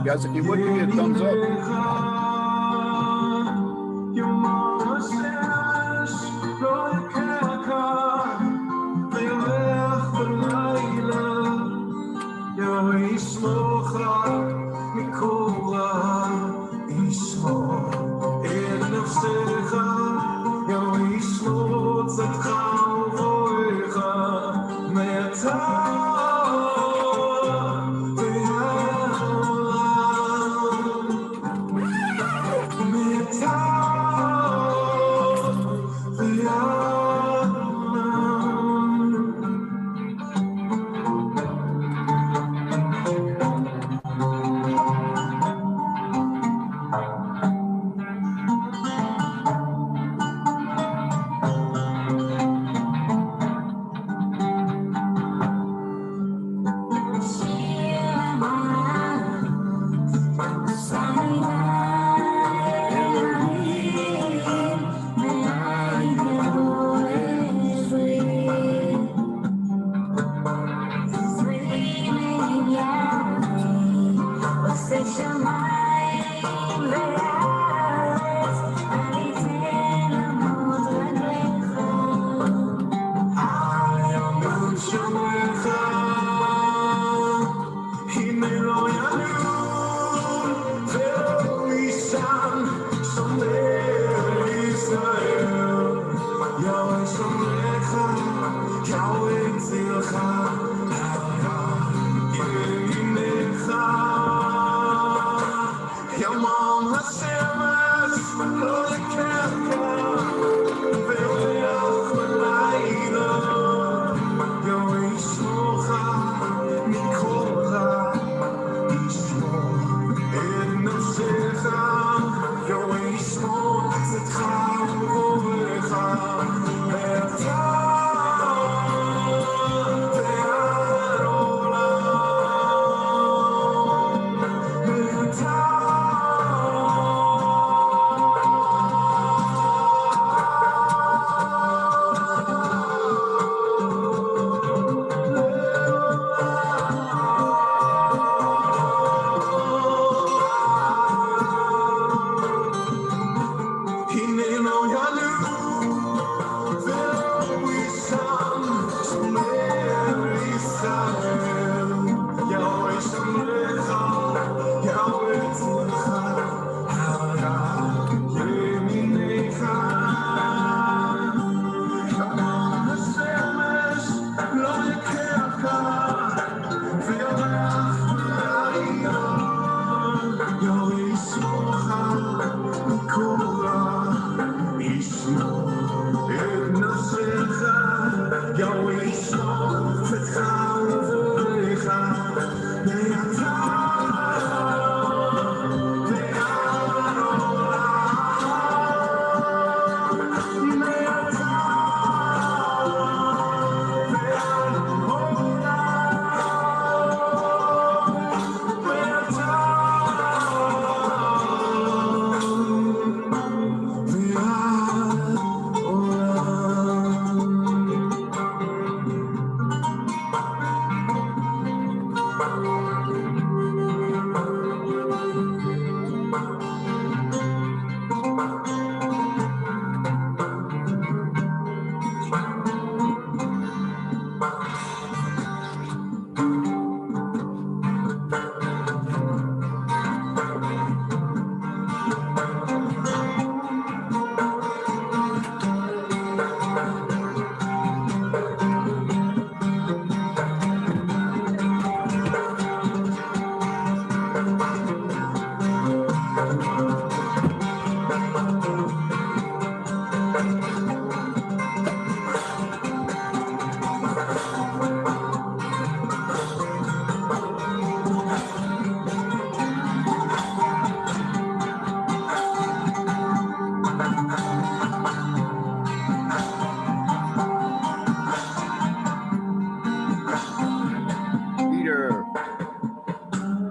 Guys, if you would give me a thumbs up.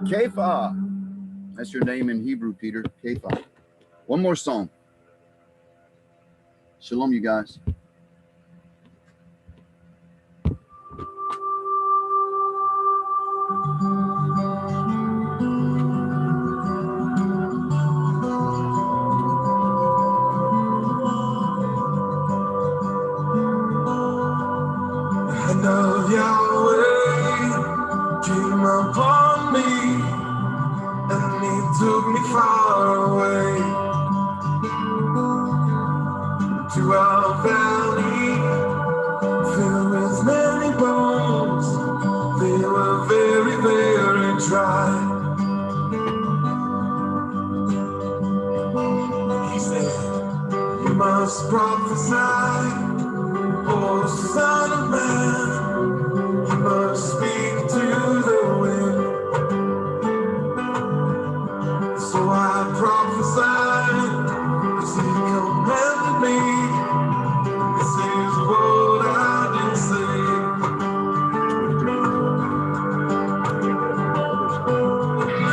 Kefa. That's your name in Hebrew, Peter. Kefa. One more song. Shalom, you guys. Hand of Yahweh came upon me, and He took me far away to a valley filled with many bones. They were very, very dry. He said, "You must prophesy, O Son of Man. You must speak to the wind." So I prophesied as He commanded me. This is what I did say.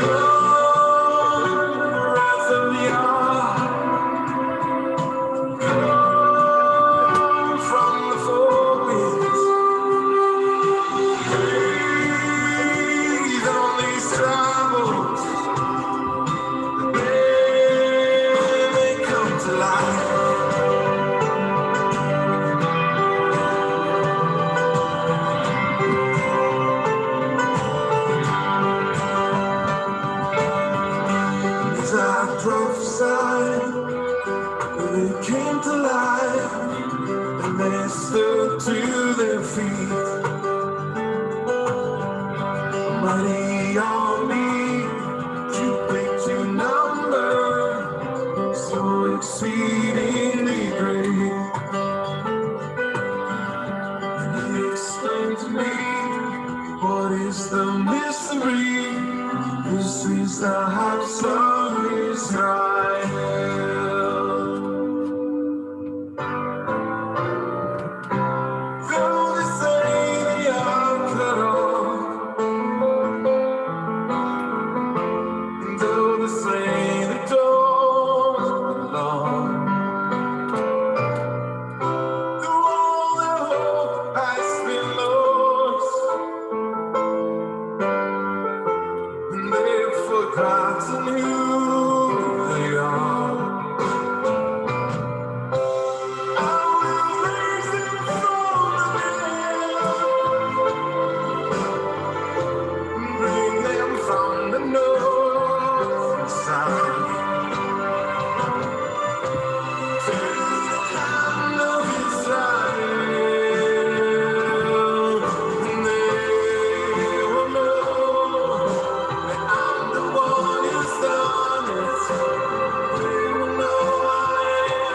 Come, wrath of Yah, come from the four winds. Breathe on these troubles, they come to life. As I prophesied, they came to life, and they stood to their feet. A mighty army, too big to number, so exceedingly great. And He explained to me, what is the mystery? This is the house of Israel. Though they say they are cut off, and though they say they don't belong, though all their hope has been lost, and they've forgotten who they are, I will raise them from the dead, and bring them from the north and south to the land of Israel, and they will know that I'm the one who's done it. They will know I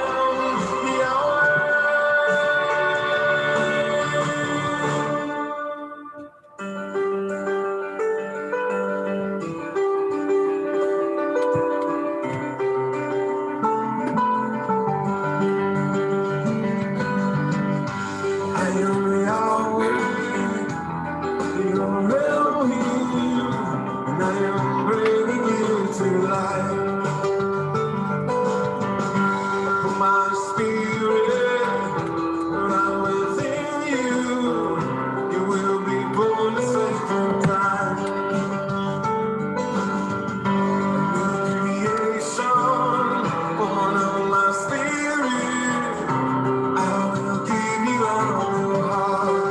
am Yahweh. I am Yahweh, your Elohim, and I am bringing you to life. Put my spirit right within you. You will be born a second time. A new creation, born of my spirit. I will give you a new heart.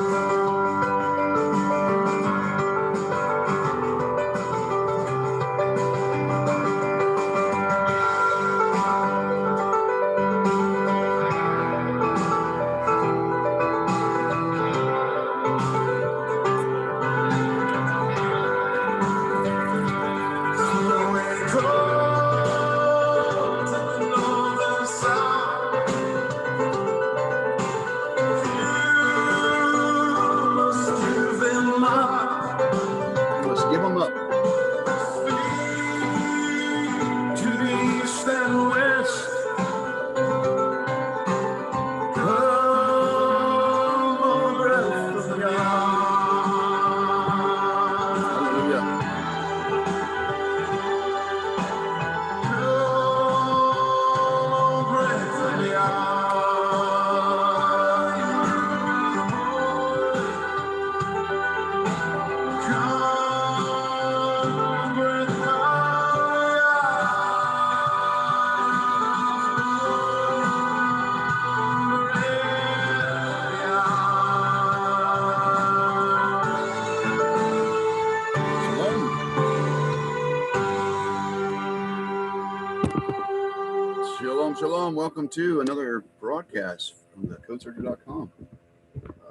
Shalom. Welcome to another broadcast from the Codesearcher.com.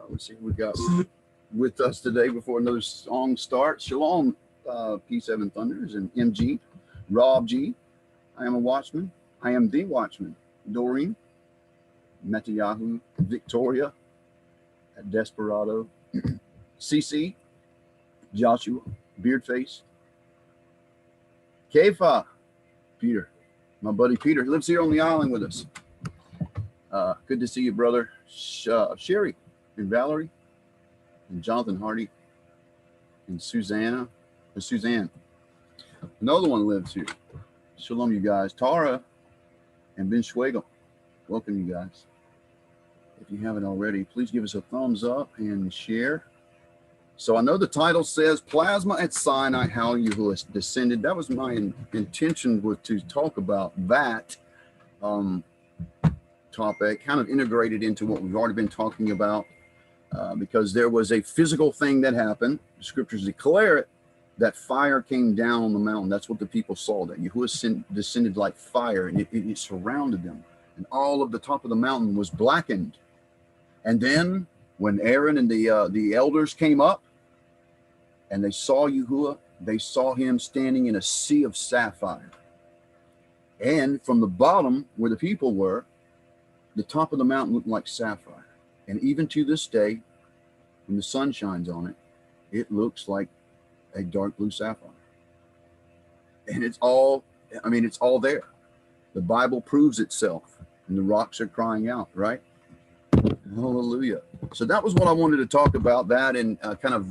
Let's see what we got with us today before another song starts. Shalom, P7 Thunders and MG, Rob G. I am a watchman. I am the watchman. Doreen, Netanyahu, Victoria, Desperado, CC, Joshua, Beardface, Kefa, Peter. My buddy Peter lives here on the island with us. Good to see you, brother. Sherry and Valerie and Jonathan Hardy and Suzanne. Another one lives here. Shalom, you guys. Tara and Ben Schwegel. Welcome, you guys. If you haven't already, please give us a thumbs up and share. So I know the title says Plasma at Sinai, how Yahweh descended. That was my intention, was to talk about that topic, kind of integrated into what we've already been talking about, because there was a physical thing that happened. The scriptures declare it, that fire came down on the mountain. That's what the people saw, that Yahweh descended like fire, and it surrounded them. And all of the top of the mountain was blackened. And then when Aaron and the elders came up, and they saw Yahuwah, they saw him standing in a sea of sapphire. And from the bottom where the people were, the top of the mountain looked like sapphire. And even to this day, when the sun shines on it, it looks like a dark blue sapphire. And it's all there. The Bible proves itself, and the rocks are crying out, right? Hallelujah. So that was what I wanted to talk about, that, and kind of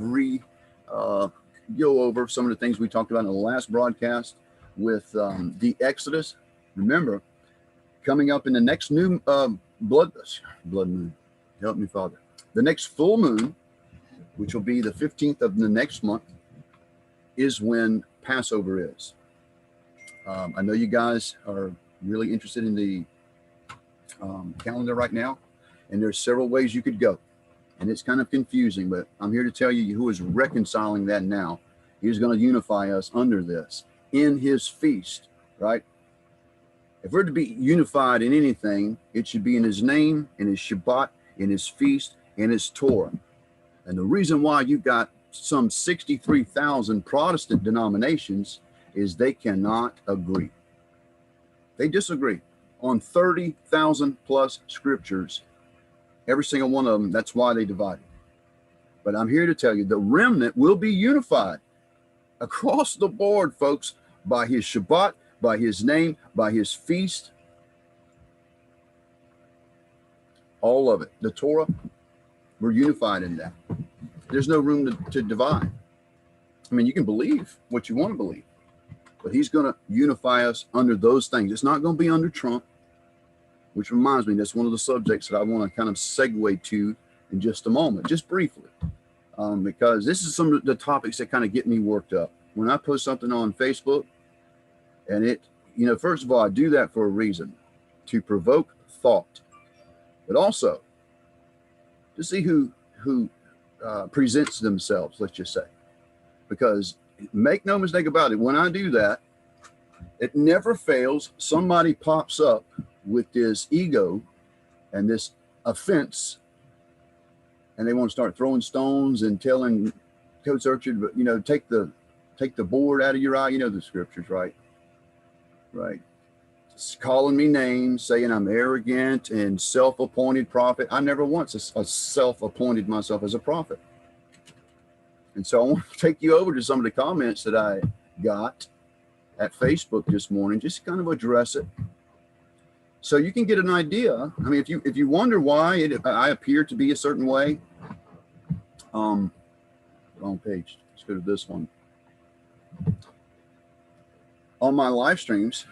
go over some of the things we talked about in the last broadcast with the Exodus. Remember, coming up in the next new blood moon, help me, Father, the next full moon, which will be the 15th of the next month, is when Passover is. I know you guys are really interested in the calendar right now, and there's several ways you could go. And it's kind of confusing, but I'm here to tell you who is reconciling that now. He's going to unify us under this in his feast, right? If we're to be unified in anything, it should be in his name, in his Shabbat, in his feast, in his Torah. And the reason why you've got some 63,000 Protestant denominations is they cannot agree. They disagree on 30,000 plus scriptures. Every single one of them, that's why they divided. But I'm here to tell you, the remnant will be unified across the board, folks, by his Shabbat, by his name, by his feast. All of it. The Torah, we're unified in that. There's no room to divide. I mean, you can believe what you want to believe, but he's going to unify us under those things. It's not going to be under Trump. Which reminds me, that's one of the subjects that I want to kind of segue to in just a moment, just briefly, because this is some of the topics that kind of get me worked up. When I post something on Facebook, and it, first of all, I do that for a reason, to provoke thought, but also to see who presents themselves, let's just say, because make no mistake about it, when I do that, it never fails. Somebody pops up with this ego and this offense, and they want to start throwing stones and telling Codesearcher, take the board out of your eye. You know the scriptures, right? It's calling me names, saying I'm arrogant and self-appointed prophet. I never once self-appointed myself as a prophet. And so I want to take you over to some of the comments that I got at Facebook this morning, just kind of address it, so you can get an idea. I mean, if you wonder why I appear to be a certain way, wrong page. Let's go to this one. On my live streams,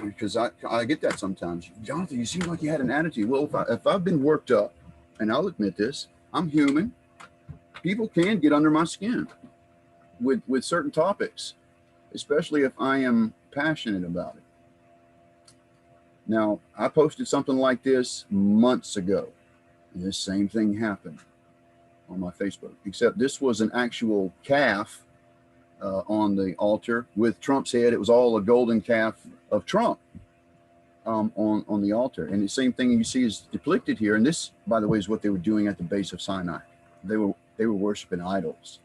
because I get that sometimes. Jonathan, you seem like you had an attitude. Well, if I've been worked up, and I'll admit this, I'm human. People can get under my skin with certain topics, especially if I am passionate about it. Now, I posted something like this months ago, and this same thing happened on my Facebook, except this was an actual calf on the altar with Trump's head. It was all a golden calf of Trump. on the altar. And the same thing you see is depicted here. And this, by the way, is what they were doing at the base of Sinai. They were worshiping idols.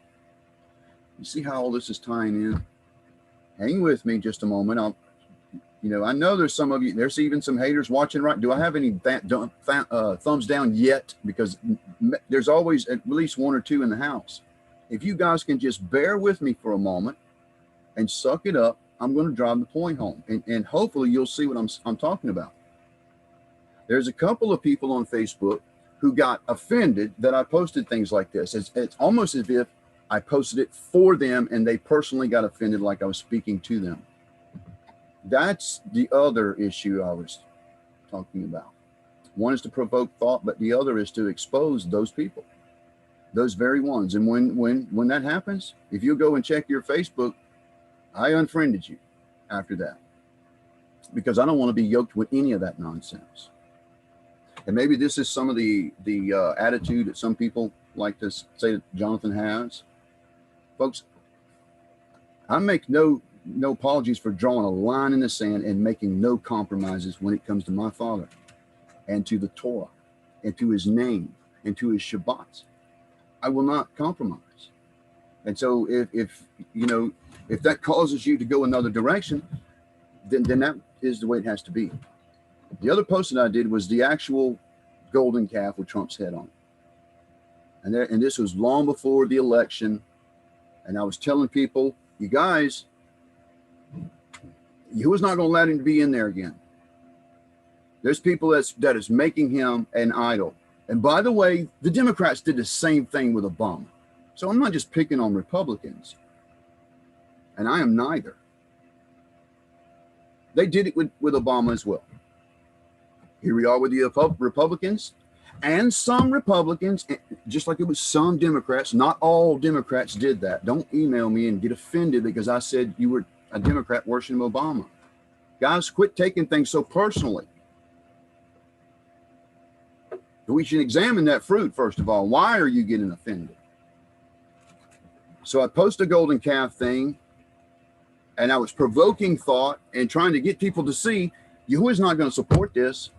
You see how all this is tying in? Hang with me just a moment. I know there's some of you, there's even some haters watching, right? Do I have any thumbs down yet? Because there's always at least one or two in the house. If you guys can just bear with me for a moment and suck it up, I'm going to drive the point home. And hopefully you'll see what I'm talking about. There's a couple of people on Facebook who got offended that I posted things like this. It's almost as if I posted it for them and they personally got offended like I was speaking to them. That's the other issue I was talking about. One is to provoke thought, but the other is to expose those people, those very ones. And when that happens, if you go and check your Facebook, I unfriended you after that because I don't want to be yoked with any of that nonsense. And maybe this is some of the attitude that some people like to say that Jonathan has. Folks, I make no apologies for drawing a line in the sand and making no compromises when it comes to my Father and to the Torah and to his name and to his Shabbats. I will not compromise. And so if that causes you to go another direction, then that is the way it has to be. The other post that I did was the actual golden calf with Trump's head on it. And this was long before the election. And I was telling people, you guys, Yahuwah's not going to let him to be in there again. There's people that is making him an idol. And by the way, the Democrats did the same thing with Obama. So I'm not just picking on Republicans. And I am neither. They did it with Obama as well. Here we are with the Republicans. And some Republicans, just like it was some Democrats, not all Democrats did that. Don't email me and get offended because I said you were a Democrat worshiping Obama. Guys, quit taking things so personally. We should examine that fruit, first of all. Why are you getting offended? So I posted a golden calf thing, and I was provoking thought and trying to get people to see Yahuwah's not going to support this.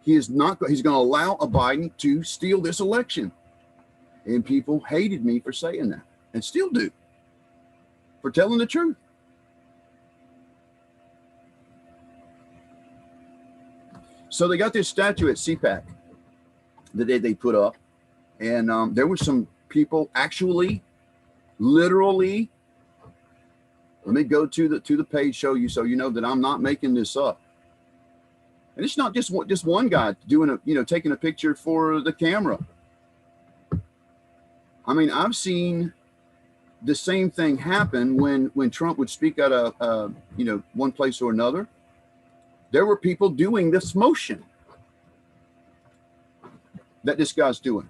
He's going to allow a Biden to steal this election. And people hated me for saying that and still do, for telling the truth. So they got this statue at CPAC the day they put up. And there were some people actually, literally, let me go to the page, show you so you know that I'm not making this up. And it's not just one guy doing taking a picture for the camera. I mean, I've seen the same thing happen when Trump would speak at one place or another. There were people doing this motion that this guy's doing.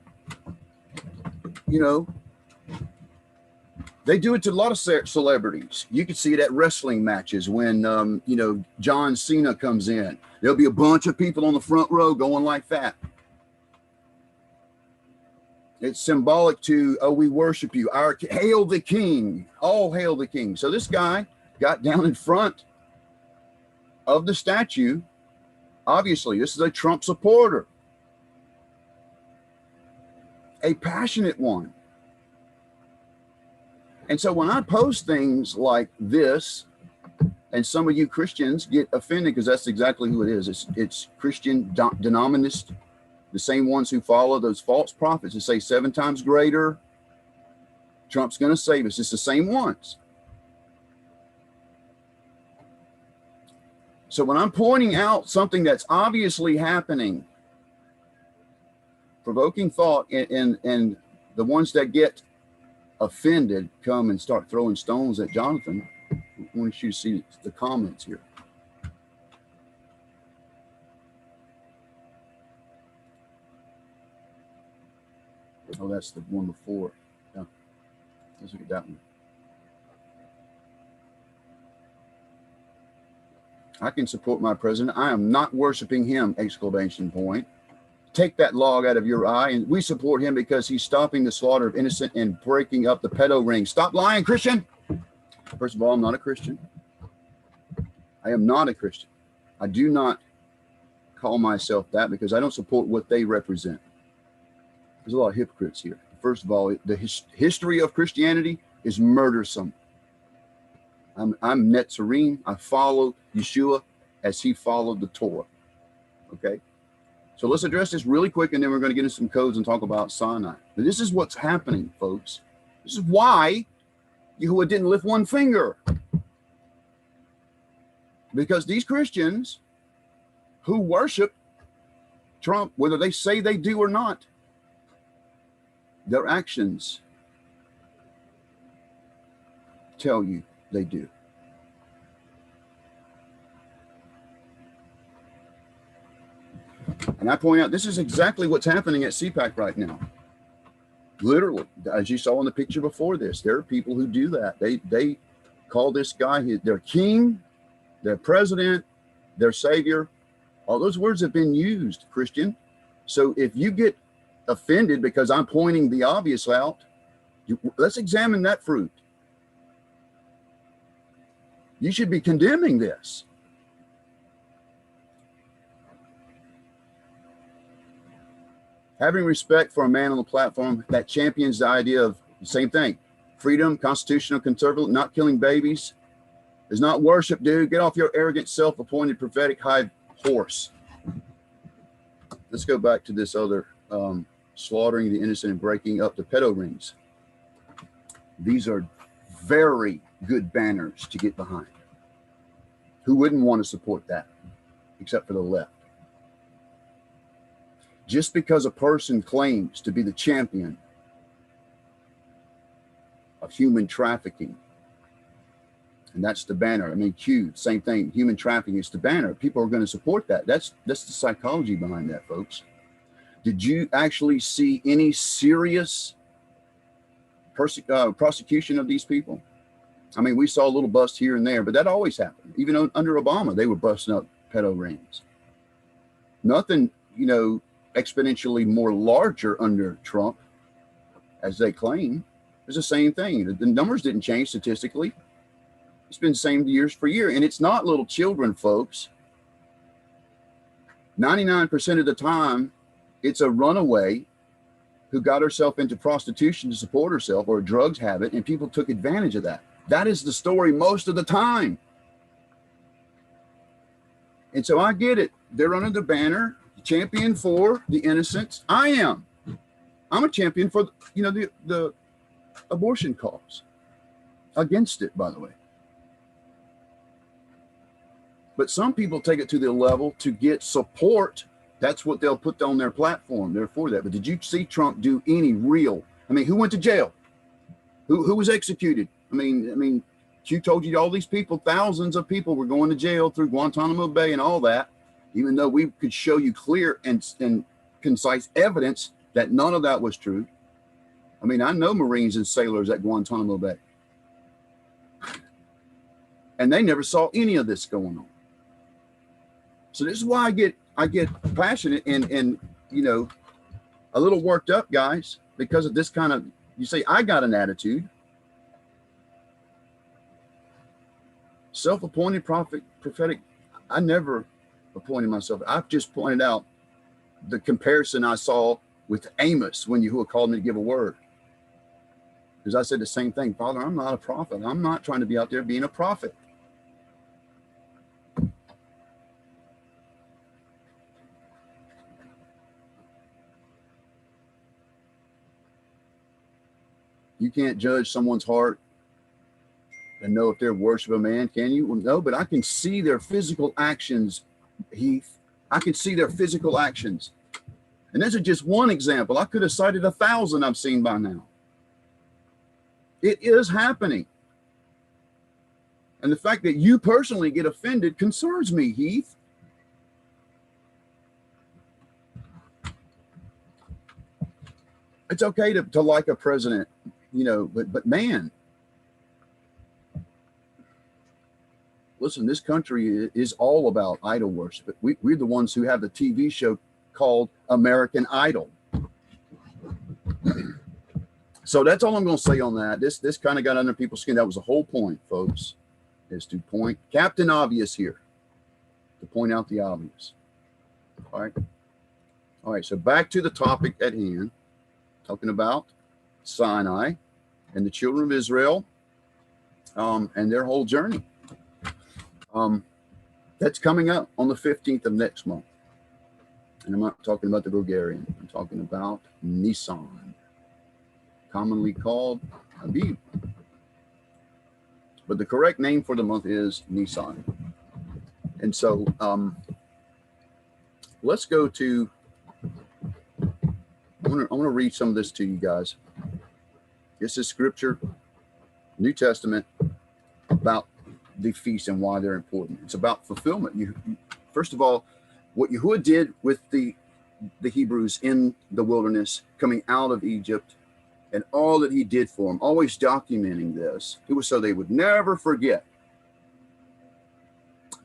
They do it to a lot of celebrities. You can see it at wrestling matches when, John Cena comes in. There'll be a bunch of people on the front row going like that. It's symbolic to, we worship you. Hail the king. All hail the king. So this guy got down in front of the statue. Obviously, this is a Trump supporter. A passionate one. And so when I post things like this, and some of you Christians get offended because that's exactly who it is. It's Christian denominists, the same ones who follow those false prophets and say 7 times greater, Trump's going to save us. It's the same ones. So when I'm pointing out something that's obviously happening, provoking thought, and the ones that get offended come and start throwing stones at Jonathan, I want you to see the comments here. Oh, that's the one before. Yeah. Let's look at that one. I can support my president. I am not worshiping him, exclamation point. Take that log out of your eye. And we support him because he's stopping the slaughter of innocent and breaking up the pedo ring. Stop lying, Christian. First of all, I'm not a Christian. I am not a Christian. I do not call myself that because I don't support what they represent. There's a lot of hypocrites here. First of all, the history of Christianity is murdersome. I'm Netzarim. I follow Yeshua as he followed the Torah. Okay? So let's address this really quick, and then we're going to get into some codes and talk about Sinai. But this is what's happening, folks. This is why Yehua didn't lift one finger. Because these Christians who worship Trump, whether they say they do or not, their actions tell you they do. And I point out, this is exactly what's happening at CPAC right now. Literally, as you saw in the picture before this, there are people who do that. They call this guy their king, their president, their savior. All those words have been used, Christian. So if you get offended because I'm pointing the obvious out, let's examine that fruit. You should be condemning this. Having respect for a man on the platform that champions the idea of the same thing, freedom, constitutional, conservative, not killing babies, is not worship, dude. Get off your arrogant, self-appointed prophetic high horse. Let's go back to this other slaughtering the innocent and breaking up the pedo rings. These are very good banners to get behind. Who wouldn't want to support that, except for the left? Just because a person claims to be the champion of human trafficking, and that's the banner. I mean, Q, same thing. Human trafficking is the banner. People are going to support that. That's the psychology behind that, folks. Did you actually see any serious prosecution of these people? I mean, we saw a little bust here and there, but that always happened. Even under Obama, they were busting up pedo rings. Nothing, exponentially more larger under Trump, as they claim. It's the same thing. The numbers didn't change statistically. It's been the same years for year. And it's not little children, folks. 99% of the time, it's a runaway who got herself into prostitution to support herself, or a drugs habit, and people took advantage of that. That is the story most of the time. And so I get it. They're under the banner, champion for the innocents. I am. I'm a champion for, the abortion cause. Against it, by the way. But some people take it to the level to get support. That's what they'll put on their platform. They're for that. But did you see Trump do any real? I mean, who went to jail? Who was executed? I mean, Q told you all these people, thousands of people were going to jail through Guantanamo Bay and all that, even though we could show you clear and concise evidence that none of that was true. I mean, I know Marines and sailors at Guantanamo Bay. And they never saw any of this going on. So this is why I get passionate and a little worked up, guys, because of this kind of, you say, I got an attitude. Self-appointed prophetic, I never appointed myself. I've just pointed out the comparison I saw with Amos when Yehua called me to give a word. Because I said the same thing, Father, I'm not a prophet. I'm not trying to be out there being a prophet. You can't judge someone's heart and know if they're worship a man, can you? Well, no, but I can see their physical actions, Heath. I can see their physical actions. And this is just one example. I could have cited 1,000 I've seen by now. It is happening. And the fact that you personally get offended concerns me, Heath. It's okay to like a president, but man, listen, this country is all about idol worship. We're the ones who have the TV show called American Idol. So that's all I'm going to say on that. This kind of got under people's skin. That was the whole point, folks, is to point Captain Obvious here. to point out the obvious. All right. All right. So back to the topic at hand, talking about Sinai and the children of Israel and their whole journey. That's coming up on the 15th of next month. And I'm not talking about the Gregorian. I'm talking about Nisan, commonly called Abib. But the correct name for the month is Nisan. And so let's go to, I want to read some of this to you guys. This is scripture, New Testament, about the feasts and why they're important. It's about fulfillment. First of all, what Yahuwah did with the Hebrews in the wilderness, coming out of Egypt, and all that he did for them, always documenting this. It was so they would never forget.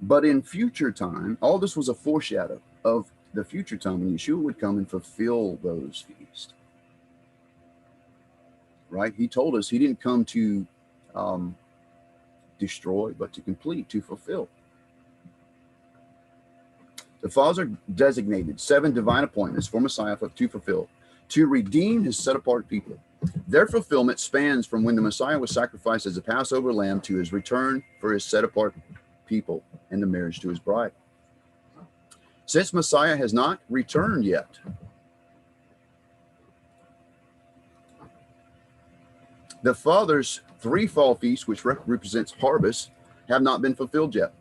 But in future time, all this was a foreshadow of the future time when Yeshua would come and fulfill those feasts. Right? He told us he didn't come to destroy, but to complete, to fulfill. The Father designated 7 divine appointments for Messiah to fulfill, to redeem his set-apart people. Their fulfillment spans from when the Messiah was sacrificed as a Passover lamb to his return for his set-apart people and the marriage to his bride. Since Messiah has not returned yet, the Father's 3 fall feasts, which represents harvest, have not been fulfilled yet.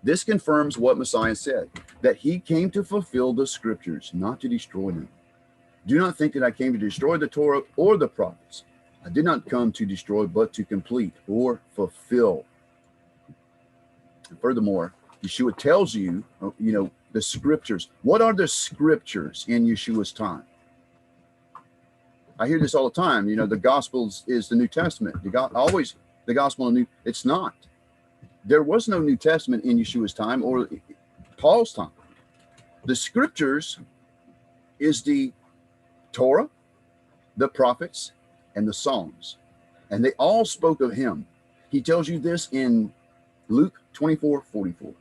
This confirms what Messiah said, that he came to fulfill the scriptures, not to destroy them. Do not think that I came to destroy the Torah or the prophets. I did not come to destroy, but to complete or fulfill. And furthermore, Yeshua tells you, the scriptures. What are the scriptures in Yeshua's time? I hear this all the time. The Gospels is the New Testament. The Gospel and New. It's not. There was no New Testament in Yeshua's time or Paul's time. The scriptures is the Torah, the prophets, and the Psalms. And they all spoke of him. He tells you this in Luke 24:44,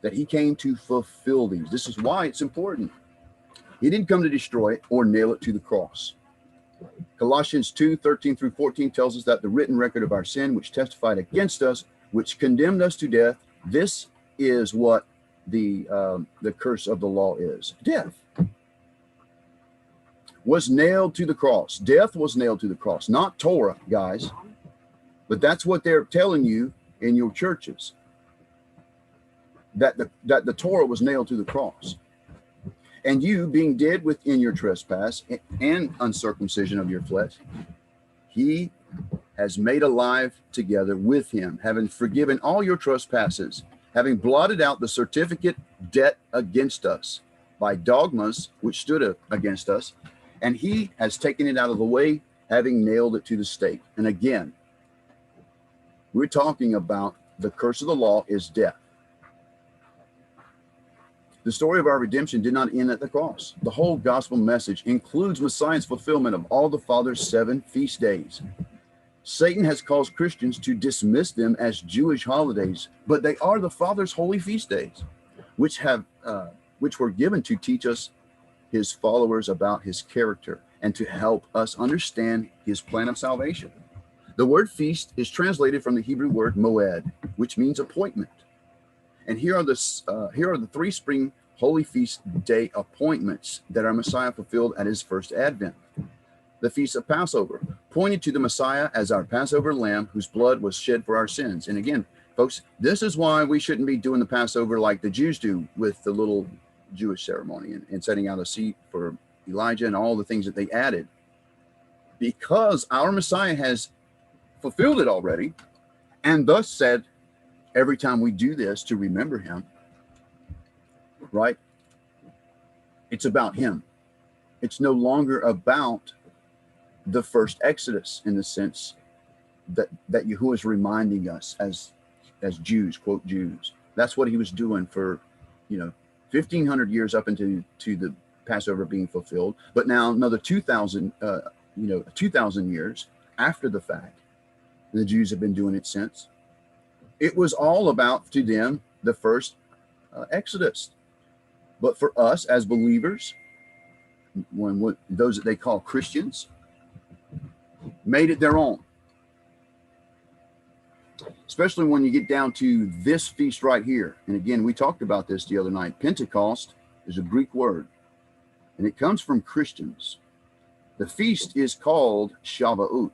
that he came to fulfill these. This is why it's important. He didn't come to destroy it or nail it to the cross. Colossians 2:13-14 tells us that the written record of our sin, which testified against us, which condemned us to death, this is what the curse of the law is. Death was nailed to the cross. Death was nailed to the cross, not Torah, guys. But that's what they're telling you in your churches, that the Torah was nailed to the cross. And you, being dead within your trespass and uncircumcision of your flesh, he has made alive together with him, having forgiven all your trespasses, having blotted out the certificate debt against us by dogmas which stood against us, and he has taken it out of the way, having nailed it to the stake. And again, we're talking about the curse of the law is death. The story of our redemption did not end at the cross. The whole gospel message includes Messiah's fulfillment of all the Father's 7 feast days. Satan has caused Christians to dismiss them as Jewish holidays, but they are the Father's holy feast days, which were given to teach us, his followers, about his character and to help us understand his plan of salvation. The word feast is translated from the Hebrew word moed, which means appointment. And here are the 3 spring holy feast day appointments that our Messiah fulfilled at his first advent. The Feast of Passover pointed to the Messiah as our Passover lamb whose blood was shed for our sins. And again, folks, this is why we shouldn't be doing the Passover like the Jews do with the little Jewish ceremony and setting out a seat for Elijah and all the things that they added. Because our Messiah has fulfilled it already, and thus said, every time we do this to remember him, right? It's about him. It's no longer about the first Exodus in the sense that Yahuwah is reminding us as Jews, quote Jews. That's what he was doing for, 1,500 years up into the Passover being fulfilled. But now another 2,000 years after the fact, the Jews have been doing it since. It was all about, to them, the first Exodus. But for us as believers, those that they call Christians, made it their own. Especially when you get down to this feast right here. And again, we talked about this the other night. Pentecost is a Greek word, and it comes from Christians. The feast is called Shavuot.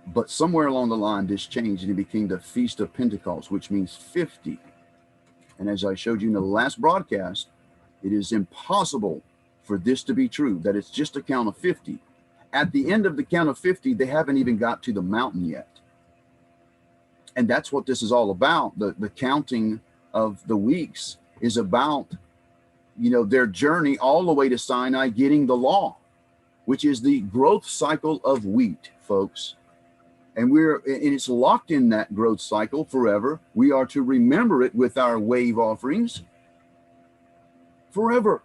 But somewhere along the line, this changed and it became the Feast of Pentecost, which means 50. And as I showed you in the last broadcast, it is impossible for this to be true, that it's just a count of 50. At the end of the count of 50, they haven't even got to the mountain yet. And that's what this is all about. The counting of the weeks is about, their journey all the way to Sinai, getting the law, which is the growth cycle of wheat, folks. And it's locked in that growth cycle forever. We are to remember it with our wave offerings forever.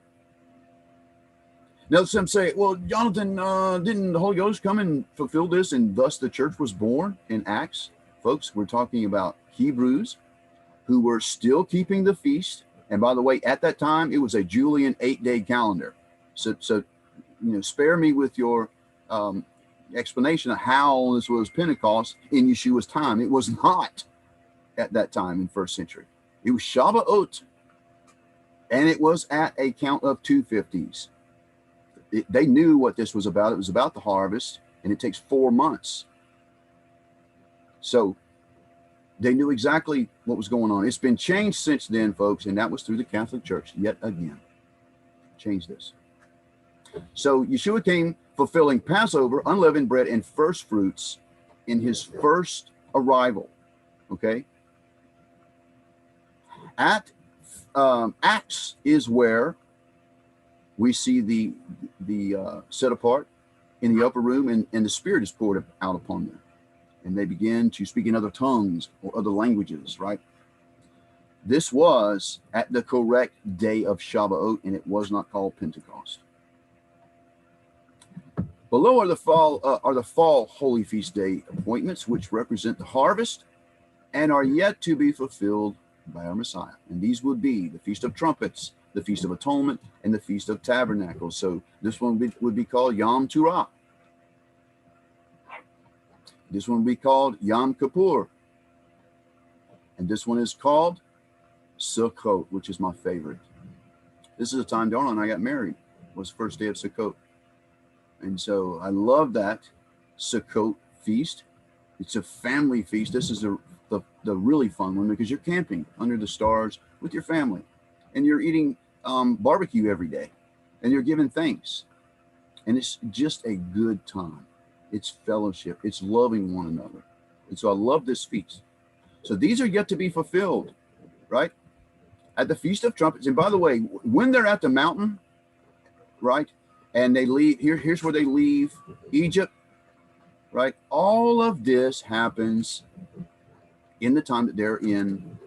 Now, some say, well, Jonathan, didn't the Holy Ghost come and fulfill this, and thus the church was born in Acts? Folks, we're talking about Hebrews who were still keeping the feast. And by the way, at that time, it was a Julian 8-day calendar. So spare me with your explanation of how this was Pentecost in Yeshua's time. It was not at that time in first century. It was Shavuot, and it was at a count of 250s. They knew what this was about. It was about the harvest, and it takes 4 months. So they knew exactly what was going on. It's been changed since then, folks, and that was through the Catholic Church yet again. Change this. So Yeshua came fulfilling Passover, unleavened bread, and first fruits in his first arrival. Okay. At Acts is where we see the set apart in the upper room, and the Spirit is poured out upon them. And they begin to speak in other tongues or other languages, right? This was at the correct day of Shavuot, and it was not called Pentecost. Below are the fall Holy Feast Day appointments, which represent the harvest and are yet to be fulfilled by our Messiah. And these would be the Feast of Trumpets, the Feast of Atonement, and the Feast of Tabernacles. So this one would be called Yom Teruah. This one would be called Yom Kippur. And this one is called Sukkot, which is my favorite. This is the time Darla and I got married. It was the first day of Sukkot. And so I love that Sukkot feast. It's a family feast. This is the really fun one because you're camping under the stars with your family, and you're eating barbecue every day, and you're giving thanks. And it's just a good time. It's fellowship. It's loving one another. And so I love this feast. So these are yet to be fulfilled, right? At the Feast of Trumpets. And by the way, when they're at the mountain, right? And they leave, here's where they leave Egypt, right? All of this happens in the time that they're in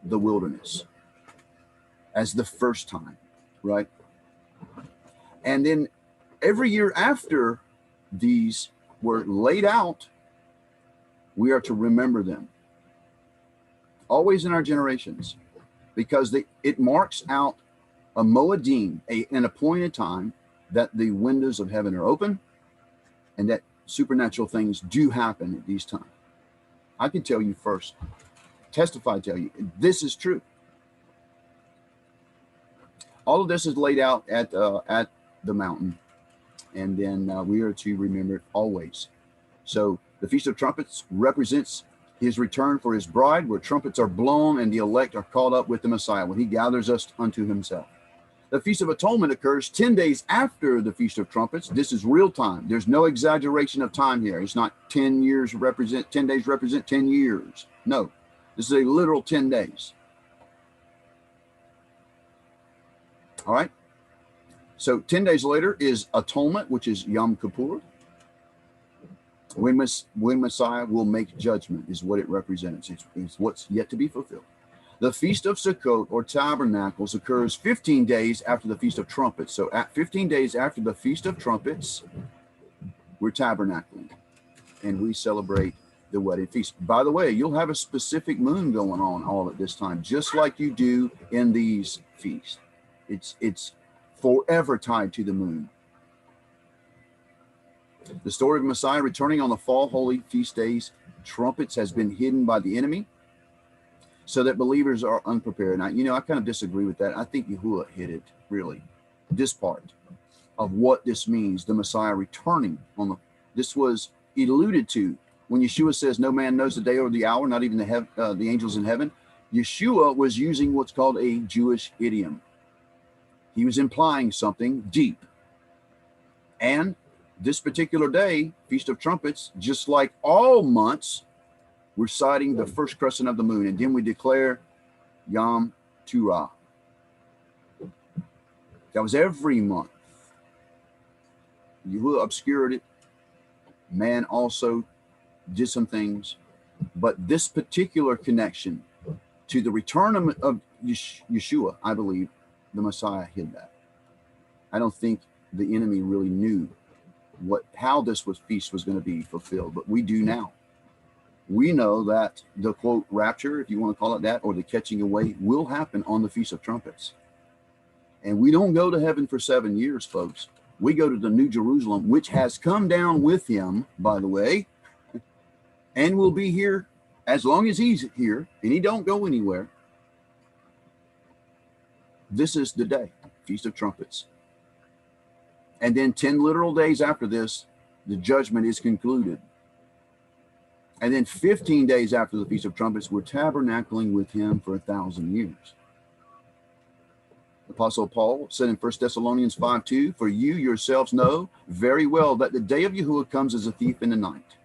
the wilderness as the first time, right? And then every year after these were laid out, we are to remember them. Always in our generations, because it marks out a Moedim, an appointed time that the windows of heaven are open and that supernatural things do happen at these times. I can tell you first, testify, tell you, this is true. All of this is laid out at the mountain, and then we are to remember it always. So the Feast of Trumpets represents his return for his bride, where trumpets are blown and the elect are called up with the Messiah when he gathers us unto himself. The Feast of Atonement occurs 10 days after the Feast of Trumpets. This is real time. There's no exaggeration of time here. It's not 10 days represent 10 years. No, this is a literal 10 days. All right. So 10 days later is Atonement, which is Yom Kippur. When Messiah will make judgment is what it represents. It's what's yet to be fulfilled. The Feast of Sukkot or Tabernacles occurs 15 days after the Feast of Trumpets. So at 15 days after the Feast of Trumpets, we're tabernacling, and we celebrate the wedding feast. By the way, you'll have a specific moon going on all at this time, just like you do in these feasts. It's forever tied to the moon. The story of Messiah returning on the fall holy feast days, trumpets, has been hidden by the enemy so that believers are unprepared. Now, I kind of disagree with that. I think Yahweh hit it, really, this part of what this means, the Messiah returning on the, this was alluded to when Yeshua says no man knows the day or the hour, not even the angels in heaven. Yeshua was using what's called a Jewish idiom. He was implying something deep. And this particular day, Feast of Trumpets, just like all months, we're citing the first crescent of the moon, and then we declare Yom Teruah. That was every month. Yahuwah obscured it. Man also did some things. But this particular connection to the return of Yeshua, I believe, the Messiah hid that. I don't think the enemy really knew how this feast was going to be fulfilled, but we do now. We know that the, quote, rapture, if you want to call it that, or the catching away, will happen on the Feast of Trumpets. And we don't go to heaven for 7 years, folks. We go to the New Jerusalem, which has come down with him, by the way, and will be here as long as he's here, and he don't go anywhere. This is the day, Feast of Trumpets. And then 10 literal days after this, the judgment is concluded. And then 15 days after the Feast of Trumpets, we're tabernacling with him for 1,000 years. Apostle Paul said in 1 Thessalonians 5:2, for you yourselves know very well that the day of Yahuwah comes as a thief in the night.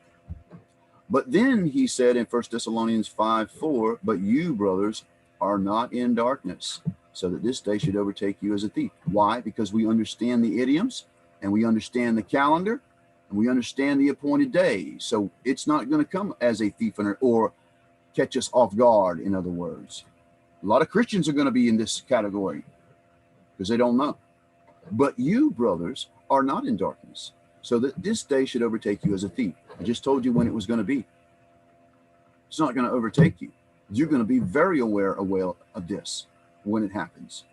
But then he said in 1 Thessalonians 5:4, but you, brothers, are not in darkness, so that this day should overtake you as a thief. Why? Because we understand the idioms, and we understand the calendar, and we understand the appointed day. So it's not going to come as a thief or catch us off guard, in other words. A lot of Christians are going to be in this category because they don't know. But you, brothers, are not in darkness, so that this day should overtake you as a thief. I just told you when it was going to be. It's not going to overtake you. You're going to be very aware of this when it happens.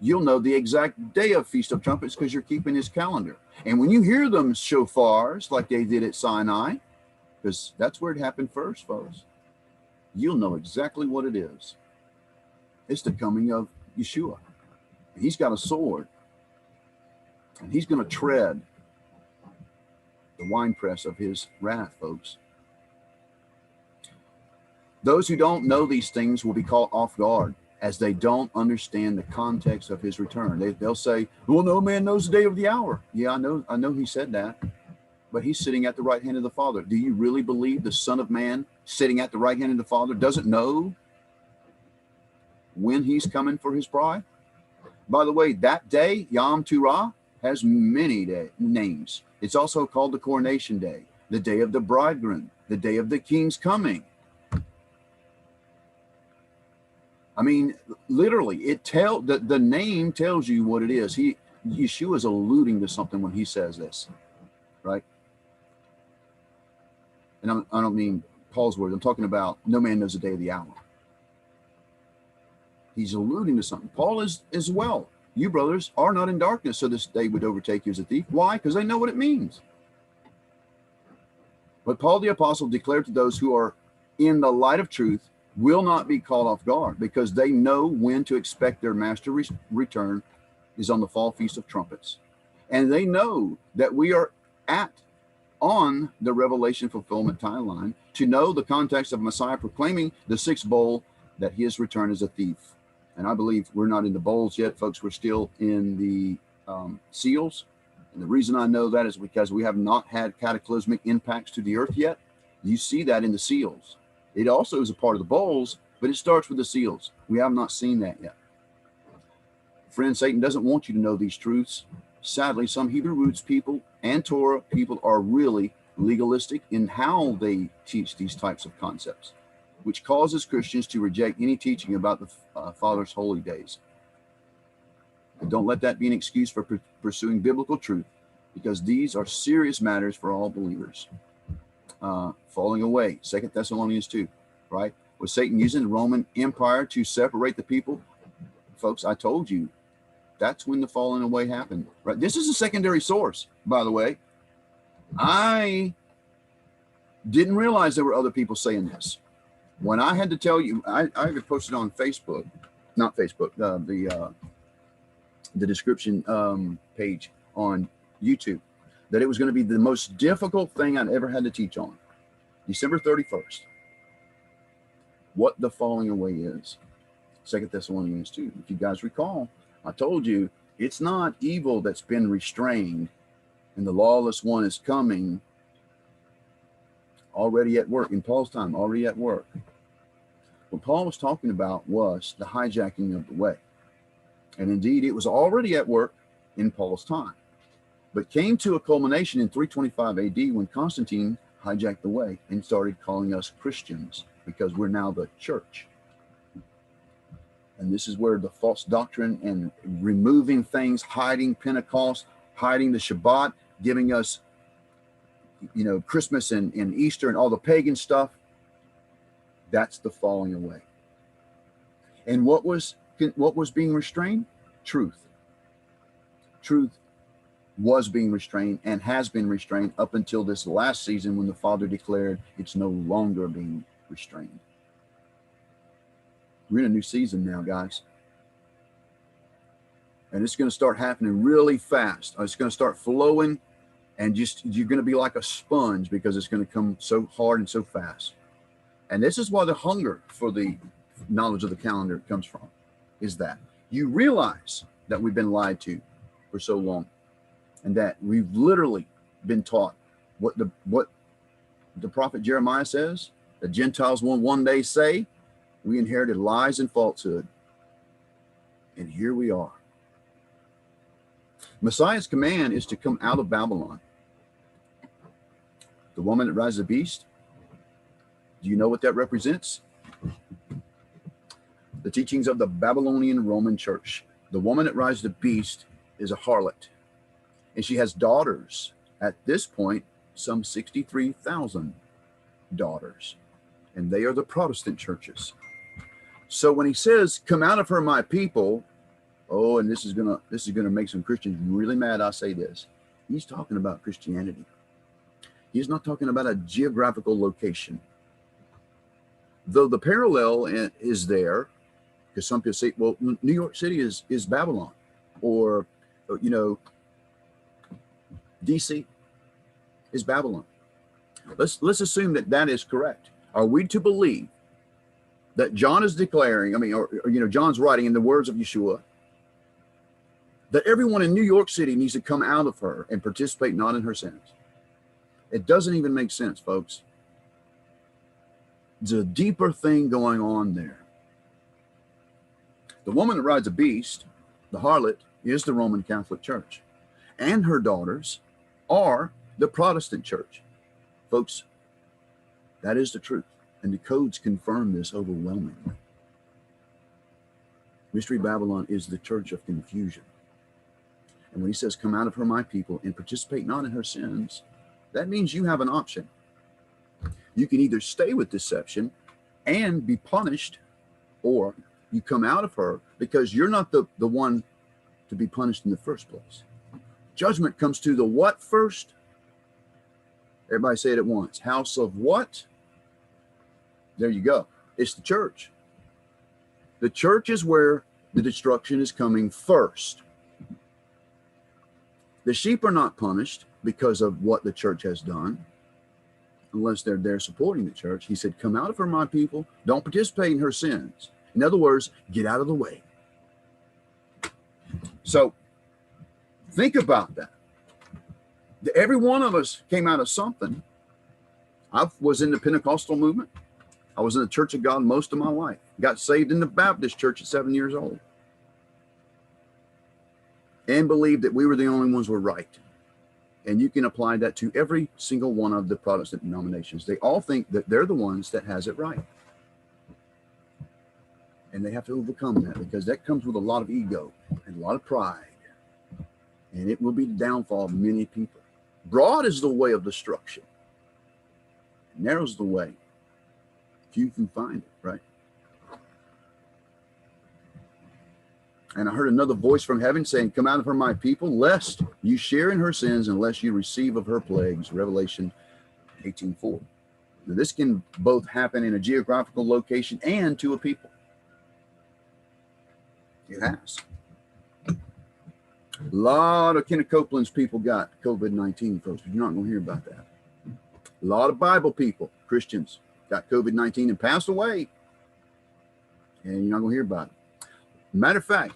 You'll know the exact day of Feast of Trumpets because you're keeping his calendar. And when you hear them shofars like they did at Sinai, because that's where it happened first, folks, you'll know exactly what it is. It's the coming of Yeshua. He's got a sword, and he's going to tread the winepress of his wrath, folks. Those who don't know these things will be caught off guard as they don't understand the context of his return. They'll say, well, no man knows the day or the hour. Yeah, I know he said that, but he's sitting at the right hand of the Father. Do you really believe the Son of Man sitting at the right hand of the Father doesn't know when he's coming for his bride? By the way, that day, Yom Teruah, has many names. It's also called the coronation day, the day of the bridegroom, the day of the king's coming. I mean, literally, the name tells you what it is. Yeshua is alluding to something when he says this, right? And I don't mean Paul's words. I'm talking about no man knows the day of the hour. He's alluding to something. Paul is as well. You, brothers, are not in darkness, so this day would overtake you as a thief. Why? Because they know what it means. But Paul the apostle declared to those who are in the light of truth will not be caught off guard because they know when to expect their master return is on the fall Feast of Trumpets. And they know that we are on the Revelation fulfillment timeline to know the context of Messiah proclaiming the sixth bowl that his return is a thief. And I believe we're not in the bowls yet, folks. We're still in the seals. And the reason I know that is because we have not had cataclysmic impacts to the earth yet. You see that in the seals. It also is a part of the bowls, but it starts with the seals. We have not seen that yet. Friend, Satan doesn't want you to know these truths. Sadly, some Hebrew roots people and Torah people are really legalistic in how they teach these types of concepts, which causes Christians to reject any teaching about the Father's holy days. And don't let that be an excuse for pursuing biblical truth, because these are serious matters for all believers. falling away. 2 Thessalonians 2, right? Was Satan using the Roman Empire to separate the people? Folks, I told you, that's when the falling away happened, right? This is a secondary source, by the way. I didn't realize there were other people saying this. When I had to tell you, I had posted on Facebook, not Facebook, the description page on YouTube, that it was going to be the most difficult thing I'd ever had to teach on. December 31st. What the falling away is. 2 Thessalonians 2. If you guys recall, I told you it's not evil that's been restrained and the lawless one is coming, already at work, in Paul's time, already at work. What Paul was talking about was the hijacking of the way. And indeed, it was already at work in Paul's time, but came to a culmination in 325 AD when Constantine hijacked the way and started calling us Christians because we're now the church. And this is where the false doctrine and removing things, hiding Pentecost, hiding the Shabbat, giving us, Christmas and Easter and all the pagan stuff, that's the falling away. And what was being restrained? Truth. Truth was being restrained and has been restrained up until this last season when the Father declared it's no longer being restrained. We're in a new season now, guys. And it's going to start happening really fast. It's going to start flowing, and you're going to be like a sponge because it's going to come so hard and so fast. And this is why the hunger for the knowledge of the calendar comes from, is that you realize that we've been lied to for so long, and that we've literally been taught what the prophet Jeremiah says, the Gentiles will one day say, we inherited lies and falsehood. And here we are. Messiah's command is to come out of Babylon. The woman that rides the beast, do you know what that represents? The teachings of the Babylonian Roman church. The woman that rides the beast is a harlot. And she has daughters. At this point, some 63,000 daughters. And they are the Protestant churches. So when he says, come out of her, my people, oh, and this is gonna make some Christians really mad, I say this. He's talking about Christianity. He's not talking about a geographical location. Though the parallel is there, because some people say, well, New York City is Babylon, or DC is Babylon. Let's assume that is correct. Are we to believe that John is declaring, John's writing in the words of Yeshua, that everyone in New York City needs to come out of her and participate not in her sins? It doesn't even make sense, folks. There's a deeper thing going on there. The woman that rides a beast, the harlot, is the Roman Catholic Church. And her daughters are the Protestant church. Folks, that is the truth. And the codes confirm this overwhelmingly. Mystery Babylon is the church of confusion. And when he says, come out of her, my people, and participate not in her sins, that means you have an option. You can either stay with deception and be punished, or you come out of her because you're not the one to be punished in the first place. Judgment comes to the what first? Everybody say it at once. House of what? There you go. It's the church. The church is where the destruction is coming first. The sheep are not punished because of what the church has done, unless they're there supporting the church. He said, come out of her, my people. Don't participate in her sins. In other words, get out of the way. So think about that. Every one of us came out of something. I was in the Pentecostal movement. I was in the Church of God most of my life. Got saved in the Baptist church at 7 years old. And believed that we were the only ones who were right. And you can apply that to every single one of the Protestant denominations. They all think that they're the ones that has it right. And they have to overcome that, because that comes with a lot of ego and a lot of pride. And it will be the downfall of many people. Broad is the way of destruction. narrows the way. Few can find it, right? And I heard another voice from heaven saying, come out of her, my people, lest you share in her sins, unless you receive of her plagues. Revelation 18:4. Now, this can both happen in a geographical location and to a people. It has. A lot of Kenneth Copeland's people got COVID-19, folks, but you're not going to hear about that. A lot of Bible people, Christians, got COVID-19 and passed away, and you're not going to hear about it. Matter of fact,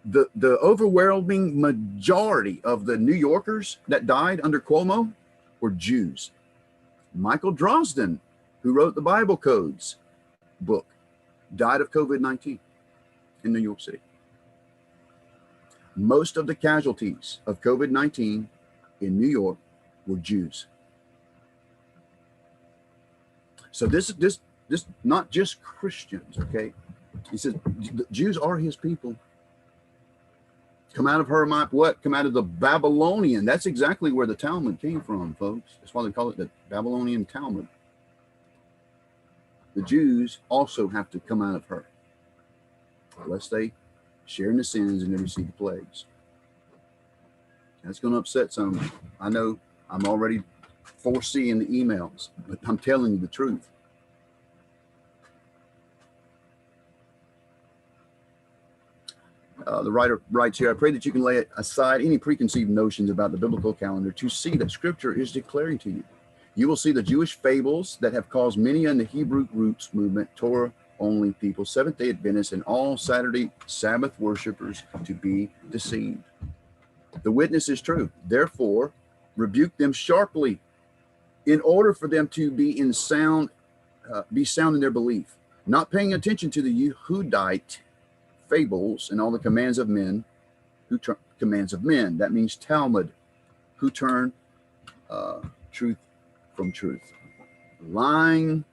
the overwhelming majority of the New Yorkers that died under Cuomo were Jews. Michael Drosden, who wrote the Bible Codes book, died of COVID-19 in New York City. Most of the casualties of COVID-19 in New York were Jews. So this not just Christians, okay? He says the Jews are his people. Come out of her, my what? Come out of the Babylonian. That's exactly where the Talmud came from, folks. That's why they call it the Babylonian Talmud. The Jews also have to come out of her, lest they share in the sins and then receive the plagues. That's going to upset some. I know I'm already foreseeing the emails, but I'm telling you the truth. The writer writes here, I pray that you can lay aside any preconceived notions about the biblical calendar to see that Scripture is declaring to you. You will see the Jewish fables that have caused many in the Hebrew roots movement, Torah-only people, Seventh-day Adventists, and all Saturday Sabbath worshipers to be deceived. The witness is true. Therefore, rebuke them sharply in order for them to be sound in their belief, not paying attention to the Yehudite fables and all the commands of men, commands of men. That means Talmud, who turn truth from truth. Lying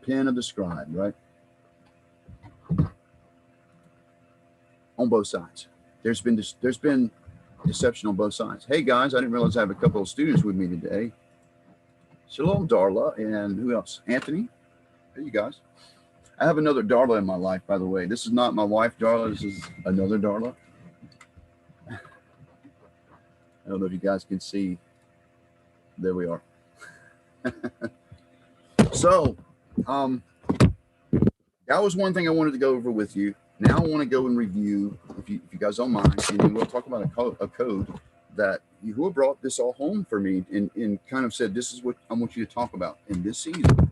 pen of the scribe, right? On both sides. There's been deception on both sides. Hey guys, I didn't realize I have a couple of students with me today. Shalom, Darla, and who else? Anthony. Hey, you guys. I have another Darla in my life, by the way. This is not my wife, Darla. This is another Darla. I don't know if you guys can see. There we are. So, that was one thing I wanted to go over with you. Now I want to go and review, if you guys don't mind, and then we'll talk about a code that Yehua brought this all home for me and kind of said, this is what I want you to talk about in this season.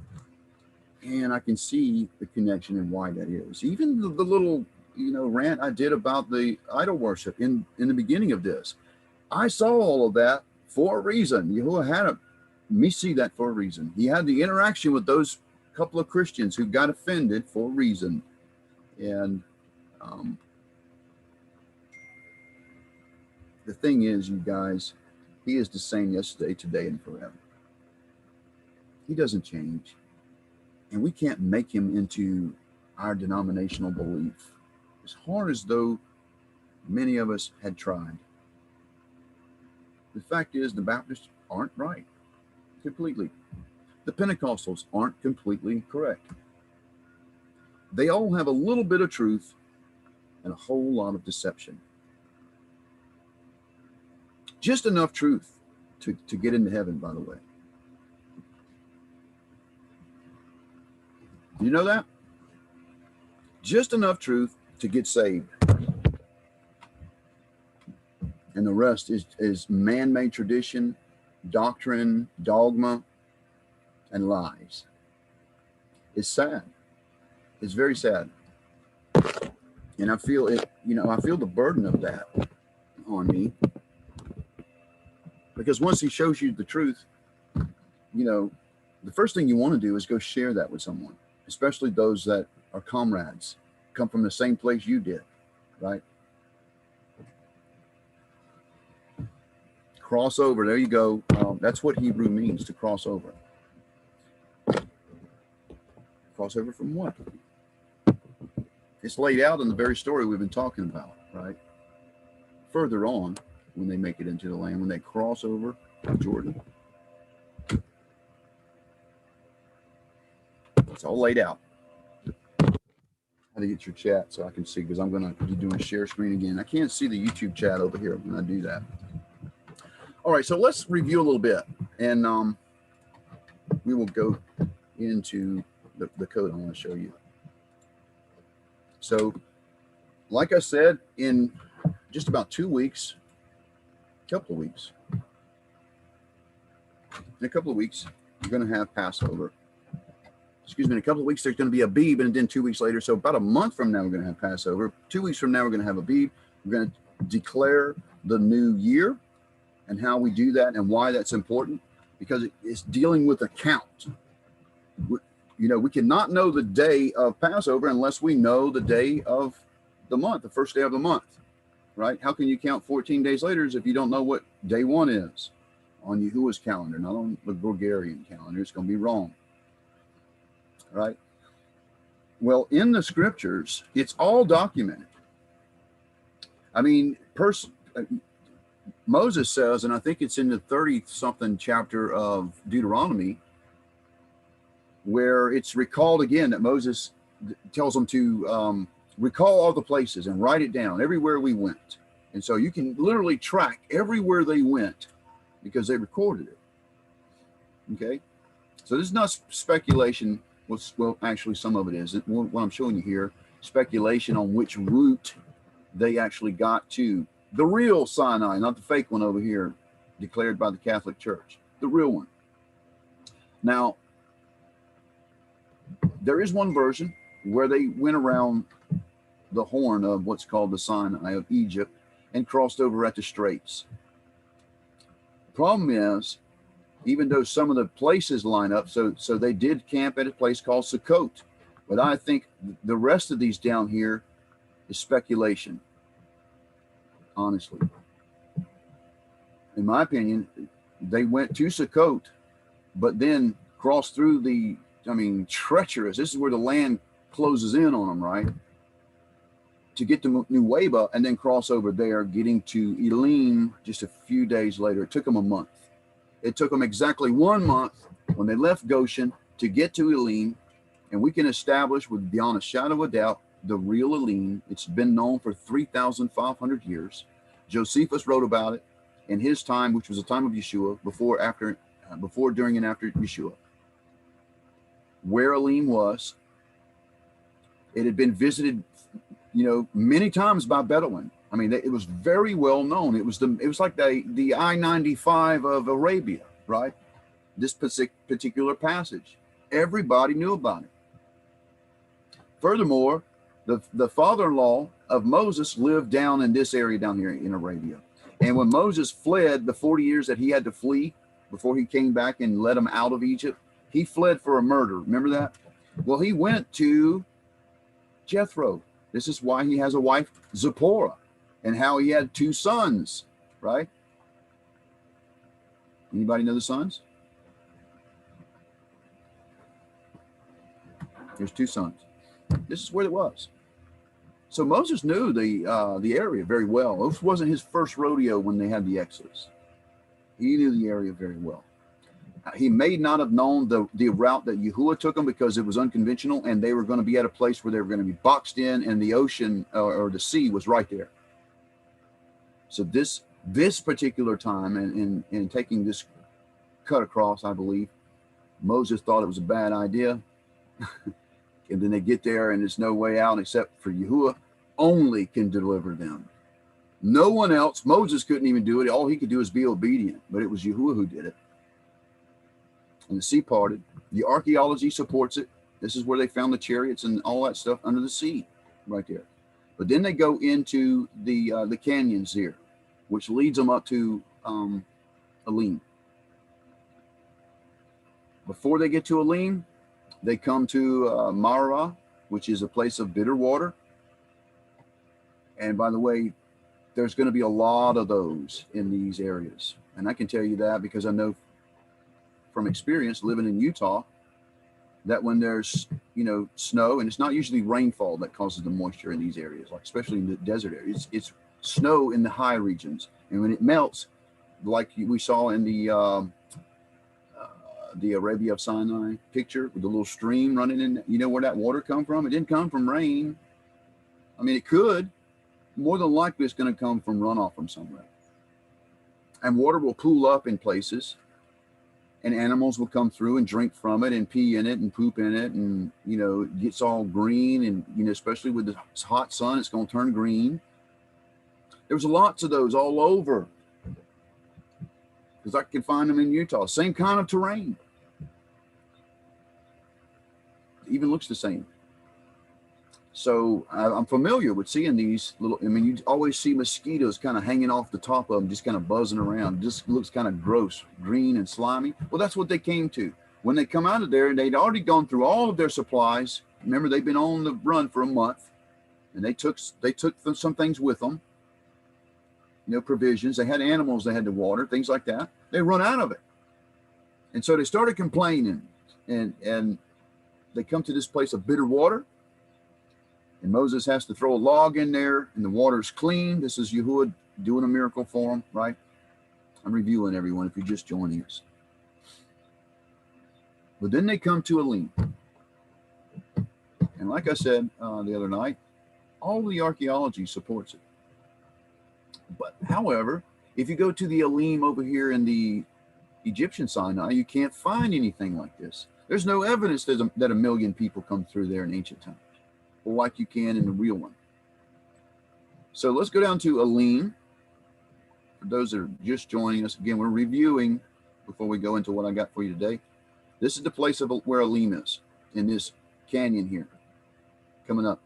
And I can see the connection and why that is. Even the little, rant I did about the idol worship in the beginning of this. I saw all of that for a reason. Yehua had me see that for a reason. He had the interaction with those couple of Christians who got offended for a reason. And the thing is, you guys, he is the same yesterday, today, and forever. He doesn't change. And we can't make him into our denominational belief, as hard as though many of us had tried. The fact is, the Baptists aren't right completely. The Pentecostals aren't completely correct. They all have a little bit of truth and a whole lot of deception. Just enough truth to get into heaven, by the way. You know that? Just enough truth to get saved. And the rest is man-made tradition, doctrine, dogma, and lies. It's sad. It's very sad. And I feel it, I feel the burden of that on me. Because once he shows you the truth, the first thing you want to do is go share that with someone. Especially those that are comrades, come from the same place you did, right? Cross over, there you go. That's what Hebrew means, to cross over. Cross over from what? It's laid out in the very story we've been talking about, right? Further on, when they make it into the land, when they cross over Jordan. It's all laid out. How to get your chat so I can see, because I'm going to be doing share screen again. I can't see the YouTube chat over here when I do that. All right, so let's review a little bit, and we will go into the code I want to show you. So, like I said, in just about 2 weeks, in a couple of weeks, you're going to have Passover. Excuse me, in a couple of weeks, there's going to be Abib, and then 2 weeks later, so about a month from now, we're going to have Passover. 2 weeks from now, we're going to have Abib. We're going to declare the new year and how we do that and why that's important, because it's dealing with a count. We cannot know the day of Passover unless we know the day of the month, the first day of the month, right? How can you count 14 days later if you don't know what day one is on Yahuwah's calendar, not on the Bulgarian calendar? It's going to be wrong. Right? Well, in the scriptures, it's all documented. I mean, Moses says, and I think it's in the 30-something chapter of Deuteronomy, where it's recalled again that Moses tells them to recall all the places and write it down everywhere we went. And so you can literally track everywhere they went because they recorded it. Okay? So this is not speculation. Well, actually, some of it is. What I'm showing you here, speculation on which route they actually got to. The real Sinai, not the fake one over here, declared by the Catholic Church. The real one. Now, there is one version where they went around the horn of what's called the Sinai of Egypt and crossed over at the Straits. The problem is, even though some of the places line up, so they did camp at a place called Sukkot. But I think the rest of these down here is speculation, honestly. In my opinion, they went to Sukkot, but then crossed through treacherous. This is where the land closes in on them, right? To get to Nuweiba and then cross over there, getting to Elim just a few days later. It took them a month. It took them exactly 1 month when they left Goshen to get to Elim, and we can establish beyond a shadow of a doubt the real Elim. It's been known for 3,500 years. Josephus wrote about it in his time, which was the time of Yeshua, before, during, and after Yeshua. Where Elim was, it had been visited, many times by Bedouin. I mean, it was very well known. It was like the I-95 of Arabia, right? This particular passage. Everybody knew about it. Furthermore, the father-in-law of Moses lived down in this area down here in Arabia. And when Moses fled, the 40 years that he had to flee before he came back and led him out of Egypt, he fled for a murder. Remember that? Well, he went to Jethro. This is why he has a wife, Zipporah. And how he had 2 sons, right? Anybody know the sons? There's 2 sons. This is where it was. So Moses knew the area very well. This wasn't his first rodeo when they had the Exodus. He knew the area very well. He may not have known the route that Yahuwah took them because it was unconventional, and they were going to be at a place where they were going to be boxed in, and the ocean or the sea was right there. So this particular time and taking this cut across, I believe, Moses thought it was a bad idea. And then they get there and there's no way out except for Yahuwah only can deliver them. No one else. Moses couldn't even do it. All he could do is be obedient, but it was Yahuwah who did it. And the sea parted. The archaeology supports it. This is where they found the chariots and all that stuff under the sea right there. But then they go into the canyons here, which leads them up to Elim. Before they get to Elim, they come to Marah, which is a place of bitter water. And by the way, there's going to be a lot of those in these areas. And I can tell you that because I know from experience living in Utah that when there's, snow, and it's not usually rainfall that causes the moisture in these areas, like especially in the desert areas, it's snow in the high regions. And when it melts, like we saw in the the Arabia of Sinai picture with the little stream running in. You know where that water come from? It didn't come from rain. I mean, it could. More than likely, it's going to come from runoff from somewhere. And water will pool up in places, and animals will come through and drink from it and pee in it and poop in it, and it gets all green, and especially with the hot sun, it's going to turn green. There's lots of those all over, because I can find them in Utah. Same kind of terrain. It even looks the same. So I'm familiar with seeing these little, you always see mosquitoes kind of hanging off the top of them, just kind of buzzing around. Just looks kind of gross, green and slimy. Well, that's what they came to. When they come out of there, and they'd already gone through all of their supplies. Remember, they've been on the run for a month, and they took some things with them. Provisions. They had animals they had to water, things like that. They run out of it. And so they started complaining, and they come to this place of bitter water. And Moses has to throw a log in there, and the water's clean. This is Yahweh doing a miracle for them, right? I'm reviewing everyone if you're just joining us. But then they come to Elim. And like I said the other night, all the archaeology supports it. But however, if you go to the Elim over here in the Egyptian Sinai, you can't find anything like this. There's no evidence that a million people come through there in ancient times, like you can in the real one. So let's go down to Elim. For those that are just joining us, again, we're reviewing before we go into what I got for you today. This is the place of where Elim is, in this canyon here, coming up.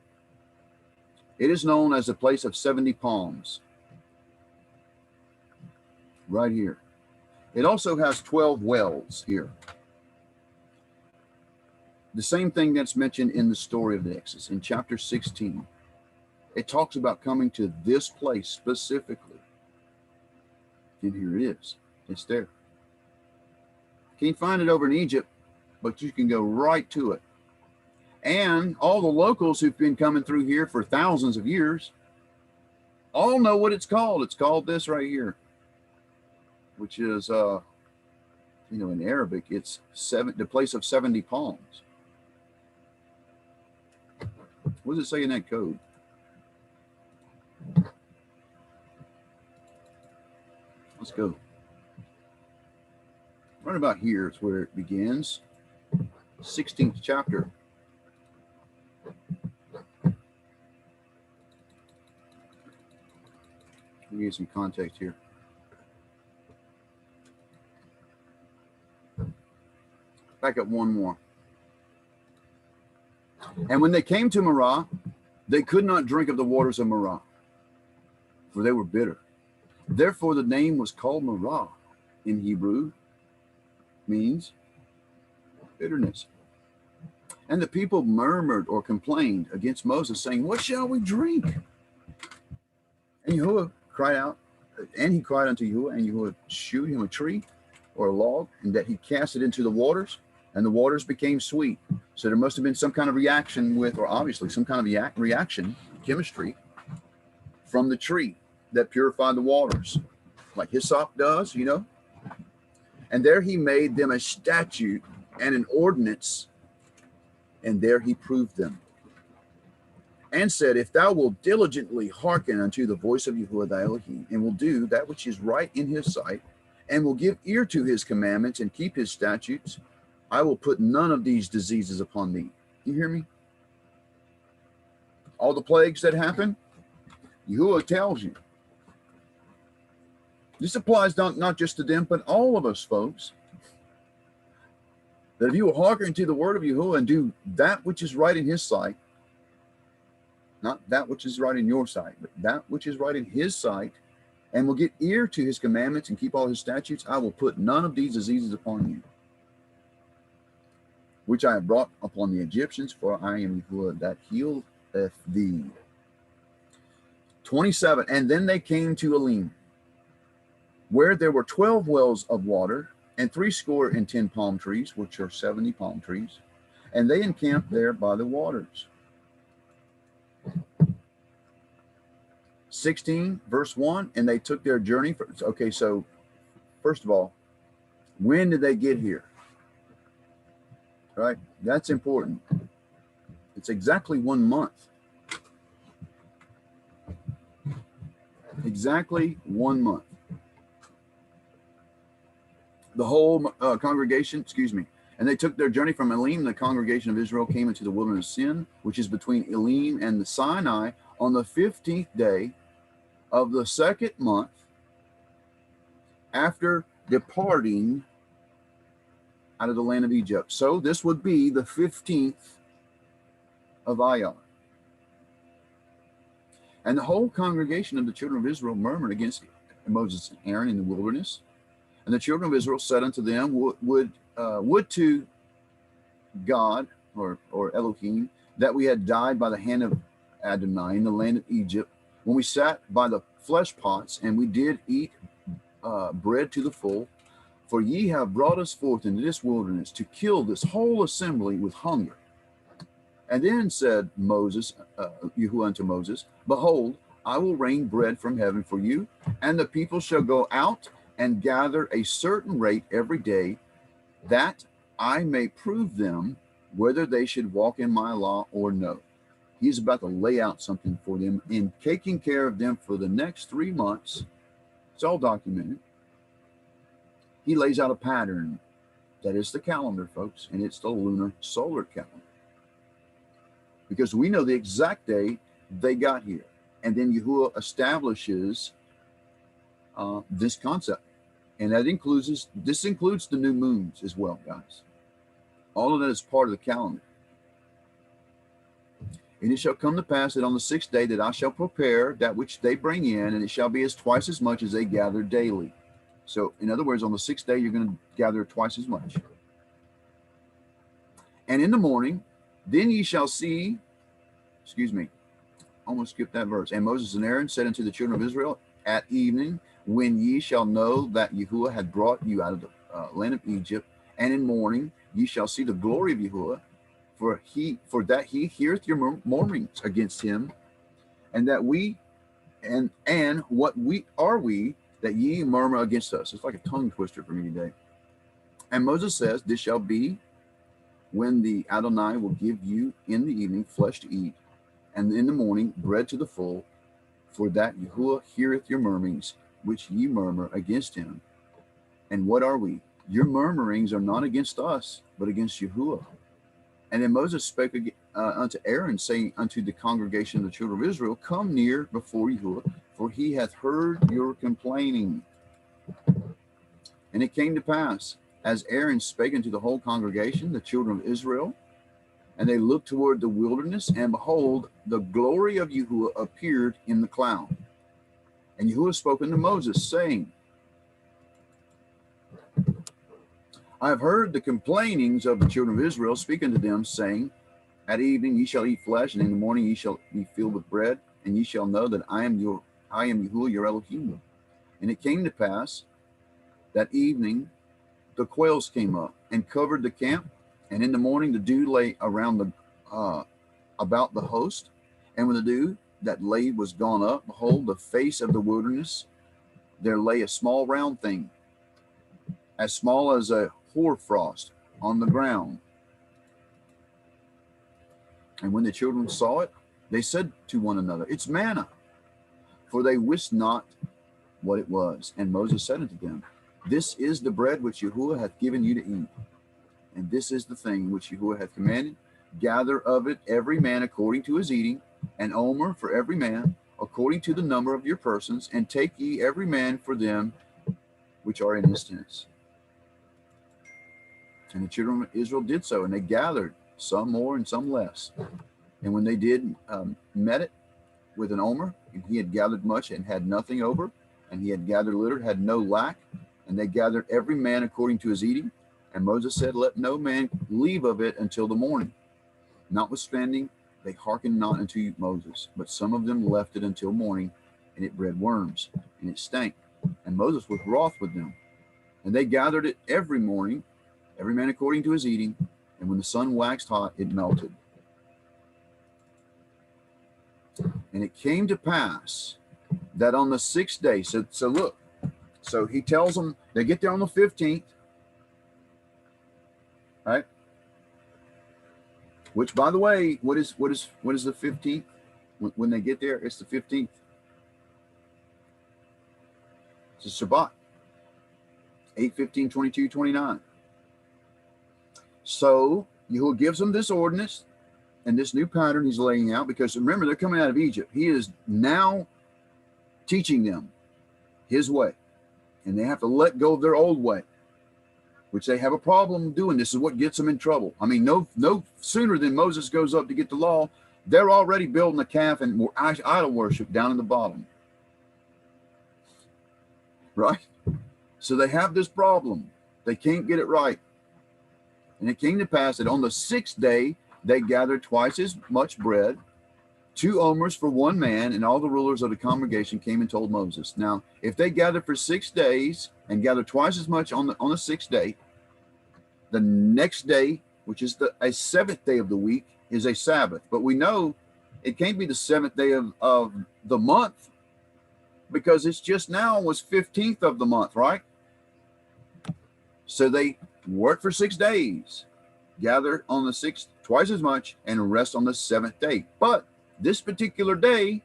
It is known as the place of 70 palms, right here. It also has 12 wells here. The same thing that's mentioned in the story of the Exodus in chapter 16. It talks about coming to this place specifically. And here it is. It's there. Can't find it over in Egypt, but you can go right to it. And all the locals who've been coming through here for thousands of years all know what it's called. It's called this right here, which is, in Arabic, it's the place of 70 palms. What does it say in that code? Let's go. Right about here is where it begins. 16th chapter. Let me give you some context here. Back up one more. And when they came to Marah, they could not drink of the waters of Marah, for they were bitter. Therefore the name was called Marah in Hebrew, means bitterness. And the people murmured or complained against Moses, saying, "What shall we drink?" And Yahweh cried out, and he cried unto Yahweh, and Yahweh shewed him a tree or a log, and that he cast it into the waters, and the waters became sweet. So there must have been some kind of reaction with, or obviously some kind of reaction, chemistry, from the tree that purified the waters, like hyssop does, And there he made them a statute and an ordinance, and there he proved them. And said, "If thou wilt diligently hearken unto the voice of Yahweh thy Elohim, and will do that which is right in his sight, and will give ear to his commandments and keep his statutes, I will put none of these diseases upon thee." You hear me? All the plagues that happen, Yahweh tells you. This applies not just to them, but all of us, folks. That if you will hearken to the word of Yahweh and do that which is right in his sight, not that which is right in your sight, but that which is right in his sight, and will get ear to his commandments and keep all his statutes, I will put none of these diseases upon you, which I have brought upon the Egyptians, for I am Yahweh that healeth thee. 27, and then they came to Elim, where there were 12 wells of water, and 70 palm trees, which are 70 palm trees, and they encamped there by the waters. 16, verse 1, and they took their journey. Okay, so first of all, when did they get here? right? That's important. It's exactly 1 month. Exactly 1 month. The whole congregation, excuse me, and they took their journey from Elim. The congregation of Israel came into the wilderness of Sin, which is between Elim and the Sinai, on the 15th day of the 2nd month after departing out of the land of Egypt. So this would be the 15th of Iyar. And the whole congregation of the children of Israel murmured against Moses and Aaron in the wilderness. And the children of Israel said unto them, would to God, or Elohim, that we had died by the hand of Adonai in the land of Egypt, when we sat by the flesh pots, and we did eat bread to the full. For ye have brought us forth into this wilderness to kill this whole assembly with hunger. And then said Moses, Yahweh unto Moses, behold, I will rain bread from heaven for you, and the people shall go out and gather a certain rate every day, that I may prove them whether they should walk in my law or no. He's about to lay out something for them in taking care of them for the next 3 months. It's all documented. He lays out a pattern. That is the calendar, folks, and it's the lunar solar calendar. Because we know the exact day they got here. And then Yahuwah establishes this concept. And that includes the new moons as well, guys. All of that is part of the calendar. And it shall come to pass that on the 6th day that I shall prepare that which they bring in, and it shall be as twice as much as they gather daily. So, in other words, on the 6th day, you're going to gather twice as much. And in the morning, then ye shall see, almost skipped that verse. And Moses and Aaron said unto the children of Israel, at evening, when ye shall know that Yahuwah had brought you out of the land of Egypt, and in morning ye shall see the glory of Yahuwah, for that he heareth your murmurings against him, and that what we are we that ye murmur against us. It's like a tongue twister for me today. And Moses says, this shall be when the Adonai will give you in the evening flesh to eat, and in the morning bread to the full, for that Yahuwah heareth your murmurings, which ye murmur against him. And what are we? Your murmurings are not against us, but against Yahuwah. And then Moses spake unto Aaron, saying unto the congregation of the children of Israel, come near before Yahuwah, for he hath heard your complaining. And it came to pass, as Aaron spake unto the whole congregation, the children of Israel, and they looked toward the wilderness, and behold, the glory of Yahuwah appeared in the cloud. And Yahuwah spoke unto Moses, saying, I have heard the complainings of the children of Israel, speak unto them, saying, at evening ye shall eat flesh, and in the morning ye shall be filled with bread, and ye shall know that I am Yahuwah your Elohim. And it came to pass that evening the quails came up and covered the camp, and in the morning the dew lay around about the host. And when the dew that lay was gone up, behold, the face of the wilderness, there lay a small round thing, as small as a hoarfrost on the ground. And when the children saw it, they said to one another, it's manna, for they wist not what it was. And Moses said unto them, this is the bread which Yahuwah hath given you to eat, and this is the thing which Yahuwah hath commanded. Gather of it every man according to his eating, an omer for every man, according to the number of your persons, and take ye every man for them which are in his tents. And the children of Israel did so, and they gathered, some more and some less. And when they did met it with an omer, and he had gathered much and had nothing over, and he had gathered little, had no lack, and they gathered every man according to his eating. And Moses said, let no man leave of it until the morning. Notwithstanding, they hearkened not unto Moses, but some of them left it until morning, and it bred worms, and it stank. And Moses was wroth with them. And they gathered it every morning, every man according to his eating, and when the sun waxed hot, it melted. And it came to pass that on the 6th day, so look, so he tells them, they get there on the 15th, right? Which, by the way, what is the 15th? When they get there, it's the 15th. It's a Shabbat. 8, 15, 22, 29. So Yahuwah gives them this ordinance and this new pattern he's laying out, because remember, they're coming out of Egypt. He is now teaching them his way, and they have to let go of their old way, which they have a problem doing. This is what gets them in trouble. I mean, no sooner than Moses goes up to get the law, they're already building a calf and idol worship down in the bottom. Right? So they have this problem. They can't get it right. And it came to pass that on the 6th day, they gathered twice as much bread, 2 omers for one man, and all the rulers of the congregation came and told Moses. Now, if they gathered for 6 days and gathered twice as much on the 6th day, the next day, which is a 7th day of the week, is a Sabbath. But we know it can't be the 7th day of the month, because it's just now was 15th of the month, right? So they work for 6 days, gather on the 6th twice as much, and rest on the 7th day. But this particular day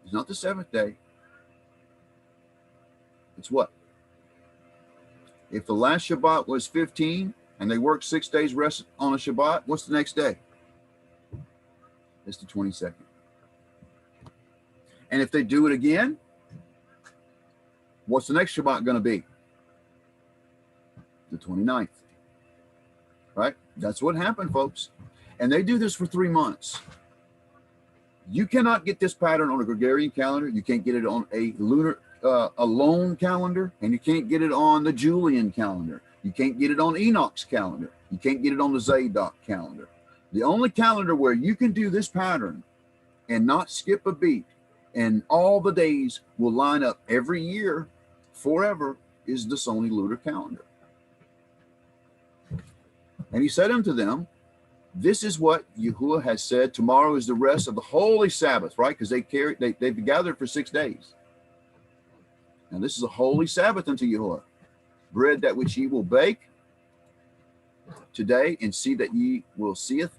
is not the 7th day. It's what? If the last Shabbat was 15 and they worked 6 days, rest on a Shabbat, what's the next day? It's the 22nd. And if they do it again, what's the next Shabbat going to be? The 29th. Right? That's what happened, folks. And they do this for 3 months. You cannot get this pattern on a Gregorian calendar. You can't get it on a lunar, a lone calendar, and you can't get it on the Julian calendar. You can't get it on Enoch's calendar. You can't get it on the Zadok calendar. The only calendar where you can do this pattern and not skip a beat, and all the days will line up every year forever, is the Sony lunar calendar. And he said unto them, this is what Yahuwah has said. Tomorrow is the rest of the holy Sabbath, right? Because they've gathered for 6 days. Now this is a holy Sabbath unto Yahuwah. Bread that which ye will bake today, and see that ye will seeth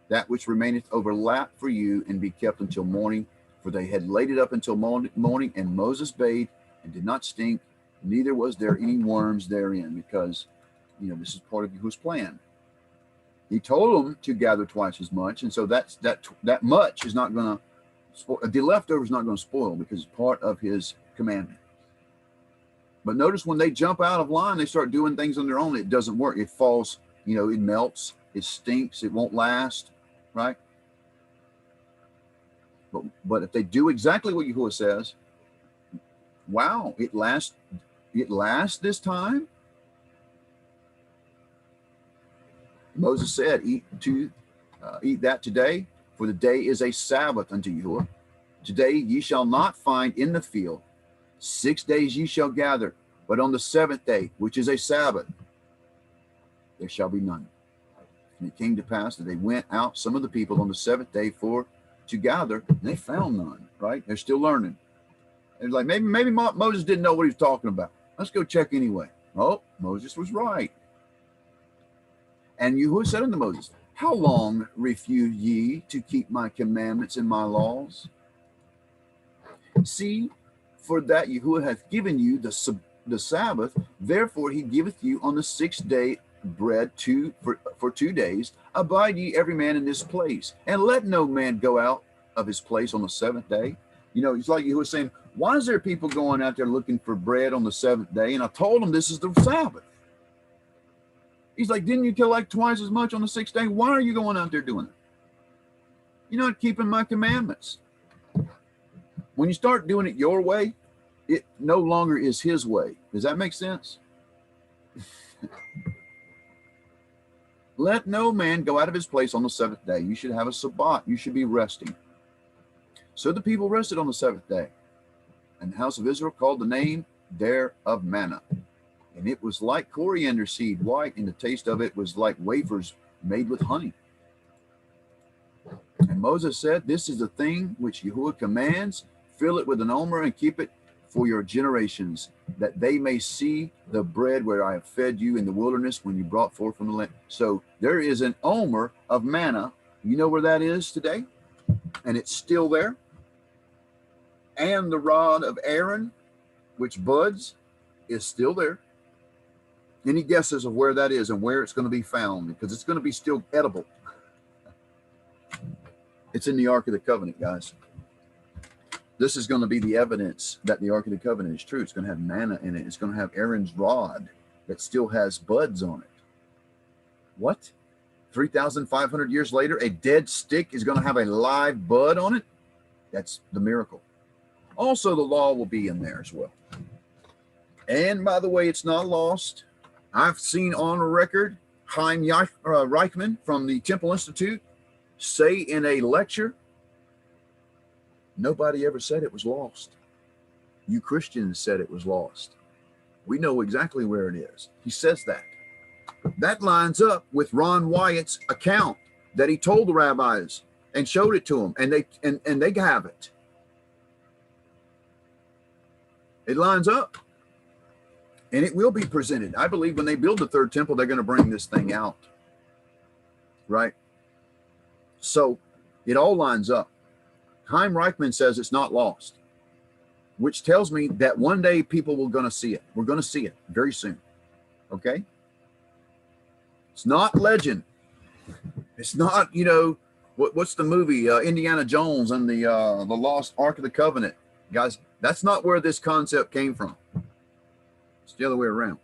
that which remaineth overlap for you, and be kept until morning. For they had laid it up until morning, and Moses bathed, and did not stink, neither was there any worms therein, because, this is part of Yahuwah's plan. He told them to gather twice as much, and so that much is not going to spoil. The leftover is not going to spoil, because it's part of his commandment. But notice when they jump out of line, they start doing things on their own. It doesn't work. It falls, it melts, it stinks, it won't last, right? But if they do exactly what Yahuwah says, wow, it lasts this time. Moses said, eat that today, for the day is a Sabbath unto Yahuwah. Today ye shall not find in the field. 6 days ye shall gather, but on the 7th day, which is a Sabbath, there shall be none. And it came to pass that they went out, some of the people, on the 7th day to gather, and they found none, right? They're still learning. They're like, maybe Moses didn't know what he was talking about. Let's go check anyway. Oh, Moses was right. And Yahuwah said unto Moses, how long refuse ye to keep my commandments and my laws? See, for that Yahuwah hath given you the Sabbath, therefore he giveth you on the 6th day bread for 2 days. Abide ye every man in this place, and let no man go out of his place on the 7th day. It's like Yahuwah saying, why is there people going out there looking for bread on the 7th day? And I told them this is the Sabbath. He's like, didn't you collect twice as much on the 6th day? Why are you going out there doing it? You're not keeping my commandments. When you start doing it your way, it no longer is his way. Does that make sense? Let no man go out of his place on the 7th day. You should have a Sabbath. You should be resting. So the people rested on the 7th day. And the house of Israel called the name thereof manna. And it was like coriander seed, white, and the taste of it was like wafers made with honey. And Moses said, this is the thing which Yahuwah commands. Fill it with an omer and keep it for your generations, that they may see the bread where I have fed you in the wilderness when you brought forth from the land. So there is an omer of manna. You know where that is today? And it's still there. And the rod of Aaron, which buds, is still there. Any guesses of where that is and where it's going to be found? Because it's going to be still edible. It's in the Ark of the Covenant, guys. This is going to be the evidence that the Ark of the Covenant is true. It's going to have manna in it. It's going to have Aaron's rod that still has buds on it. What? 3,500 years later, a dead stick is going to have a live bud on it? That's the miracle. Also, the law will be in there as well. And by the way, it's not lost. I've seen on record Chaim Reichman from the Temple Institute say in a lecture, nobody ever said it was lost. You Christians said it was lost. We know exactly where it is. He says that. That lines up with Ron Wyatt's account that he told the rabbis and showed it to them, and they have it. It lines up. And it will be presented. I believe when they build the third temple, they're going to bring this thing out. Right? So it all lines up. Chaim Reichman says it's not lost, which tells me that one day people are going to see it. We're going to see it very soon. Okay? It's not legend. It's not, what's the movie? Indiana Jones and the Lost Ark of the Covenant. Guys, that's not where this concept came from. It's the other way around.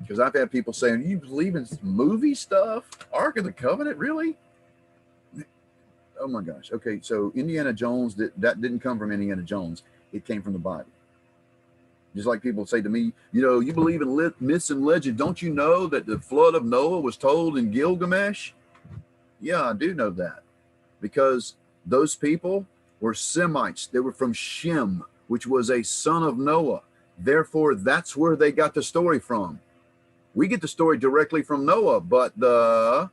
Because I've had people saying, you believe in movie stuff? Ark of the Covenant? Really? Oh my gosh. Okay, so Indiana Jones, that didn't come from Indiana Jones. It came from the Bible. Just like people say to me, you believe in myths and legends. Don't you know that the flood of Noah was told in Gilgamesh? Yeah, I do know that. Because those people were Semites. They were from Shem, which was a son of Noah. Therefore, that's where they got the story from. We get the story directly from Noah, but the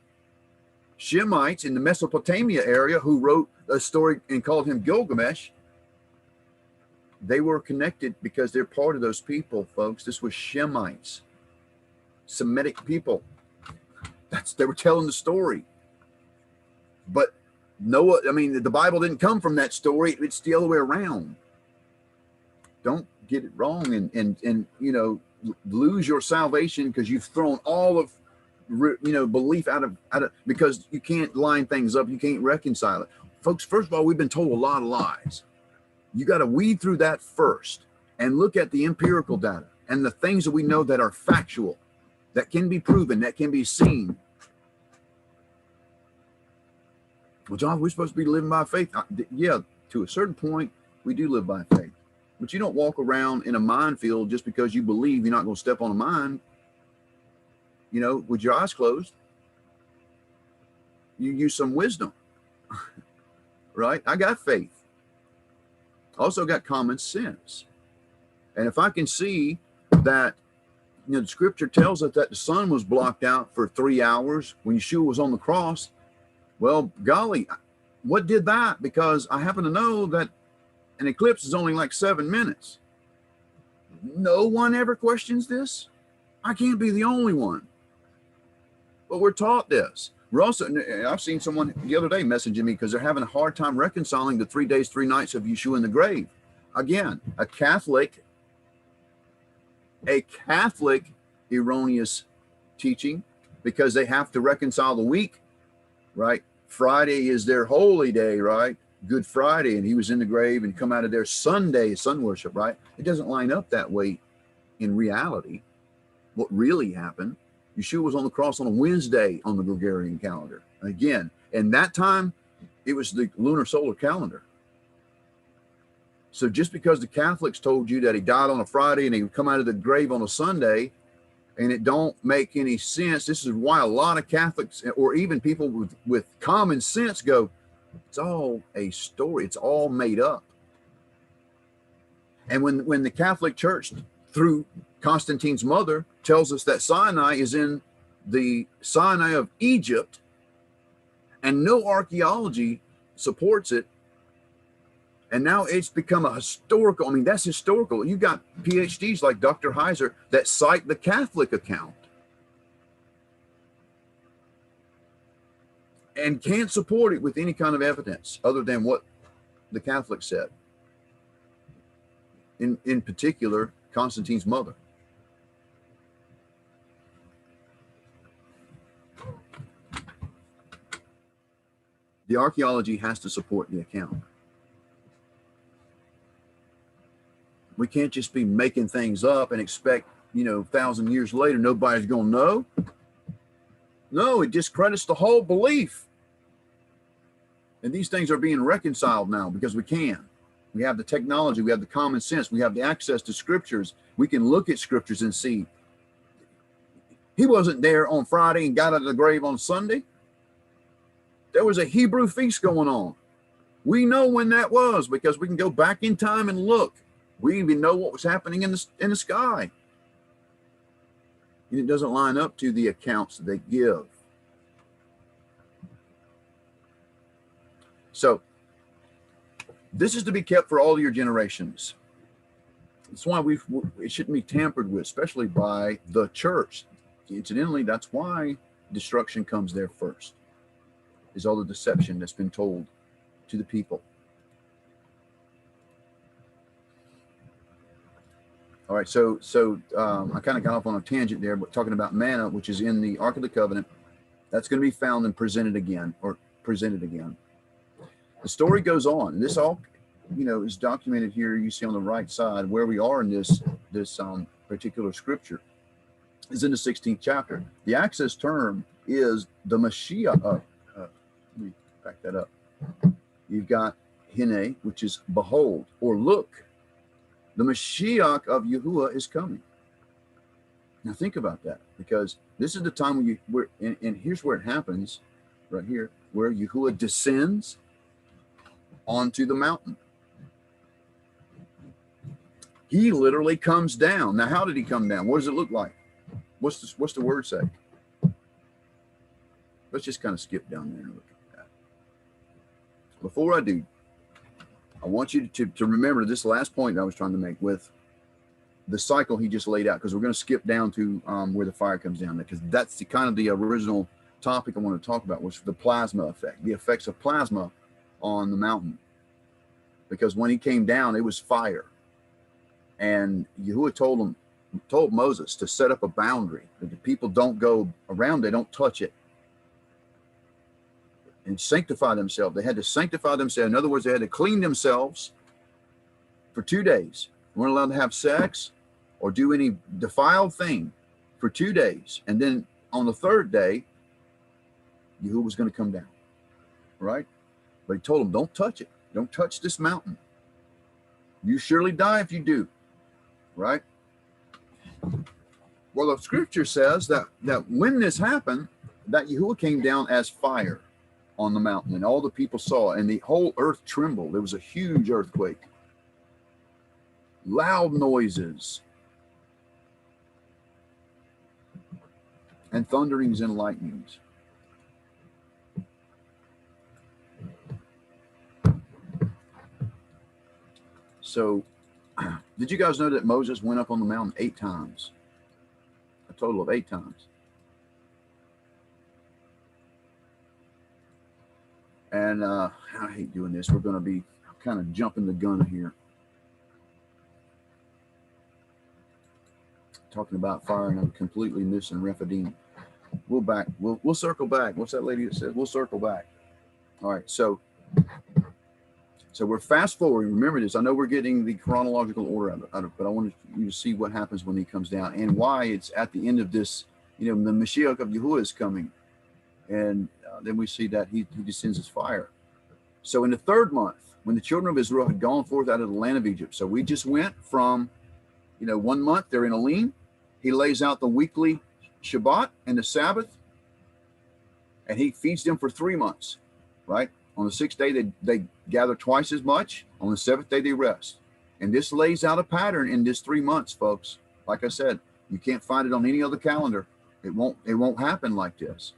Shemites in the Mesopotamia area who wrote a story and called him Gilgamesh, they were connected because they're part of those people, folks. This was Shemites, Semitic people. They were telling the story. But Noah, the Bible didn't come from that story. It's the other way around. Don't get it wrong and lose your salvation because you've thrown all of belief out of because you can't line things up. You can't reconcile it. Folks, first of all, we've been told a lot of lies. You got to weed through that first and look at the empirical data and the things that we know that are factual, that can be proven, that can be seen. Well, John, we're supposed to be living by faith. Yeah, to a certain point, we do live by faith. But you don't walk around in a minefield just because you believe you're not going to step on a mine, with your eyes closed. You use some wisdom, right? I got faith. Also got common sense. And if I can see that, the scripture tells us that the sun was blocked out for 3 hours when Yeshua was on the cross. Well, golly, what did that? Because I happen to know that an eclipse is only like 7 minutes. No one ever questions this. I can't be the only one. But we're taught this. I've seen someone the other day messaging me because they're having a hard time reconciling the 3 days, 3 nights of Yeshua in the grave. Again, a Catholic erroneous teaching because they have to reconcile the week, right? Friday is their holy day, right? Good Friday, and he was in the grave and come out of there Sunday, sun worship, right? It doesn't line up that way in reality. What really happened, Yeshua was on the cross on a Wednesday on the Gregorian calendar. Again, and that time, it was the lunar solar calendar. So just because the Catholics told you that he died on a Friday and he would come out of the grave on a Sunday, and it don't make any sense, this is why a lot of Catholics, or even people with common sense go, it's all a story. It's all made up. And when the Catholic Church, through Constantine's mother, tells us that Sinai is in the Sinai of Egypt, and no archaeology supports it, And now it's become a historical, I mean, that's historical. You got PhDs like Dr. Heiser that cite the Catholic account and can't support it with any kind of evidence other than what the Catholic said. In particular, Constantine's mother. The archaeology has to support the account. We can't just be making things up and expect, 1,000 years later, nobody's going to know. No, it discredits the whole belief. And these things are being reconciled now because we can. We have the technology, we have the common sense, we have the access to scriptures. We can look at scriptures and see. He wasn't there on Friday and got out of the grave on Sunday. There was a Hebrew feast going on. We know when that was because we can go back in time and look. We even know what was happening in the sky. And it doesn't line up to the accounts that they give. So, this is to be kept for all your generations. That's why it shouldn't be tampered with, especially by the church. Incidentally, that's why destruction comes there first, is all the deception that's been told to the people. All right, so I kind of got off on a tangent there, but talking about manna, which is in the Ark of the Covenant, that's going to be found and presented again. The story goes on. This all, is documented here. You see on the right side where we are in this particular scripture is in the 16th chapter. The access term is the Mashiach. Let me back that up. You've got Hine, which is behold or look. The Mashiach of Yahweh is coming. Now think about that, because this is the time when and here's where it happens, right here, where Yahweh descends onto the mountain. He literally comes down. Now, how did he come down? What does it look like? What's the word say? Let's just kind of skip down there and look at that. Before I do, I want you to remember this last point I was trying to make with the cycle he just laid out, because we're going to skip down to where the fire comes down, because that's the original topic I want to talk about, was the plasma effect, the effects of plasma on the mountain. Because when he came down, it was fire. And Yahuwah told Moses to set up a boundary, that the people don't go around, they don't touch it. And sanctify themselves. They had to sanctify themselves. In other words, they had to clean themselves for 2 days. They weren't allowed to have sex or do any defiled thing for 2 days. And then on the third day, Yahuwah was going to come down. Right? But he told them, don't touch it. Don't touch this mountain. You surely die if you do. Right? Well, the scripture says that when this happened, that Yahuwah came down as fire on the mountain, and all the people saw it, and the whole earth trembled. There was a huge earthquake. Loud noises. And thunderings and lightnings. So, did you guys know that Moses went up on the mountain 8 times? A total of 8 times. And I hate doing this. We're going to be kind of jumping the gun here. Talking about fire, and I'm completely missing Rephidim. We'll circle back. What's that lady that said? We'll circle back. All right. So we're fast forwarding. Remember this. I know we're getting the chronological order out of it, but I wanted you to see what happens when he comes down and why it's at the end of this. The Mashiach of Yahuwah is coming. And then we see that he descends as fire. So in the 3rd month, when the children of Israel had gone forth out of the land of Egypt, so we just went from, 1 month, they're in Elim. He lays out the weekly Shabbat and the Sabbath, and he feeds them for 3 months, right? On the 6th day, they gather twice as much. On the 7th day, they rest. And this lays out a pattern in this 3 months, folks. Like I said, you can't find it on any other calendar. It won't happen like this.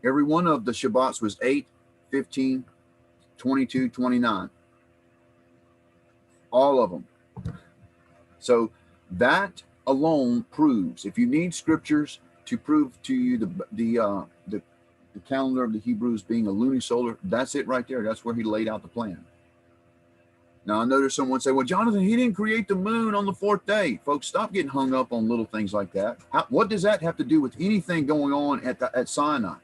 Every one of the Shabbats was 8, 15, 22, 29. All of them. So that alone proves, if you need scriptures to prove to you the calendar of the Hebrews being a lunisolar, that's it right there. That's where he laid out the plan. Now, I noticed someone say, well, Jonathan, he didn't create the moon on the 4th day. Folks, stop getting hung up on little things like that. What does that have to do with anything going on at Sinai?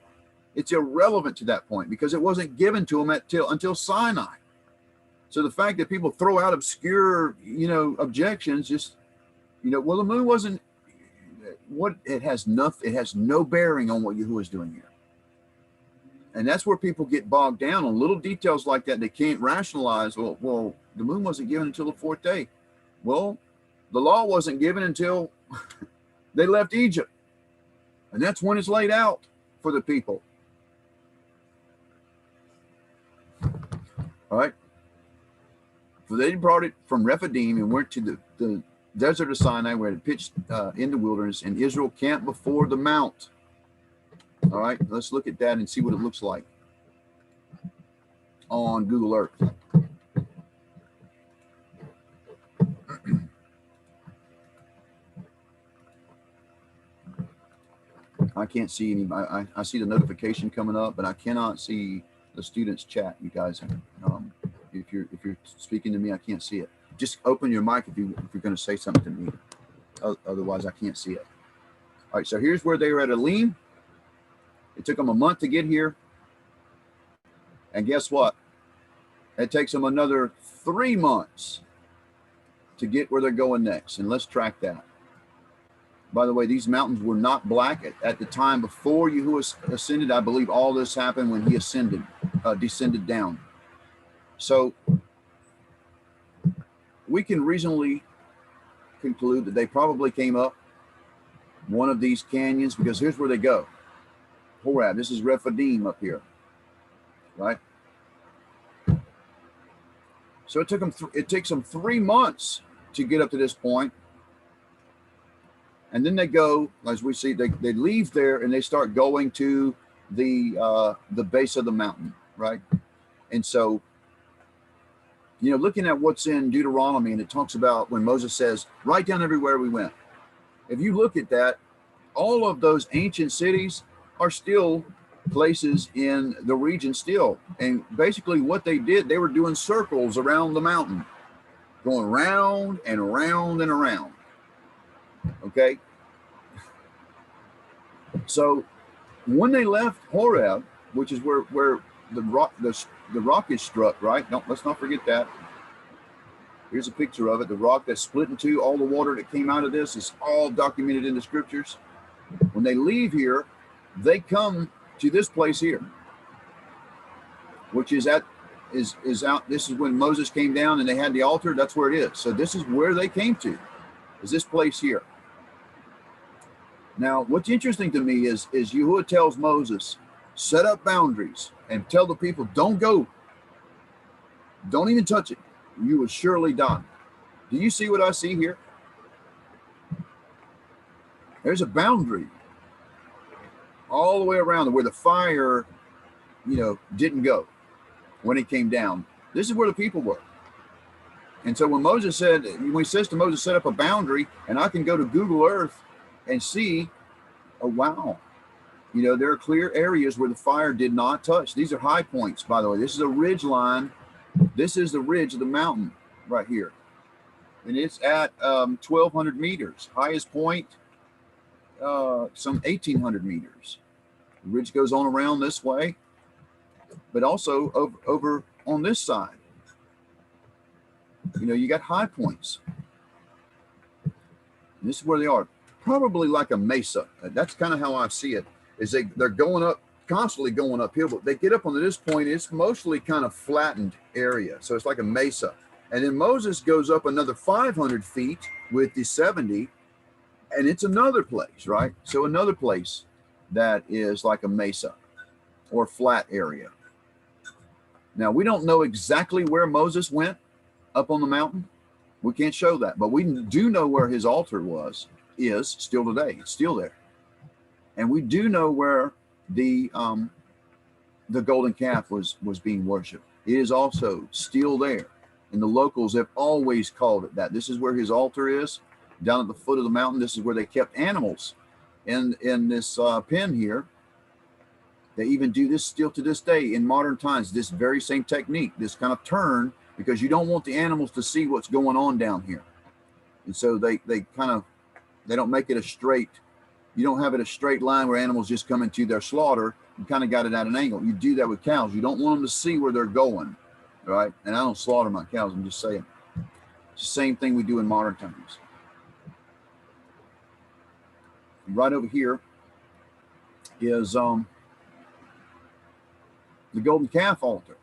It's irrelevant to that point because it wasn't given to them until Sinai. So the fact that people throw out obscure, objections, just, well, the moon wasn't, it has no bearing on what Yahuwah is doing here. And that's where people get bogged down on little details like that. They can't rationalize, well, the moon wasn't given until the 4th day. Well, the law wasn't given until they left Egypt. And that's when it's laid out for the people. All right. For they brought it from Rephidim and went to the desert of Sinai, where it pitched in the wilderness, and Israel camped before the mount. All right, let's look at that and see what it looks like on Google Earth. I can't see any. I see the notification coming up, but I cannot see the students' chat. You guys, if you're speaking to me, I can't see it. Just open your mic if you're going to say something to me. Otherwise, I can't see it. All right, so here's where they were at Elim. It took them a month to get here. And guess what? It takes them another 3 months to get where they're going next. And let's track that. By the way, these mountains were not black at the time before Yahuwah ascended. I believe all this happened when he descended down. So we can reasonably conclude that they probably came up one of these canyons, because here's where they go. Horeb, this is Rephidim up here, right? So it takes them 3 months to get up to this point. And then they go, as we see, they leave there and they start going to the base of the mountain, right? And so, looking at what's in Deuteronomy, and it talks about when Moses says, write down everywhere we went. If you look at that, all of those ancient cities are still places in the region still. And basically what they did, they were doing circles around the mountain, going round and around and around. Okay. So when they left Horeb, which is where the rock is struck, right? Let's not forget that. Here's a picture of it. The rock that's split in two, all the water that came out of this is all documented in the scriptures. When they leave here, they come to this place here, which is out. This is when Moses came down and they had the altar. That's where it is. So this is where they came to, is this place here. Now, what's interesting to me is Yahuwah tells Moses, set up boundaries and tell the people, don't go. Don't even touch it. You will surely die. Do you see what I see here? There's a boundary all the way around where the fire, didn't go when it came down. This is where the people were. And so when he says to Moses, set up a boundary, and I can go to Google Earth and see, oh, wow. There are clear areas where the fire did not touch. These are high points, by the way. This is a ridge line. This is the ridge of the mountain right here. And it's at 1,200 meters. Highest point, some 1,800 meters. The ridge goes on around this way, but also over on this side. You got high points. And this is where they are. Probably like a mesa. That's kind of how I see it. Is they're going up, constantly going uphill, but they get up onto this point. It's mostly kind of flattened area. So it's like a mesa. And then Moses goes up another 500 feet with the 70, and it's another place, right? So another place that is like a mesa or flat area. Now, we don't know exactly where Moses went up on the mountain. We can't show that, but we do know where his altar is still today. It's still there. And we do know where the golden calf was being worshipped. It is also still there. And the locals have always called it that. This is where his altar is, down at the foot of the mountain. This is where they kept animals in this pen here. They even do this still to this day in modern times, this very same technique, this kind of turn, because you don't want the animals to see what's going on down here. And so they don't make it a straight, you don't have it a straight line where animals just come into their slaughter. You kind of got it at an angle. You do that with cows. You don't want them to see where they're going, right? And I don't slaughter my cows, I'm just saying. It's the same thing we do in modern times. Right over here is the golden calf altar.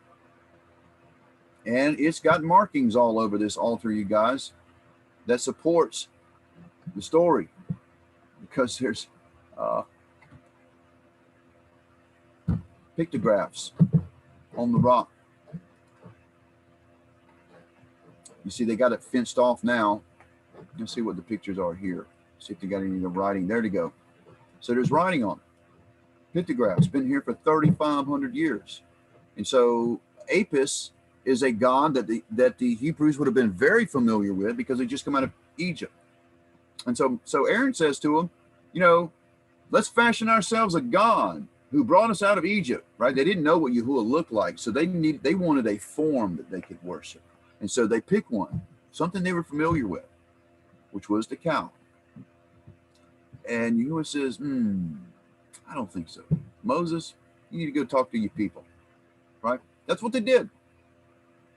And it's got markings all over this altar, you guys, that supports the story, because there's pictographs on the rock. You see, they got it fenced off now. Let's see what the pictures are here. See if they got any of the writing. There to go. So there's writing on it. Pictographs, been here for 3,500 years. And so Apis is a god that the Hebrews would have been very familiar with, because they just come out of Egypt. And so Aaron says to him, you know, let's fashion ourselves a god who brought us out of Egypt, right? They didn't know what Yahuwah looked like, so they wanted a form that they could worship. And so they picked one, something they were familiar with, which was the cow. And Yahuwah says, I don't think so. Moses, you need to go talk to your people, right? That's what they did.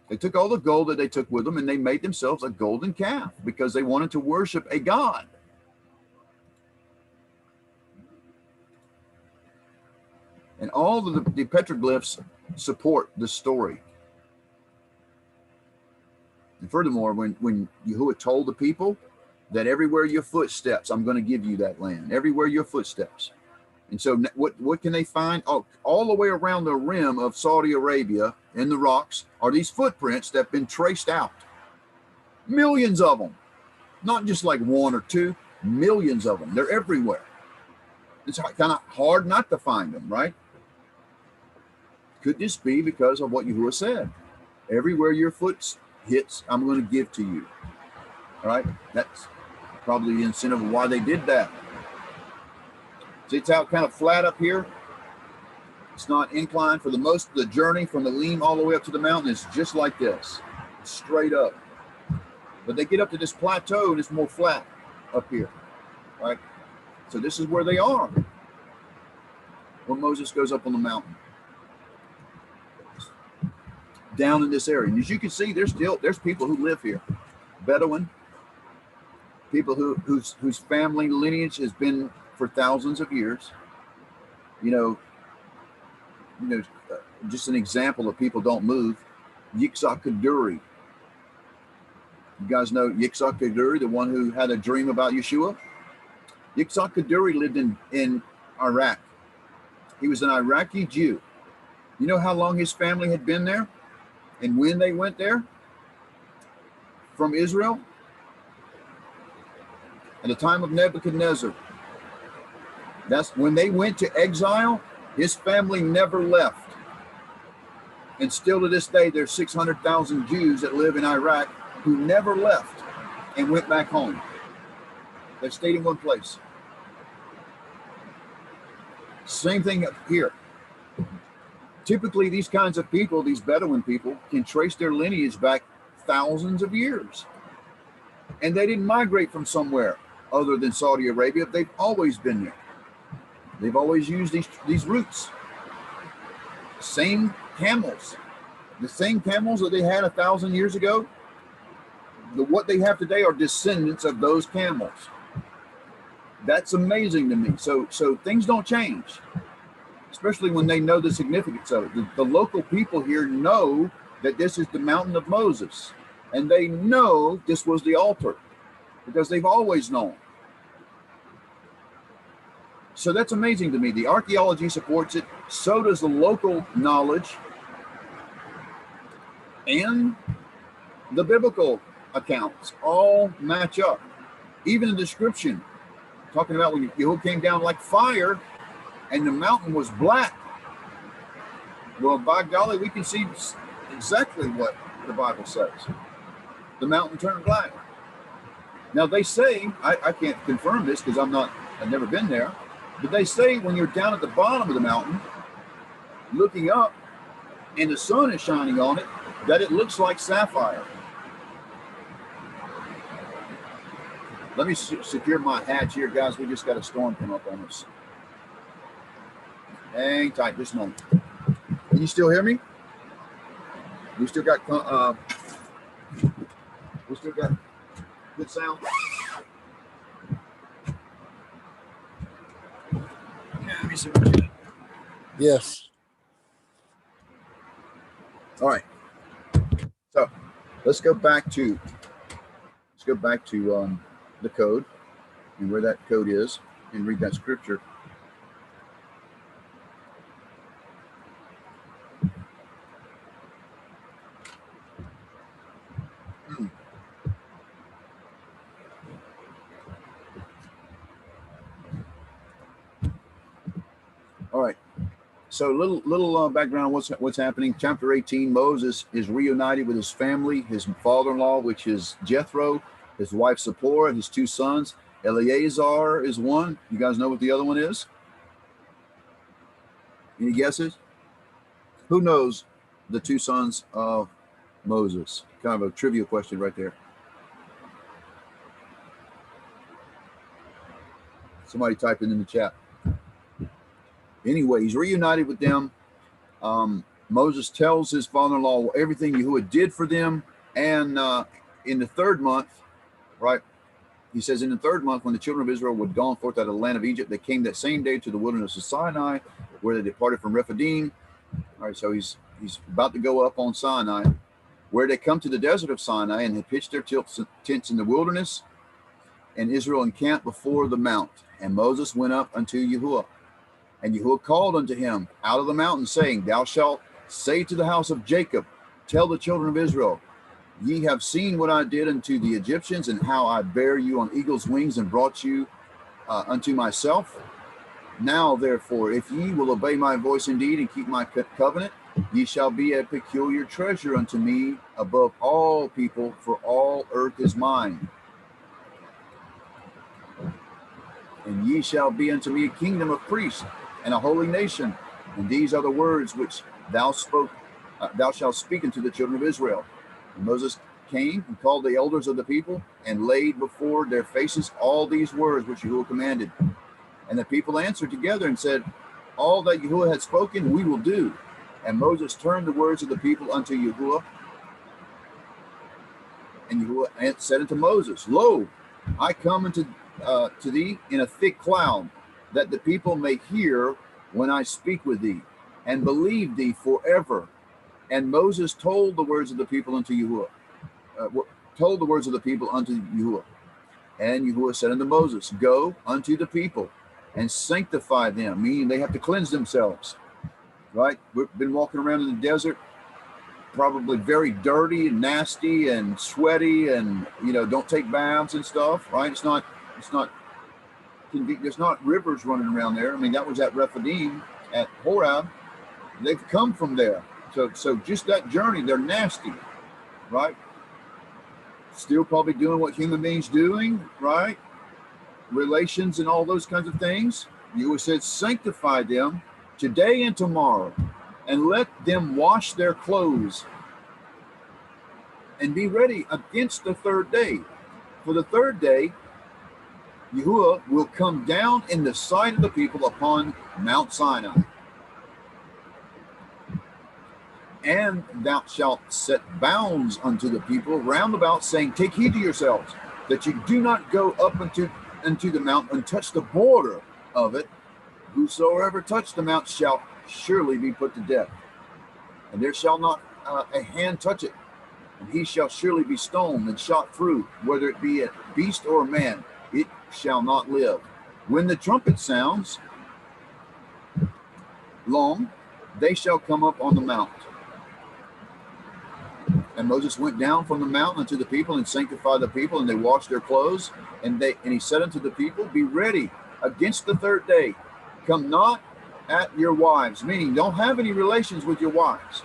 They took all the gold that they took with them and they made themselves a golden calf because they wanted to worship a god. And all of the petroglyphs support the story. And furthermore, when Yahuwah told the people that everywhere your foot steps, I'm going to give you that land, everywhere your foot steps. And so what can they find? All the way around the rim of Saudi Arabia in the rocks are these footprints that have been traced out. Millions of them. Not just like one or two, millions of them. They're everywhere. It's kind of hard not to find them, right? Could this be because of what Yahuwah said? Everywhere your foot hits, I'm going to give to you. All right? That's probably the incentive of why they did that. See, it's out kind of flat up here. It's not inclined. For the most of the journey from the Elim all the way up to the mountain is just like this, straight up. But they get up to this plateau and it's more flat up here, right? So this is where they are when Moses goes up on the mountain, down in this area. And as you can see, there's people who live here, Bedouin, people whose family lineage has been for thousands of years. You know, just an example of people don't move. Yitzhak Kaduri. You guys know Yitzhak Kaduri, the one who had a dream about Yeshua? Yitzhak Kaduri lived in Iraq. He was an Iraqi Jew. You know how long his family had been there? And when they went there from Israel? At the time of Nebuchadnezzar. That's when they went to exile. His family never left. And still to this day, there's 600,000 Jews that live in Iraq who never left and went back home. They stayed in one place. Same thing up here. Typically, these kinds of people, these Bedouin people, can trace their lineage back thousands of years. And they didn't migrate from somewhere other than Saudi Arabia. They've always been there. They've always used these routes. Same camels. The same camels that they had 1,000 years ago, what they have today are descendants of those camels. That's amazing to me. So things don't change, especially when they know the significance of it. The local people here know that this is the mountain of Moses, and they know this was the altar because they've always known. So that's amazing to me. The archaeology supports it. So does the local knowledge and the biblical accounts all match up. Even the description, talking about when Yahweh came down like fire and the mountain was black. Well, by golly, we can see exactly what the Bible says. The mountain turned black. Now they say, I can't confirm this because I've never been there, but they say when you're down at the bottom of the mountain, looking up, and the sun is shining on it, that it looks like sapphire. Let me secure my hatch here, guys. We just got a storm come up on us. Hang tight this moment. Can you still hear me? We still got good sound. Yeah, let me see what you got. Yes. All right. So let's go back to the code and where that code is and read that scripture. All right. So little background on what's happening. Chapter 18, Moses is reunited with his family, his father-in-law, which is Jethro, his wife Zipporah, his two sons. Eleazar is one. You guys know what the other one is? Any guesses? Who knows the two sons of Moses? Kind of a trivia question right there. Somebody type it in the chat. Anyway, he's reunited with them. Moses tells his father-in-law everything Yahweh did for them. And in the third month, right, he says, in the third month, when the children of Israel were gone forth out of the land of Egypt, they came that same day to the wilderness of Sinai, where they departed from Rephidim. All right, so he's about to go up on Sinai, where they come to the desert of Sinai and had pitched their tents in the wilderness, and Israel encamped before the mount. And Moses went up unto Yahweh. And Yahweh called unto him out of the mountain, saying, Thou shalt say to the house of Jacob, Tell the children of Israel, Ye have seen what I did unto the Egyptians, and how I bare you on eagle's wings and brought you unto myself. Now, therefore, if ye will obey my voice indeed and keep my covenant, ye shall be a peculiar treasure unto me above all people, for all earth is mine. And ye shall be unto me a kingdom of priests and a holy nation. And these are the words which thou shalt speak unto the children of Israel. And Moses came and called the elders of the people and laid before their faces all these words which Yahweh commanded. And the people answered together and said, All that Yahweh had spoken, we will do. And Moses turned the words of the people unto Yahweh. And Yahweh said unto Moses, Lo, I come unto to thee in a thick cloud, that the people may hear when I speak with thee, and believe thee forever. And Moses told the words of the people unto Yahweh. Told the words of the people unto Yahweh. And Yahweh said unto Moses, Go unto the people and sanctify them, meaning they have to cleanse themselves. Right? We've been walking around in the desert, probably very dirty and nasty and sweaty, and don't take baths and stuff. Right? There's not rivers running around there. I mean, that was at Rephidim, at Horeb. They've come from there. So just that journey, they're nasty, right? Still probably doing what human beings doing, right? Relations and all those kinds of things. You said, sanctify them today and tomorrow, and let them wash their clothes and be ready against the third day. For the third day, Yahweh will come down in the sight of the people upon Mount Sinai. And thou shalt set bounds unto the people round about, saying, Take heed to yourselves, that you do not go up into the mount and touch the border of it. Whosoever touch the mount shall surely be put to death. And there shall not a hand touch it, and he shall surely be stoned and shot through, whether it be a beast or a man. It shall not live. When the trumpet sounds long, they shall come up on the mount. And Moses went down from the mountain unto the people and sanctified the people, and they washed their clothes. And he said unto the people, Be ready against the third day. Come not at your wives, meaning don't have any relations with your wives.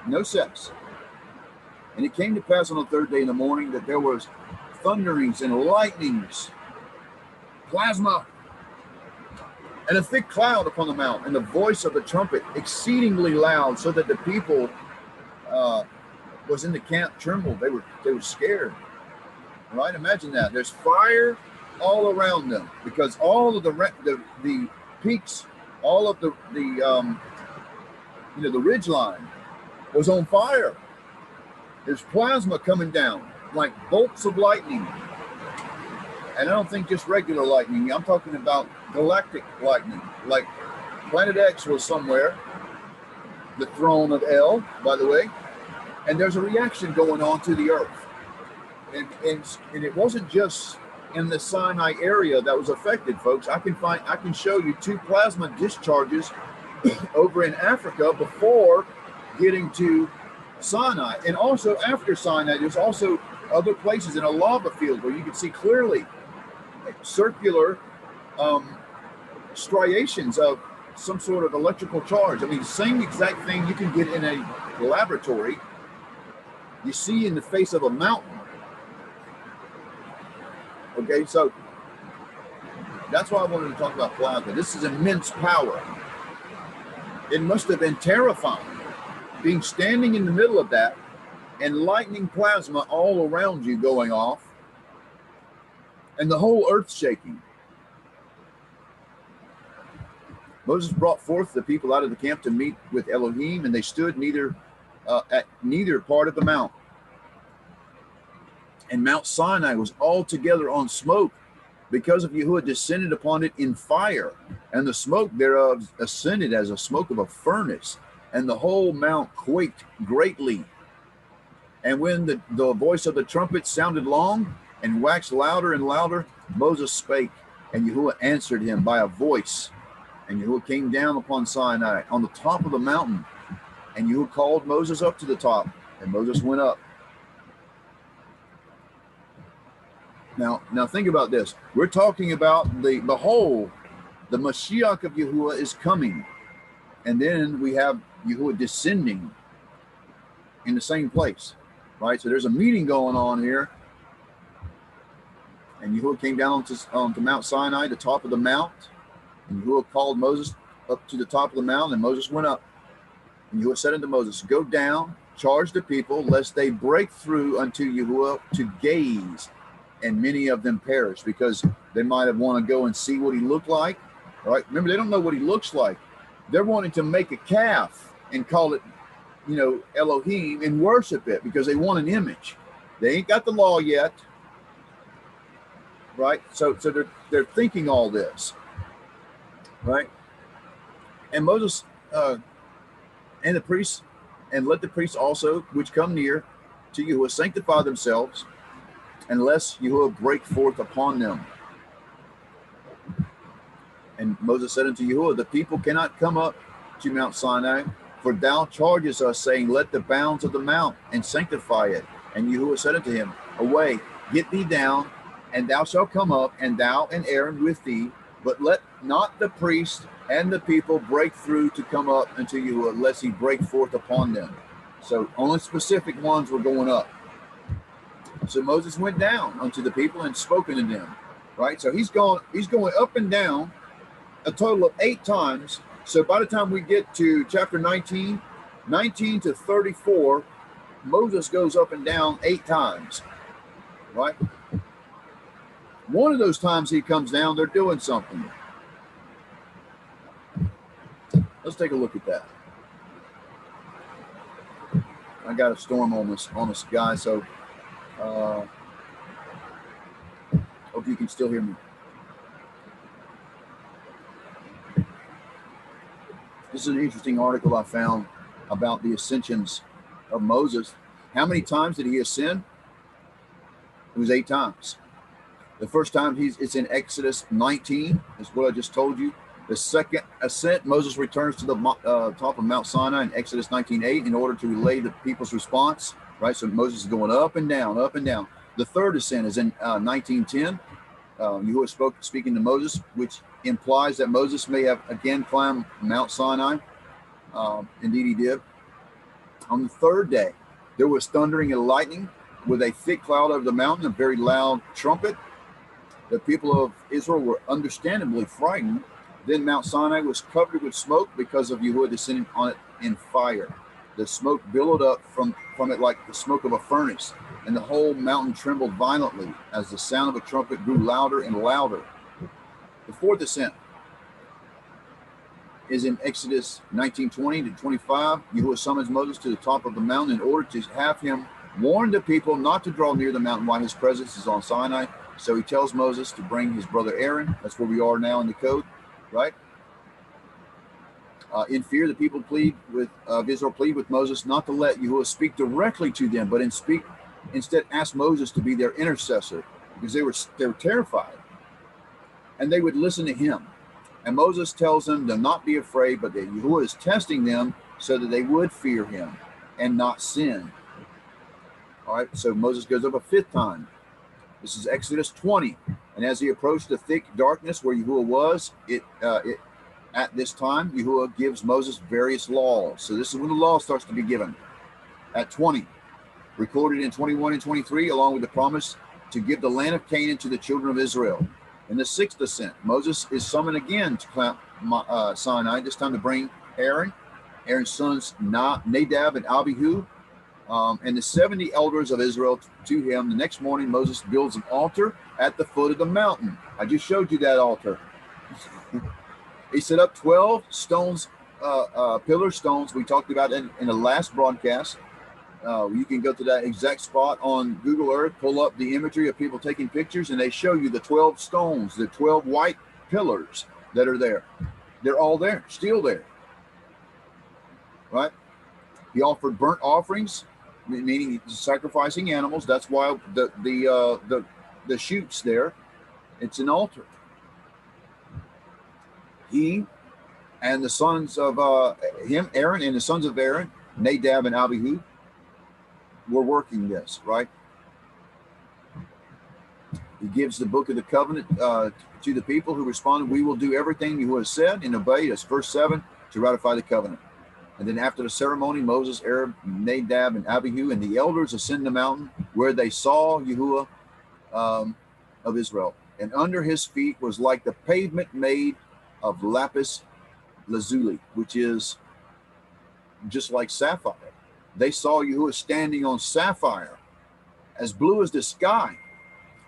No sex. And it came to pass on the third day in the morning that there was thunderings and lightnings, plasma, and a thick cloud upon the mount, and the voice of the trumpet exceedingly loud, so that the people was in the camp trembled. They were scared. Right? Imagine that. There's fire all around them, because all of the peaks, all of the ridge line was on fire. There's plasma coming down like bolts of lightning. And I don't think just regular lightning. I'm talking about galactic lightning. Like Planet X was somewhere, the throne of El, by the way, and there's a reaction going on to the earth. And it wasn't just in the Sinai area that was affected, folks. I can show you 2 plasma discharges over in Africa before getting to Sinai, and also after Sinai. There's also other places in a lava field where you can see clearly circular striations of some sort of electrical charge. I mean, same exact thing you can get in a laboratory, you see in the face of a mountain. Okay, so that's why I wanted to talk about plasma. This is immense power. It must have been terrifying, being standing in the middle of that and lightning plasma all around you going off, and the whole earth shaking. Moses brought forth the people out of the camp to meet with Elohim, and they stood at neither part of the mount. And Mount Sinai was altogether on smoke, because of Yahweh descended upon it in fire, and the smoke thereof ascended as a smoke of a furnace, and the whole mount quaked greatly. And when the voice of the trumpet sounded long and waxed louder and louder, Moses spake, and Yahweh answered him by a voice. And Yahweh came down upon Sinai on the top of the mountain, and Yahweh called Moses up to the top, and Moses went up. Now think about this. We're talking about behold, the Mashiach of Yahuwah is coming. And then we have Yahuwah descending in the same place, right? So there's a meeting going on here. And Yahuwah came down to Mount Sinai, the top of the mount. And Yahuwah called Moses up to the top of the mountain, and Moses went up. And Yahuwah said unto Moses, go down, charge the people, lest they break through unto Yahuwah to gaze, and many of them perish, because they might have want to go and see what he looked like. Right? Remember, they don't know what he looks like. They're wanting to make a calf and call it, Elohim, and worship it, because they want an image. They ain't got the law yet. Right? So they're thinking all this. Right? And Moses and the priests, and let the priests also which come near to Yahuwah sanctify themselves, unless Yahuwah break forth upon them. And Moses said unto Yahuwah, the people cannot come up to Mount Sinai, for thou chargest us, saying, let the bounds of the mount and sanctify it. And Yahuwah said unto him, away, get thee down, and thou shalt come up, and thou and Aaron with thee, but let not the priest and the people break through to come up unto Yahuwah, lest he break forth upon them. So only specific ones were going up. So Moses went down unto the people and spoken to them. Right? So he's going up and down a total of 8 times. So by the time we get to chapter 19 to 34, Moses goes up and down 8 times. Right? One of those times he comes down, they're doing something. Let's take a look at that. I got a storm on the sky, so hope you can still hear me. This is an interesting article I found about the ascensions of Moses. How many times did he ascend? It was 8 times. The first time it's in Exodus 19, is what I just told you. The second ascent, Moses returns to the top of Mount Sinai in Exodus 19:8 in order to relay the people's response. Right, so Moses is going up and down, up and down. The third ascent is in 19:10. Yahuwah speaking to Moses, which implies that Moses may have again climbed Mount Sinai. Indeed, he did. On the third day, There was thundering and lightning with a thick cloud over the mountain, a very loud trumpet. The people of Israel were understandably frightened. Then Mount Sinai was covered with smoke because of Yahweh descending on it in fire. The smoke billowed up from it like the smoke of a furnace, and the whole mountain trembled violently as the sound of a trumpet grew louder and louder. The fourth ascent is in Exodus 19:20 to 25. Yahweh summons Moses to the top of the mountain in order to have him warn the people not to draw near the mountain while his presence is on Sinai. So he tells Moses to bring his brother Aaron. That's where we are now in the code, right? In fear, the people of Israel plead with Moses not to let Yahweh speak directly to them, but instead ask Moses to be their intercessor, because they were terrified, and they would listen to him. And Moses tells them to not be afraid, but that Yahweh is testing them so that they would fear him and not sin. All right, so Moses goes up a fifth time. This is Exodus 20. And as he approached the thick darkness where Yahweh was, at this time, Yahweh gives Moses various laws. So this is when the law starts to be given. At 20, recorded in 21 and 23, along with the promise to give the land of Canaan to the children of Israel. In the sixth ascent, Moses is summoned again to Sinai, this time to bring Aaron's sons Nadab and Abihu, and the 70 elders of Israel to him. The next morning, Moses builds an altar at the foot of the mountain. I just showed you that altar. He set up 12 stones, pillar stones. We talked about in the last broadcast. You can go to that exact spot on Google Earth, pull up the imagery of people taking pictures, and they show you the 12 stones, the 12 white pillars that are there. They're all there, still there. Right? He offered burnt offerings, meaning sacrificing animals. That's why the shoots there. It's an altar. He and the sons of Aaron and the sons of Aaron, Nadab and Abihu, were working this, right? He gives the book of the covenant to the people who responded, "We will do everything you have said and obey." That's verse 7, to ratify the covenant. And then after the ceremony, Moses, Aaron, Nadab, and Abihu, and the elders ascend the mountain where they saw Yahweh of Israel. And under his feet was like the pavement made of lapis lazuli, which is just like sapphire. They saw Yahweh standing on sapphire, as blue as the sky.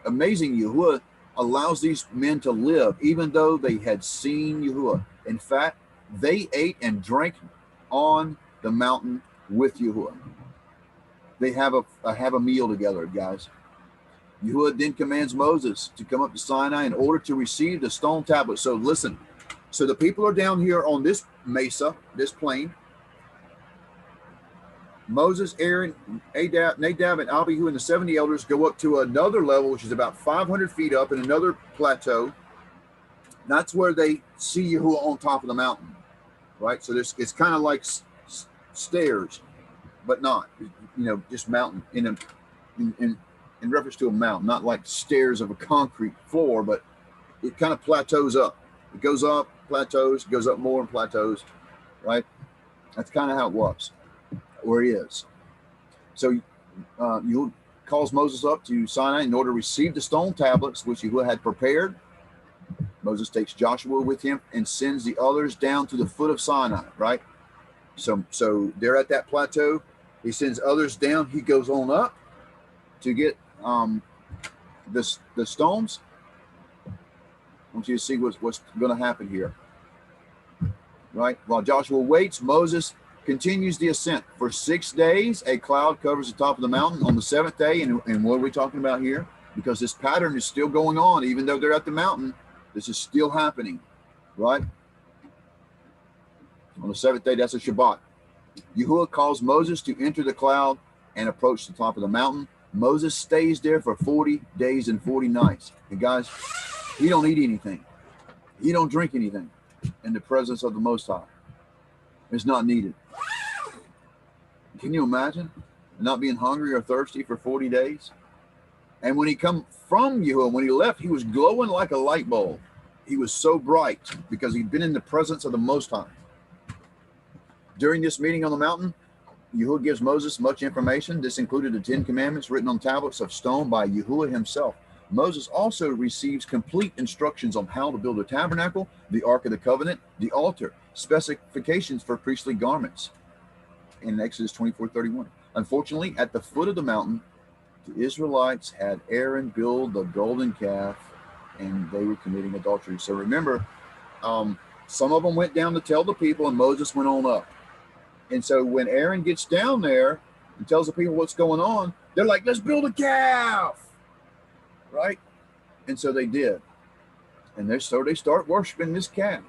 Amazing. Yahweh allows these men to live, even though they had seen Yahweh. In fact, they ate and drank on the mountain with Yahweh. They have a meal together, guys. Yahweh then commands Moses to come up to Sinai in order to receive the stone tablet. So listen, so the people are down here on this mesa, this plain. Moses, Aaron, Nadab, and Abihu, and the 70 elders go up to another level, which is about 500 feet up in another plateau. That's where they see Yahweh on top of the mountain, right? So it's kind of like stairs, but not, just mountain in reference to a mountain, not like stairs of a concrete floor, but it kind of plateaus up. It goes up, plateaus, goes up more and plateaus, right? That's kind of how it was, where he is. So Yahweh calls Moses up to Sinai in order to receive the stone tablets which Yahweh had prepared. Moses takes Joshua with him and sends the others down to the foot of Sinai, right? So they're at that plateau. He sends others down. He goes on up to get the stones. I want you to see what's going to happen here, right? While Joshua waits, Moses continues the ascent. For 6 days, a cloud covers the top of the mountain. On the seventh day, and what are we talking about here? Because this pattern is still going on, even though they're at the mountain. This is still happening, right? On the seventh day, that's a Shabbat. Yahweh calls Moses to enter the cloud and approach the top of the mountain. Moses stays there for 40 days and 40 nights. And guys, he don't eat anything. He don't drink anything in the presence of the Most High. It's not needed. Can you imagine not being hungry or thirsty for 40 days? And when he come from Yahweh, when he left, he was glowing like a light bulb. He was so bright because he'd been in the presence of the Most High. During this meeting on the mountain, Yahweh gives Moses much information. This included the 10 Commandments written on tablets of stone by Yahweh himself. Moses also receives complete instructions on how to build a tabernacle, the Ark of the Covenant, the altar, specifications for priestly garments in Exodus 24:31. Unfortunately, at the foot of the mountain, the Israelites had Aaron build the golden calf, and they were committing adultery. So remember, some of them went down to tell the people, and Moses went on up. And so when Aaron gets down there and tells the people what's going on, they're like, let's build a calf, right? And so they did. And they start worshiping this calf.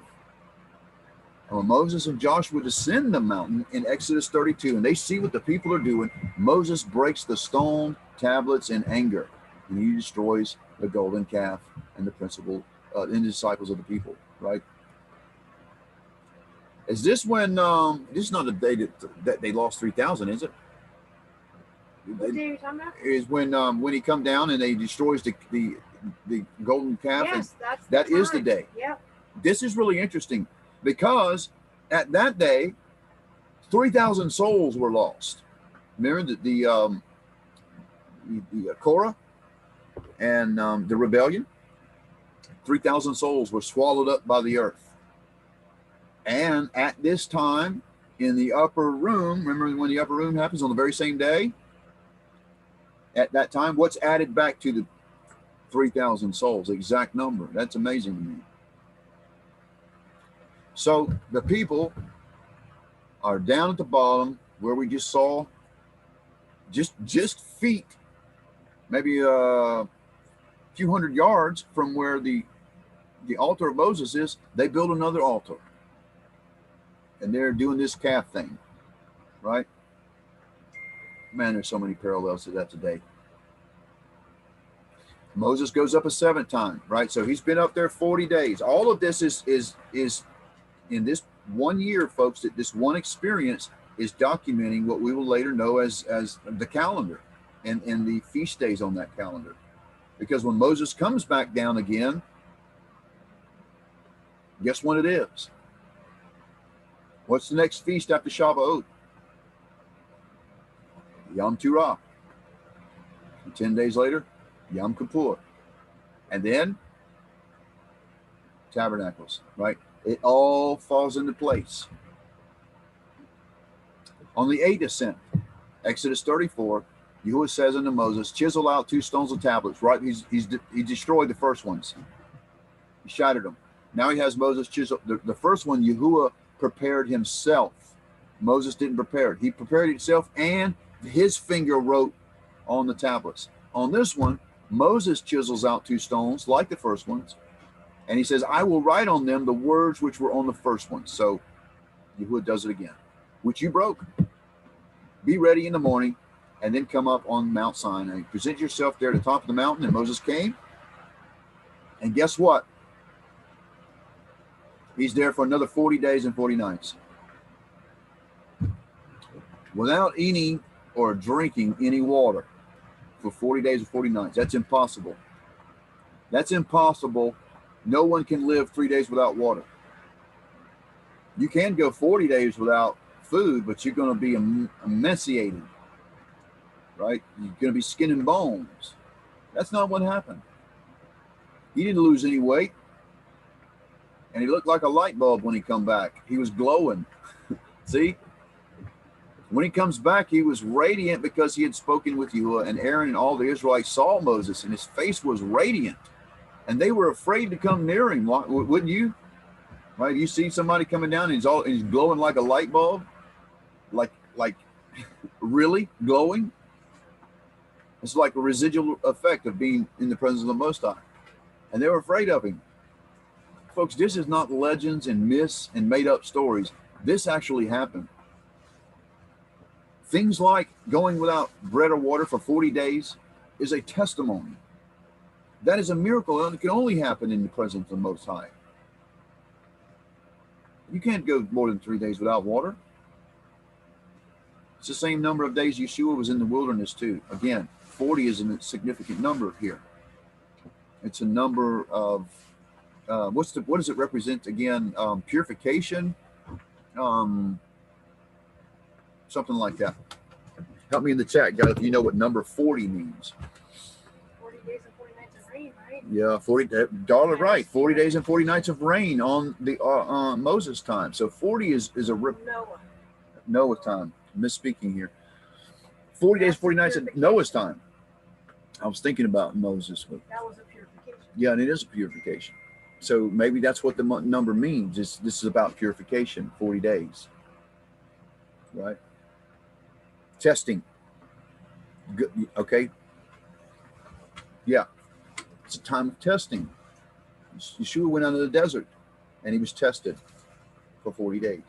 And when Moses and Joshua descend the mountain in Exodus 32, and they see what the people are doing, Moses breaks the stone tablets in anger, and he destroys the golden calf and the principal and the disciples of the people, right? Is this when this is not the day that they lost 3,000, is it? What day are you talking about? Is when he come down and they destroys the golden calf. Yes, that is the day. Yep. This is really interesting because at that day 3,000 souls were lost. Remember the Korah and the rebellion. 3,000 souls were swallowed up by the earth. And at this time, in the upper room, remember when the upper room happens on the very same day? At that time, what's added back to the 3,000 souls? Exact number. That's amazing to me. So the people are down at the bottom where we just saw, just feet, maybe a few hundred yards from where the altar of Moses is. They build another altar. And they're doing this calf thing, right? Man, there's so many parallels to that today. Moses goes up a seventh time, right? So he's been up there 40 days. All of this is in this 1 year, folks, that this one experience is documenting what we will later know as the calendar and the feast days on that calendar. Because when Moses comes back down again, guess when it is? What's the next feast after Shavuot? Yom Teruah. 10 days later, Yom Kippur. And then Tabernacles, right? It all falls into place. On the 8th ascent, Exodus 34, Yahweh says unto Moses, chisel out 2 stones of tablets, right? He destroyed the first ones. He shattered them. Now he has Moses chisel. The first one, Yahweh prepared himself. Moses didn't prepare it. He prepared himself, and his finger wrote on the tablets. On this one, Moses chisels out 2 stones like the first ones, and he says, I will write on them the words which were on the first one. So Yahweh does it again, which you broke. Be ready in the morning, and then come up on Mount Sinai. Present yourself there at the top of the mountain. And Moses came, and guess what? He's there for another 40 days and 40 nights. Without eating or drinking any water for 40 days and 40 nights. That's impossible. That's impossible. No one can live 3 days without water. You can go 40 days without food, but you're going to be emaciated, right? You're going to be skin and bones. That's not what happened. He didn't lose any weight. And he looked like a light bulb when he come back. He was glowing. See? When he comes back, he was radiant because he had spoken with Yahweh, and Aaron and all the Israelites saw Moses, and his face was radiant. And they were afraid to come near him, wouldn't you? Right? You see somebody coming down and he's glowing like a light bulb? Like really glowing? It's like a residual effect of being in the presence of the Most High. And they were afraid of him. Folks, this is not legends and myths and made-up stories. This actually happened. Things like going without bread or water for 40 days is a testimony. That is a miracle, and it can only happen in the presence of the Most High. You can't go more than 3 days without water. It's the same number of days Yeshua was in the wilderness too. Again, 40 is a significant number here. It's a number of what does it represent again? Purification. something like that. Help me in the chat, guys, if you know what number 40 means. 40 days and 40 nights of rain, right? Yeah, 40. Dollar right. 40 days and 40 nights of rain on the Moses time. So 40 is a Noah time. Misspeaking here. 40 days, 40 nights at Noah's time. I was thinking about Moses. But that was a purification. yeah, and it is a purification. So maybe that's what the number means. This is about purification, 40 days. Right? Testing. Good. Okay. Yeah. It's a time of testing. Yeshua went out of the desert and he was tested for 40 days.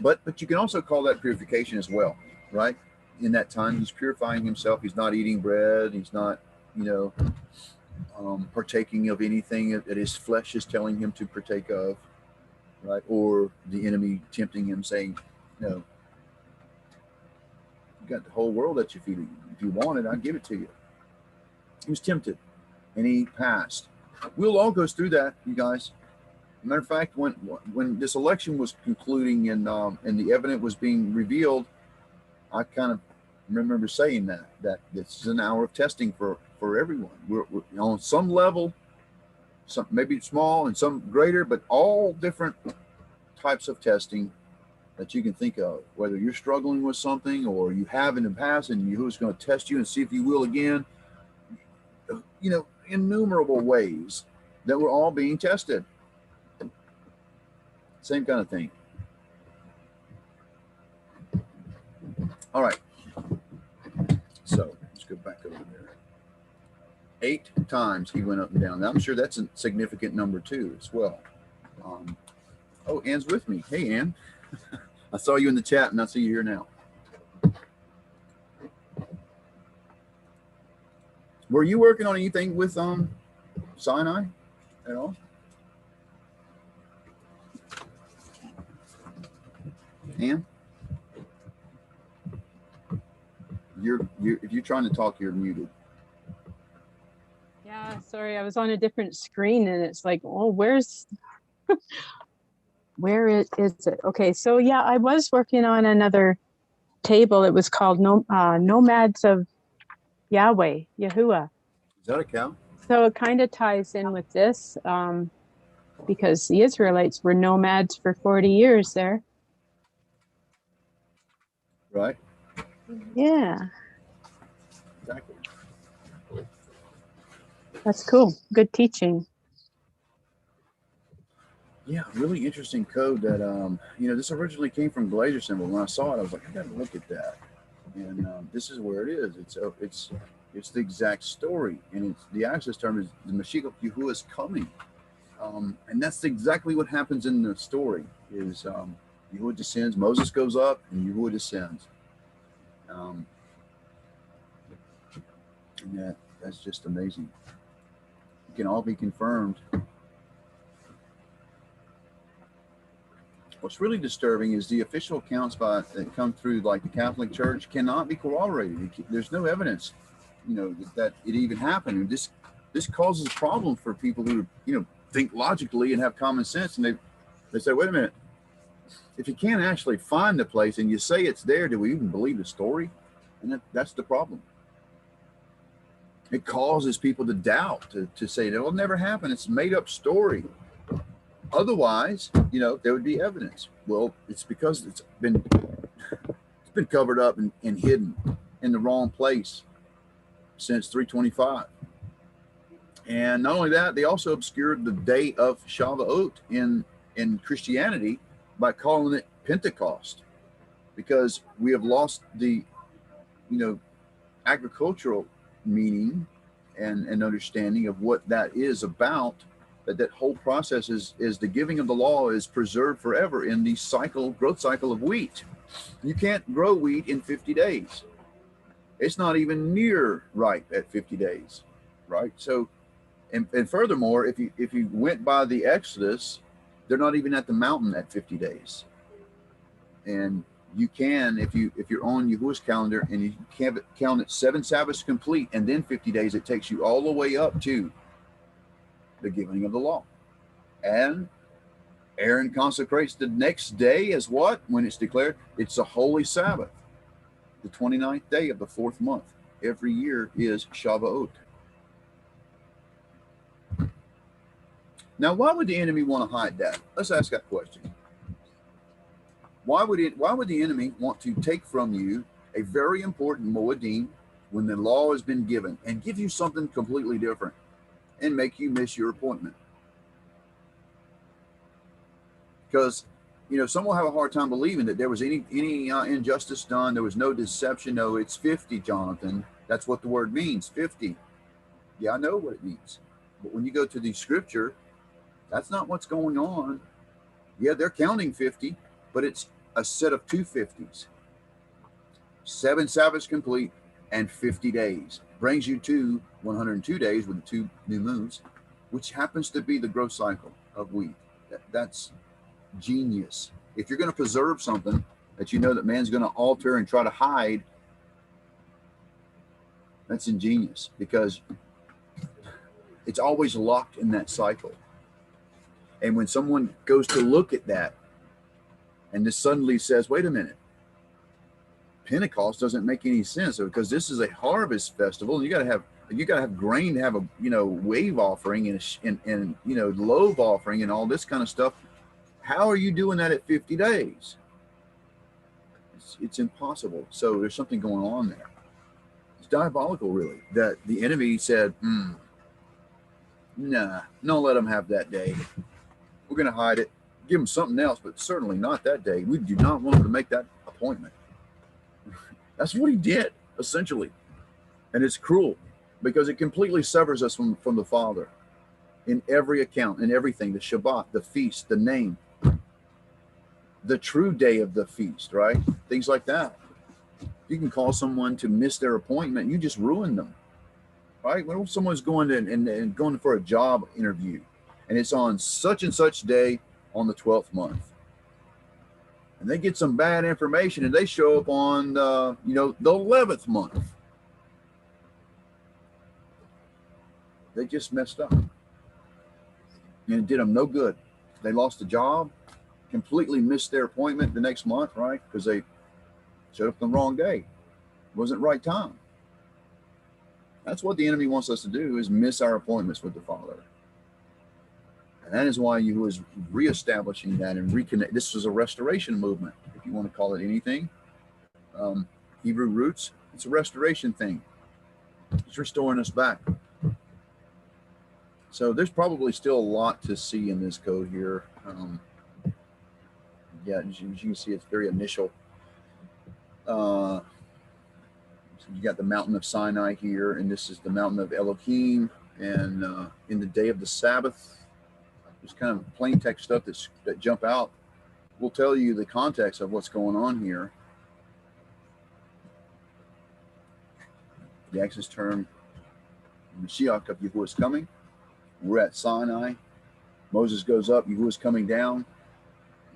But you can also call that purification as well, right? In that time, he's purifying himself. He's not eating bread. He's not, partaking of anything that his flesh is telling him to partake of, right? Or the enemy tempting him, saying, "No, you got the whole world at your feet. If you want it, I'll give it to you." He was tempted, and he passed. We'll all go through that, you guys. Matter of fact, when this election was concluding and the evidence was being revealed, I kind of remember saying that this is an hour of testing for everyone. We're on some level, some maybe small and some greater, but all different types of testing that you can think of. Whether you're struggling with something or you have in the past, and Yahuwah's going to test you and see if you will again. Innumerable ways that we're all being tested. Same kind of thing. All right. So let's go back over there. 8 times he went up and down. Now, I'm sure that's a significant number too, as well. Oh, Ann's with me. Hey, Ann. I saw you in the chat, and I see you here now. Were you working on anything with Sinai at all? Ann? If you're trying to talk, you're muted. Yeah, sorry, I was on a different screen and it's like, oh, where is it? Okay, so yeah, I was working on another table. It was called Nomads of Yahweh, Yahuwah. Is that a cow? So it kind of ties in with this because the Israelites were nomads for 40 years there. Right. Yeah. Exactly. That's cool. Good teaching. Yeah, really interesting code that, this originally came from Glacier Symbol. When I saw it, I was like, I got to look at that. And this is where it is. It's the exact story. And the access term is the Mashiach Yahuwah is coming. And that's exactly what happens in the story is Yahuwah descends, Moses goes up, and Yahuwah descends. And that's just amazing. It can all be confirmed. What's really disturbing is the official accounts that come through, like the Catholic Church, cannot be corroborated. There's no evidence, that it even happened. And this causes a problem for people who, think logically and have common sense. And they say, wait a minute, if you can't actually find the place and you say it's there, do we even believe the story? And that's the problem. It causes people to doubt, to say it will never happen. It's a made up story. Otherwise, there would be evidence. Well, it's because it's been covered up and hidden in the wrong place since 325. And not only that, they also obscured the day of Shavuot in Christianity by calling it Pentecost, because we have lost the, agricultural meaning and understanding of what that is about. That whole process is the giving of the law is preserved forever in the growth cycle of wheat. You can't grow wheat in 50 days. It's not even near ripe at 50 days, right? So, and furthermore, if you went by the Exodus, they're not even at the mountain at 50 days. And you can, if you're on Yahuwah's calendar and you can't count it 7 Sabbaths complete and then 50 days, it takes you all the way up to the giving of the law. And Aaron consecrates the next day as what? When it's declared, it's a holy Sabbath. The 29th day of the 4th month every year is Shavuot. Now, why would the enemy want to hide that? Let's ask that question. Why would the enemy want to take from you a very important Moedim when the law has been given and give you something completely different and make you miss your appointment? Because, you know, some will have a hard time believing that there was any injustice done. There was no deception. No, it's 50, Jonathan. That's what the word means, 50. Yeah, I know what it means. But when you go to the scripture, that's not what's going on. Yeah, they're counting 50, but it's a set of 250s. 7 Sabbaths complete and 50 days. Brings you to 102 days with the 2 new moons, which happens to be the growth cycle of wheat. That's genius. If you're going to preserve something that you know that man's going to alter and try to hide, that's ingenious, because it's always locked in that cycle. And when someone goes to look at that and this suddenly says, wait a minute, Pentecost doesn't make any sense, because this is a harvest festival and you got to have grain to have a, you know, wave offering and you know, loaf offering and all this kind of stuff. How are you doing that at 50 days? It's impossible. So there's something going on there. It's diabolical, really, that the enemy said, nah, don't let them have that day. We're going to hide it, give them something else, but certainly not that day. We do not want them to make that appointment. That's what he did, essentially. And it's cruel, because it completely severs us from the Father in every account, in everything, the Shabbat, the feast, the name, the true day of the feast, right? Things like that. You can call someone to miss their appointment, you just ruin them, right? When someone's going to and going for a job interview, and it's on such and such day on the 12th month, and they get some bad information and they show up on you know, the 11th month, they just messed up, and it did them no good. They lost a job, completely missed their appointment the next month, right? Because they showed up the wrong day. It wasn't right time. That's what the enemy wants us to do, is miss our appointments with the Father. And that is why Yahweh is reestablishing that and reconnect. This was a restoration movement, if you want to call it anything. Hebrew roots, it's a restoration thing. It's restoring us back. So there's probably still a lot to see in this code here. Yeah, as you can see, it's very initial. So you got the mountain of Sinai here, and this is the mountain of Elohim. And in the day of the Sabbath, there's kind of plain text stuff that jump out. We'll tell you the context of what's going on here. The Exodus term, Mashiach of Yahuwah is coming. We're at Sinai. Moses goes up, Yahuwah is coming down.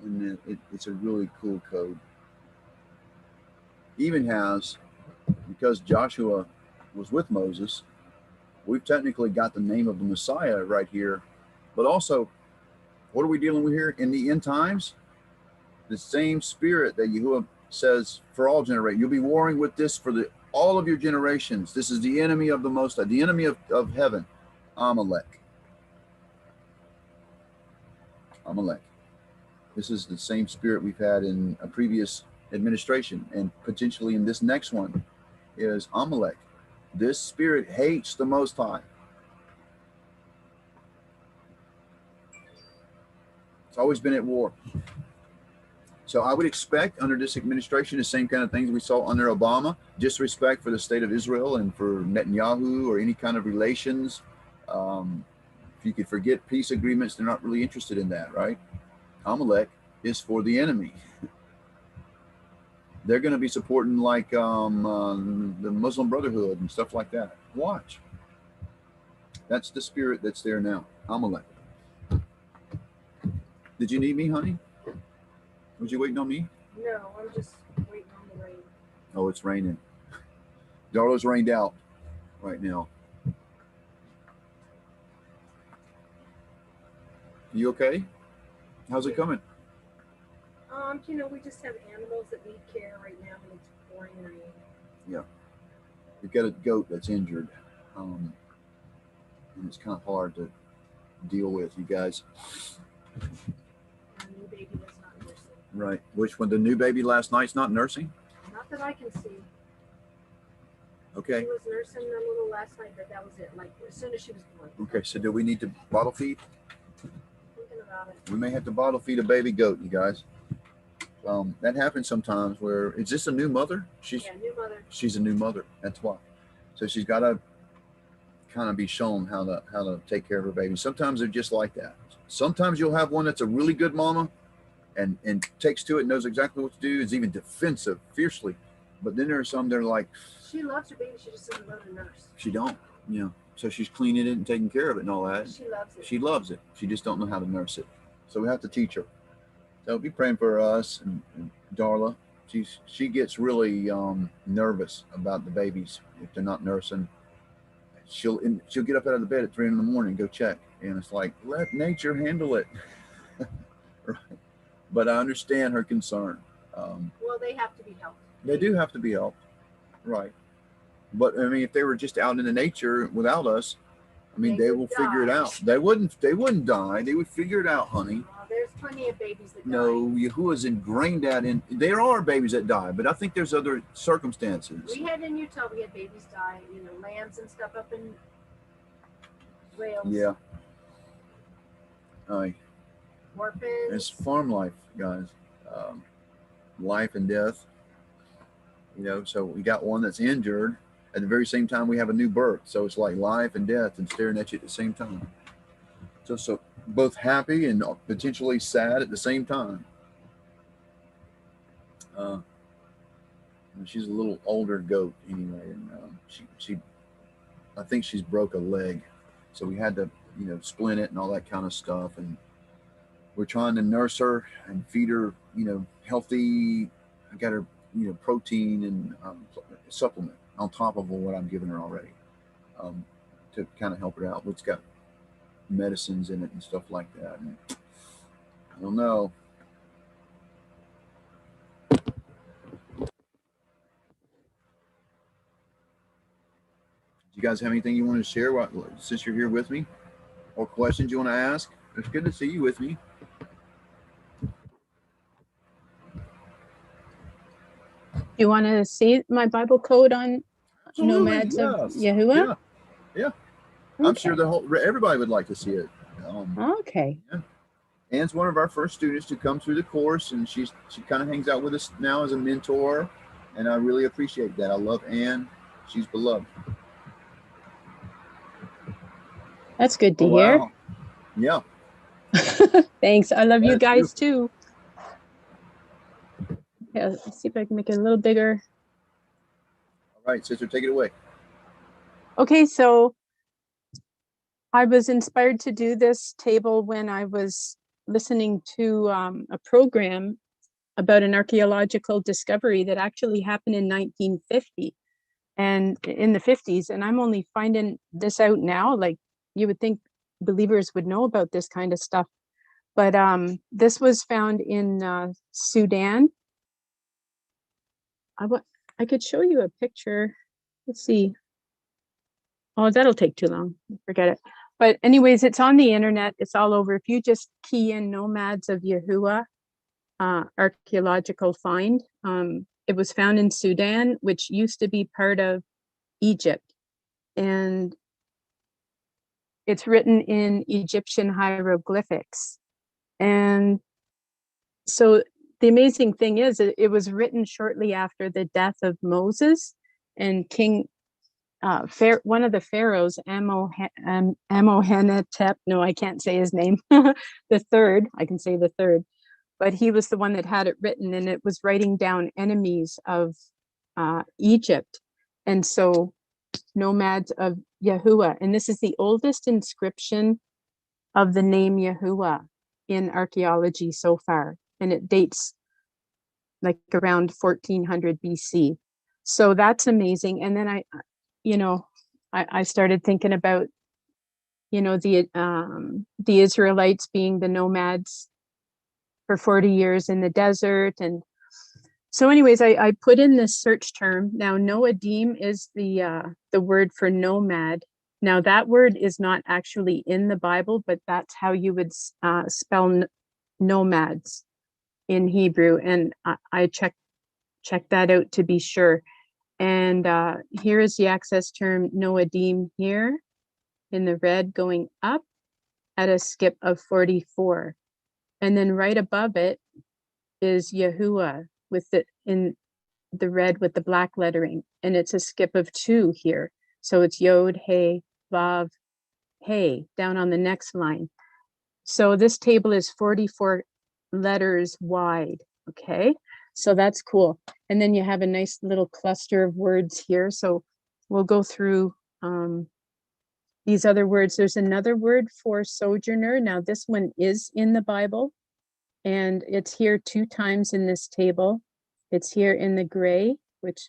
And it's a really cool code. Even has, because Joshua was with Moses, we've technically got the name of the Messiah right here. But also, what are we dealing with here? In the end times, the same spirit that Yahuwah says for all generations. You'll be warring with this for all of your generations. This is the enemy of the Most High, the enemy of heaven, Amalek. Amalek. This is the same spirit we've had in a previous administration, and potentially in this next one is Amalek. This spirit hates the Most High. It's always been at war. So I would expect under this administration the same kind of things we saw under Obama: disrespect for the state of Israel and for Netanyahu or any kind of relations. If you could forget peace agreements, they're not really interested in that, right? Amalek is for the enemy. They're going to be supporting like the Muslim Brotherhood and stuff like that. Watch. That's the spirit that's there now. Amalek. Did you need me, honey? Was you waiting on me? No, I'm just waiting on the rain. Oh, it's raining. Darla's rained out right now. You okay? How's it coming? You know, we just have animals that need care right now, and it's pouring rain. Yeah. We've got a goat that's injured. And it's kind of hard to deal with, you guys. And a new baby that's not nursing. Right. Which one? The new baby last night's not nursing? Not that I can see. Okay. She was nursing a little last night, but that was it. Like as soon as she was born. Okay. So do we need to bottle feed? Thinking about it. We may have to bottle feed a baby goat, you guys. That happens sometimes. Where is this a new mother? Yeah, new mother. She's a new mother. That's why. So she's got to kind of be shown how to take care of her baby. Sometimes they're just like that. Sometimes you'll have one that's a really good mama, and takes to it, knows exactly what to do, is even defensive fiercely. But then there are some that are like, she loves her baby. She just doesn't know the nurse. She don't. So she's cleaning it and taking care of it and all that. She loves it. She loves it. She just don't know how to nurse it. So we have to teach her. So be praying for us and Darla. She gets really nervous about the babies if they're not nursing. She'll get up out of the bed at 3 a.m. and go check, and it's like, let nature handle it. Right. But I understand her concern. Well, they have to be helped. They do have to be helped, right? But I mean, if they were just out in the nature without us, I mean, they will figure it out. They wouldn't die. They would figure it out, honey. There's plenty of babies that die. No, Yahuwah's ingrained that in. There are babies that die, but I think there's other circumstances. We had in Utah, we had babies die, lambs and stuff up in Wales. Yeah. Orphans. It's farm life, guys. Life and death. So we got one that's injured at the very same time we have a new birth. So it's like life and death and staring at you at the same time. So both happy and potentially sad at the same time. She's a little older goat anyway, and she I think she's broke a leg, so we had to splint it and all that kind of stuff, and we're trying to nurse her and feed her healthy. I got her protein and supplement on top of what I'm giving her already, to kind of help her out. It's got medicines in it and stuff like that. And I don't know. Do you guys have anything you want to share since you're here with me, or questions you want to ask? It's good to see you with me. You want to see my Bible code on Absolutely, nomads of yes. Yahuwah? Yeah. Okay. I'm sure everybody would like to see it. Okay. Yeah. Anne's one of our first students to come through the course, and she kind of hangs out with us now as a mentor, and I really appreciate that. I love Anne. She's beloved. That's good to hear. Wow. Yeah. Thanks. I love you Yes, guys too. Yeah, let's see if I can make it a little bigger. All right, sister, take it away. Okay, so I was inspired to do this table when I was listening to a program about an archaeological discovery that actually happened in 1950 and in the 50s. And I'm only finding this out now. Like, you would think believers would know about this kind of stuff. But this was found in Sudan. I could show you a picture. Let's see. Oh, that'll take too long. Forget it. But anyways, it's on the internet. It's all over. If you just key in nomads of Yahuwah, archaeological find, it was found in Sudan, which used to be part of Egypt. And it's written in Egyptian hieroglyphics. And so the amazing thing is it was written shortly after the death of Moses, and King one of the pharaohs, Amenhotep, no, I can't say his name, the third, I can say the third, but he was the one that had it written, and it was writing down enemies of Egypt. And so nomads of Yahuwah, and this is the oldest inscription of the name Yahuwah in archaeology so far, and it dates like around 1400 BC. So that's amazing. And then I started thinking about, the Israelites being the nomads for 40 years in the desert. And so anyways, I put in this search term. Now, Noadim is the word for nomad. Now, that word is not actually in the Bible, but that's how you would spell nomads in Hebrew. And I checked that out to be sure. And here is the access term Noadim here in the red going up at a skip of 44. And then right above it is Yahuwah with it in the red with the black lettering. And it's a skip of 2 here. So it's Yod, Hey, Vav, Hey down on the next line. So this table is 44 letters wide. Okay, so that's cool. And then you have a nice little cluster of words here. So we'll go through these other words. There's another word for sojourner. Now this one is in the Bible and it's here 2 times in this table. It's here in the gray, which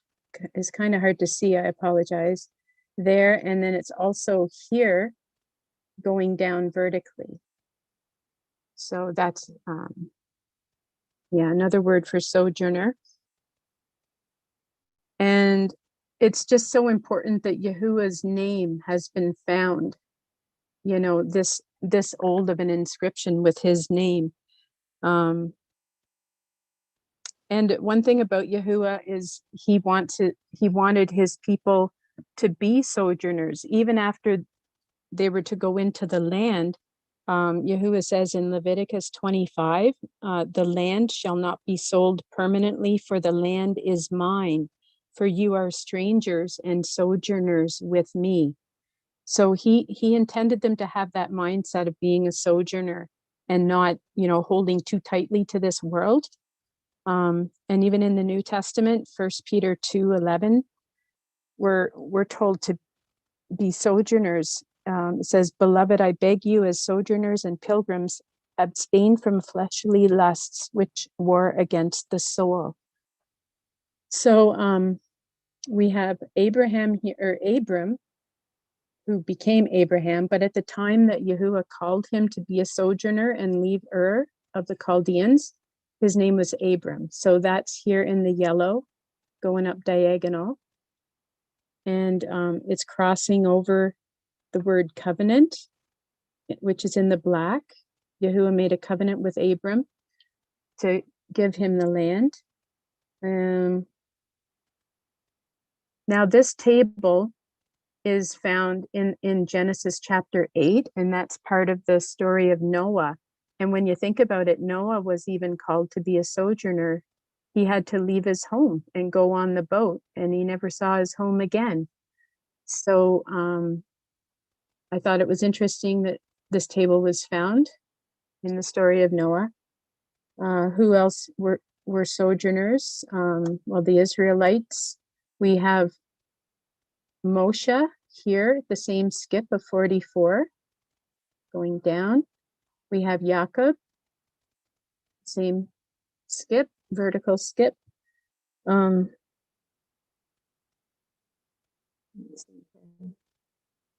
is kind of hard to see. I apologize. There, and then it's also here going down vertically. So that's, yeah, another word for sojourner. And it's just so important that Yahuwah's name has been found, you know, this old of an inscription with his name. And one thing about Yahuwah is he wanted his people to be sojourners, even after they were to go into the land. Yahuwah says in Leviticus 25, the land shall not be sold permanently, for the land is mine, for you are strangers and sojourners with me. So he intended them to have that mindset of being a sojourner and not, you know, holding too tightly to this world. And even in the New Testament, 1 Peter 2:11, we're told to be sojourners. It says, beloved, I beg you as sojourners and pilgrims, abstain from fleshly lusts which war against the soul. So we have Abraham here, or Abram, who became Abraham, but at the time that Yahuwah called him to be a sojourner and leave Ur of the Chaldeans, his name was Abram. So that's here in the yellow, going up diagonal. And it's crossing over the word covenant, which is in the black. Yahuwah made a covenant with Abram to give him the land. Now this table is found in Genesis chapter 8, and that's part of the story of Noah. And when you think about it, Noah was even called to be a sojourner. He had to leave his home and go on the boat, and he never saw his home again. So I thought it was interesting that this table was found in the story of Noah. Who else were sojourners? Well, the Israelites. We have Moshe here, the same skip of 44, going down. We have Jacob, same skip, vertical skip.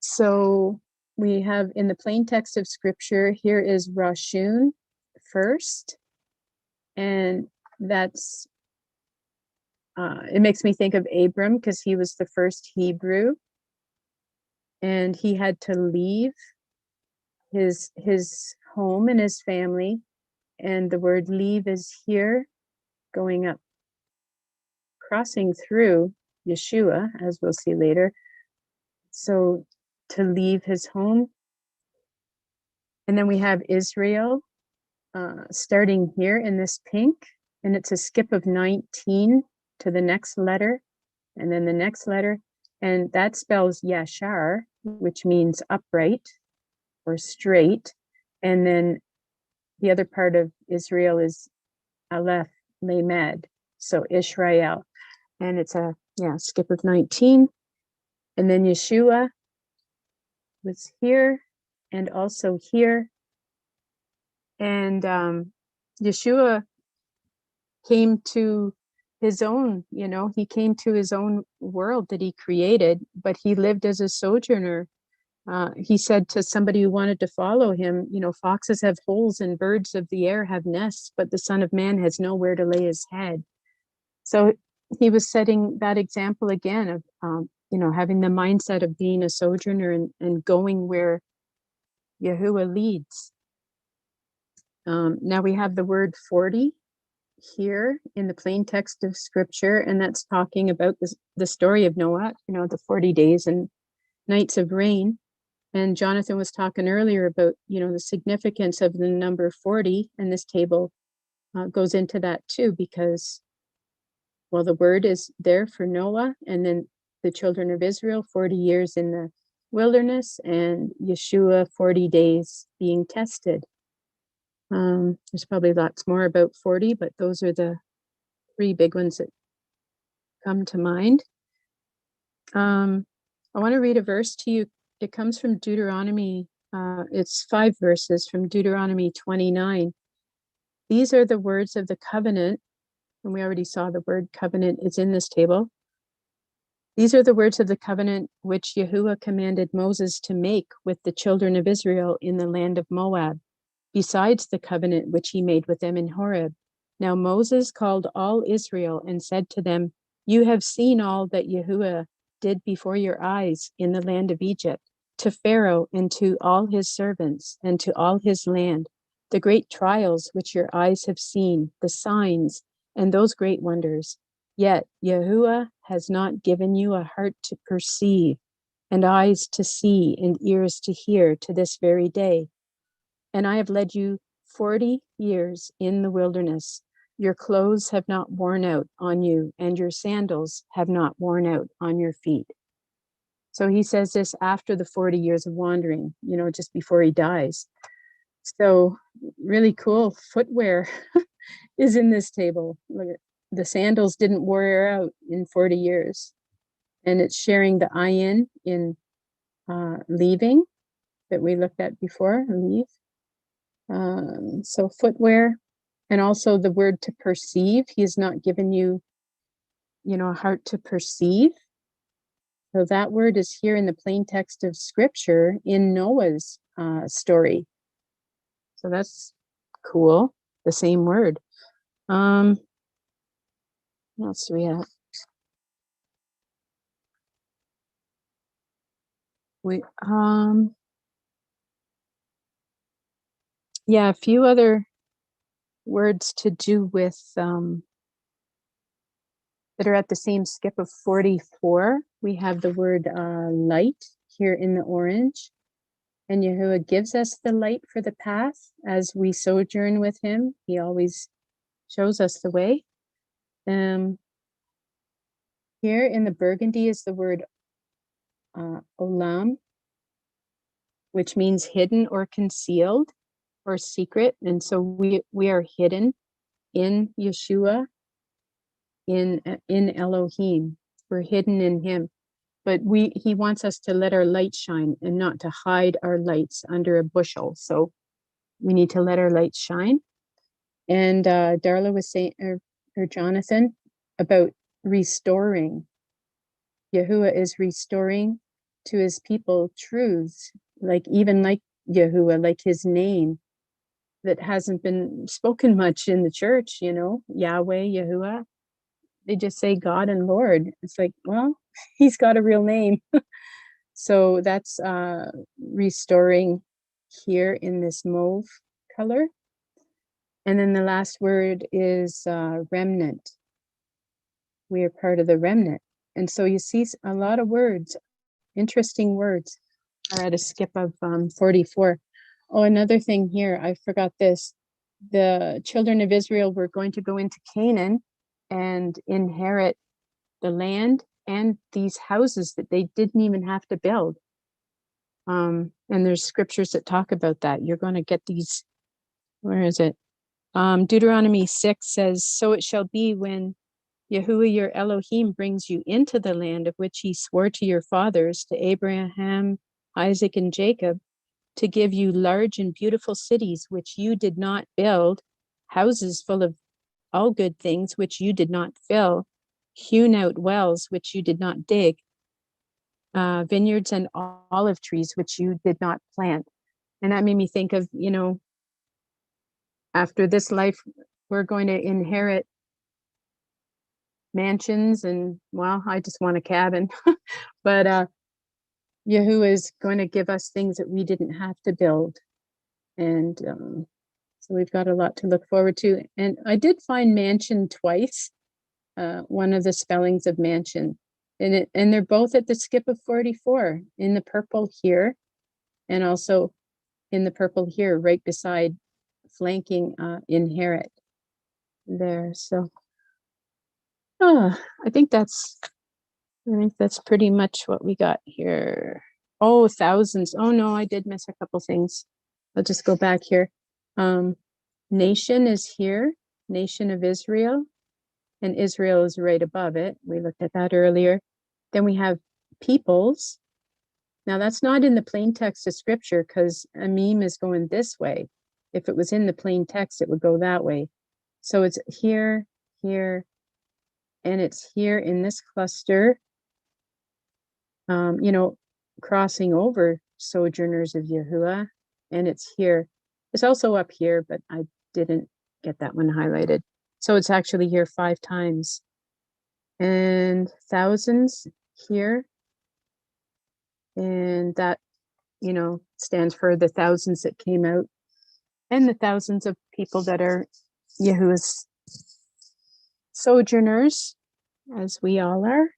So we have in the plain text of scripture, here is Rashun first, and that's it makes me think of Abram because he was the first Hebrew, and he had to leave his home and his family, and the word leave is here, going up, crossing through Yeshua, as we'll see later. So to leave his home. And then we have Israel starting here in this pink, and it's a skip of 19 to the next letter, and then the next letter, and that spells Yashar, which means upright or straight. And then the other part of Israel is Aleph Lamed, so Israel, and it's a skip of 19. And then Yeshua was here and also here, and Yeshua came to his own, he came to his own world that he created, but he lived as a sojourner He said to somebody who wanted to follow him, you know, foxes have holes and birds of the air have nests, but the Son of Man has nowhere to lay his head. So he was setting that example again of, you know, having the mindset of being a sojourner and going where Yahuwah leads. Now we have the word 40 here in the plain text of scripture, and that's talking about the story of Noah, you know, the 40 days and nights of rain. And Jonathan was talking earlier about, you know, the significance of the number 40, and this table goes into that too, because, well, the word is there for Noah, and then the children of Israel, 40 years in the wilderness, and Yeshua, 40 days being tested. There's probably lots more about 40, but those are the three big ones that come to mind. I want to read a verse to you. It comes from Deuteronomy. It's 5 verses from Deuteronomy 29. These are the words of the covenant, and we already saw the word covenant is in this table. These are the words of the covenant which Yahuwah commanded Moses to make with the children of Israel in the land of Moab, besides the covenant which he made with them in Horeb. Now Moses called all Israel and said to them, you have seen all that Yahuwah did before your eyes in the land of Egypt, to Pharaoh and to all his servants and to all his land, the great trials which your eyes have seen, the signs and those great wonders. Yet Yahuwah has not given you a heart to perceive, and eyes to see, and ears to hear to this very day. And I have led you 40 years in the wilderness. Your clothes have not worn out on you, and your sandals have not worn out on your feet. So he says this after the 40 years of wandering, you know, just before he dies. So really cool footwear is in this table. Look at the sandals didn't wear out in 40 years. And it's sharing the ayin in leaving that we looked at before, leave. So footwear, and also the word to perceive. He has not given you, you know, a heart to perceive. So that word is here in the plain text of scripture in Noah's story. So that's cool. The same word. What else do we have? Yeah, a few other words to do with that are at the same skip of 44. We have the word light here in the orange, and Yahuwah gives us the light for the path as we sojourn with him. He always shows us the way. Here in the burgundy is the word olam, which means hidden or concealed or secret. And so we are hidden in Yeshua, in Elohim. We're hidden in him. But he wants us to let our light shine and not to hide our lights under a bushel. So we need to let our lights shine. And Darla was saying, or Jonathan, about restoring. Yahuwah is restoring to his people truths, even like Yahuwah, like his name that hasn't been spoken much in the church, you know, Yahweh, Yahuwah. They just say God and Lord. It's like, well, he's got a real name. So that's restoring here in this mauve color. And then the last word is remnant. We are part of the remnant. And so you see a lot of words, interesting words, are at a skip of 44. Oh, another thing here, I forgot this. The children of Israel were going to go into Canaan and inherit the land and these houses that they didn't even have to build. And there's scriptures that talk about that. You're going to get these, where is it? Deuteronomy 6 says, so it shall be when Yahuwah your Elohim brings you into the land of which he swore to your fathers, to Abraham, Isaac, and Jacob, to give you large and beautiful cities which you did not build, houses full of all good things which you did not fill, hewn out wells which you did not dig. vineyards and olive trees, which you did not plant. And that made me think of, you know, after this life, we're going to inherit mansions and, well, I just want a cabin. But Yahoo is going to give us things that we didn't have to build. And so we've got a lot to look forward to. And I did find mansion twice, one of the spellings of mansion. And they're both at the skip of 44, in the purple here, and also in the purple here, right beside flanking inherit there. So I think that's pretty much what we got here. Oh, thousands. Oh no, I did miss a couple things. I'll just go back here. Nation is here, nation of Israel, and Israel is right above it. We looked at that earlier. Then we have peoples. Now that's not in the plain text of scripture because a meme is going this way. If it was in the plain text, it would go that way. So it's here, here, and it's here in this cluster, you know, crossing over sojourners of Yahuwah, and it's here. It's also up here, but I didn't get that one highlighted. So it's actually here 5 times. And thousands here. And that, you know, stands for the thousands that came out and the thousands of people that are Yahuwah's sojourners, as we all are.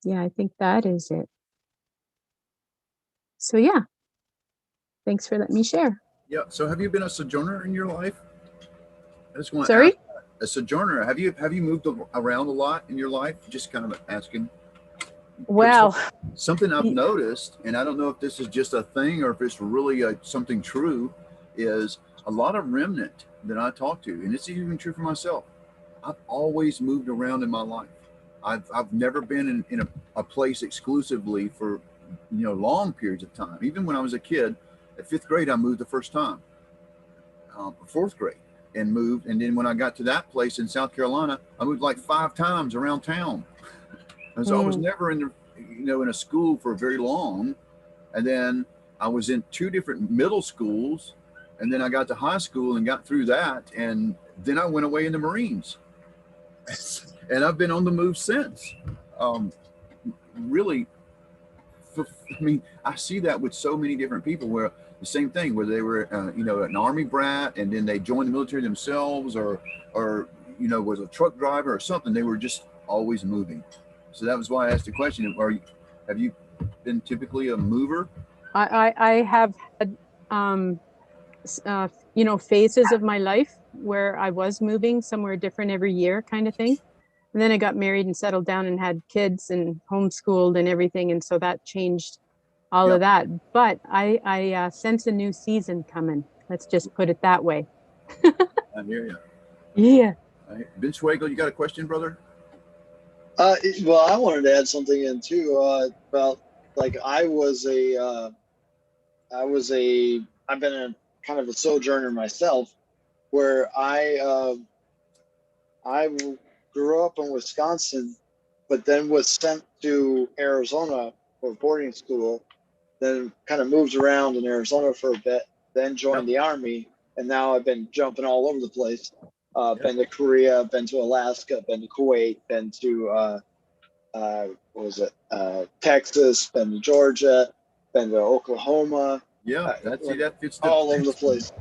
Yeah, I think that is it. So yeah, thanks for letting me share. Yeah. So have you been a sojourner in your life? I just want to Sorry? ask, a sojourner. Have you moved around a lot in your life? Just kind of asking. Well, Something I've noticed, and I don't know if this is just a thing or if it's really something true, is a lot of remnant that I talk to, and it's even true for myself. I've always moved around in my life. I've never been in a place exclusively for, you know, long periods of time. Even when I was a kid, at 5th grade, I moved the first time. 4th grade, and moved, and then when I got to that place in South Carolina, I moved like 5 times around town. And so I was never in the, you know, in a school for very long. And then I was in 2 different middle schools, and then I got to high school and got through that, and then I went away in the Marines. And I've been on the move since. Really, I mean, I see that with so many different people where the same thing, where they were, you know, an Army brat, and then they joined the military themselves, or, you know, was a truck driver or something. They were just always moving. So that was why I asked the question: have you been typically a mover? I have had, you know, phases of my life where I was moving somewhere different every year, kind of thing. And then I got married and settled down and had kids and homeschooled and everything, and so that changed all of that. But I sense a new season coming. Let's just put it that way. I hear you. Yeah. Right. Ben Schwagel, you got a question, brother? Well, I wanted to add something in too, about, like, I've been a kind of a sojourner myself, where I grew up in Wisconsin, but then was sent to Arizona for boarding school, then kind of moved around in Arizona for a bit, then joined the Army, and now I've been jumping all over the place. Been to Korea, been to Alaska, been to Kuwait, been to Texas, been to Georgia, been to Oklahoma. Yeah, that fits all over the place.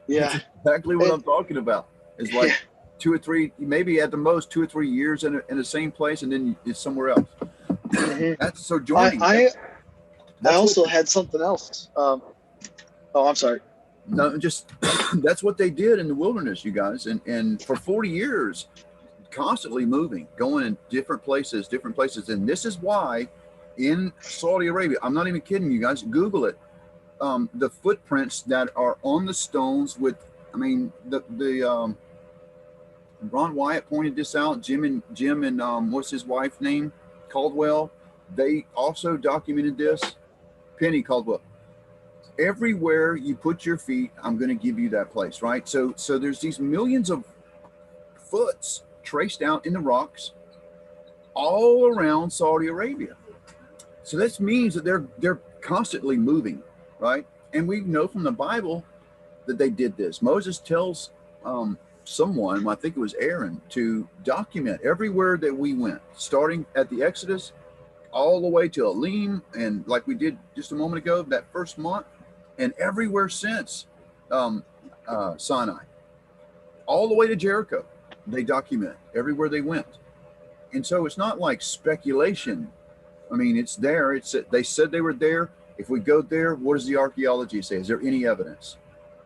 Yeah, that's exactly what I'm talking about. It's like 2 or 3, maybe at the most 2 or 3 years in the same place, and then it's somewhere else. That's so joining. I also had something else. Oh, I'm sorry. No, just that's what they did in the wilderness, you guys, and for 40 years, constantly moving, going in different places, and this is why in Saudi Arabia, I'm not even kidding you guys, Google it. The footprints that are on the stones with, I mean, the Ron Wyatt pointed this out. Jim and what's his wife's name? Caldwell. They also documented this. Penny Caldwell. Everywhere you put your feet, I'm going to give you that place, right? So there's these millions of foots traced out in the rocks all around Saudi Arabia. So this means that they're constantly moving, right? And we know from the Bible that they did this. Moses tells someone, I think it was Aaron, to document everywhere that we went, starting at the Exodus all the way to Elim, and like we did just a moment ago, that first month, and everywhere since Sinai, all the way to Jericho. They document everywhere they went. And so it's not like speculation. I mean, it's there. They said they were there. If we go there, what does the archaeology say? Is there any evidence?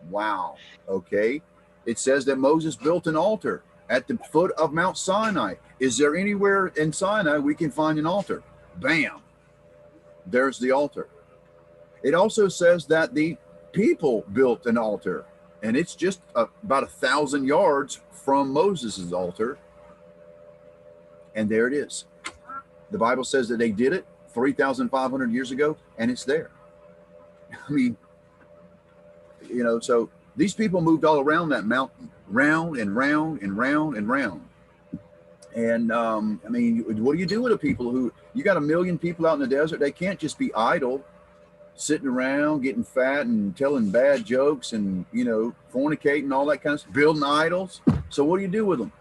Wow. Okay. It says that Moses built an altar at the foot of Mount Sinai. Is there anywhere in Sinai we can find an altar? Bam. There's the altar. It also says that the people built an altar, and it's just about 1,000 yards from Moses's altar. And there it is. The Bible says that they did it 3,500 years ago, and it's there. I mean, you know, so these people moved all around that mountain, round and round and round and round. And I mean, what do you do with the people who, you got 1 million people out in the desert? They can't just be idle, sitting around, getting fat and telling bad jokes and, you know, fornicating, all that kind of stuff, building idols. So what do you do with them?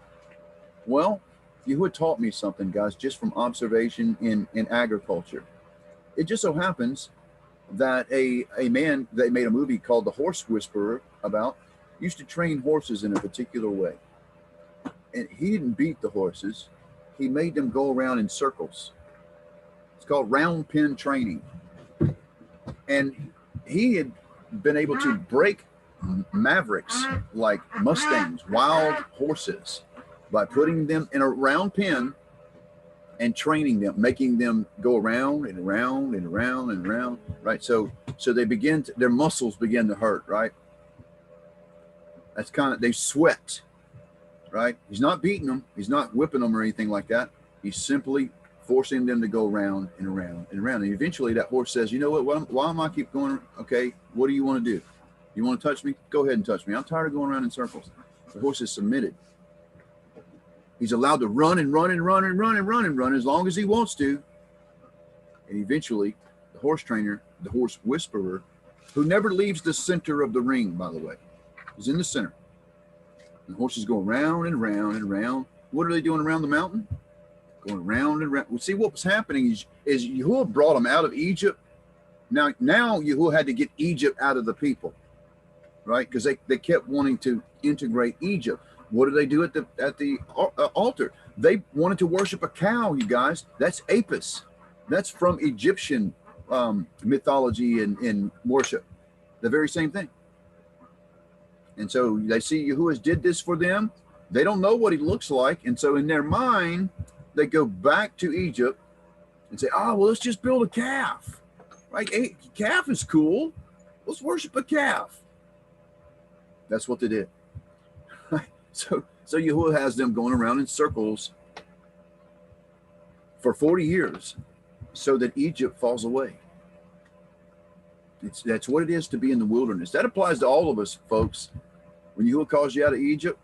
Well, Yahweh taught me something, guys, just from observation in agriculture. It just so happens that a man they made a movie called The Horse Whisperer about used to train horses in a particular way. And he didn't beat the horses. He made them go around in circles. It's called round pen training. And he had been able to break mavericks like Mustangs, wild horses, by putting them in a round pen and training them, making them go around and around and around and around, right? So they begin to, their muscles begin to hurt, right? That's kind of, they sweat, right? He's not beating them. He's not whipping them or anything like that. He's simply forcing them to go around and around and around. And eventually that horse says, you know what, why am I keep going? Okay, what do you want to do? You want to touch me? Go ahead and touch me. I'm tired of going around in circles. The horse is submitted. He's allowed to run and run and run and run and run and run as long as he wants to. And eventually, the horse trainer, the horse whisperer, who never leaves the center of the ring, by the way, is in the center. The horses go around and round and round. What are they doing around the mountain? Going round and round. Well, see, what was happening is Yahweh brought them out of Egypt. Now Yahweh had to get Egypt out of the people, right? Because they kept wanting to integrate Egypt. What do they do at the altar? They wanted to worship a cow, you guys. That's Apis. That's from Egyptian mythology and worship. The very same thing. And so they see Yahuwah did this for them. They don't know what he looks like. And so in their mind, they go back to Egypt and say, oh, well, let's just build a calf. Right? A calf is cool. Let's worship a calf. That's what they did. So Yahuwah has them going around in circles for 40 years so that Egypt falls away. That's what it is to be in the wilderness. That applies to all of us, folks. When Yahuwah calls you out of Egypt,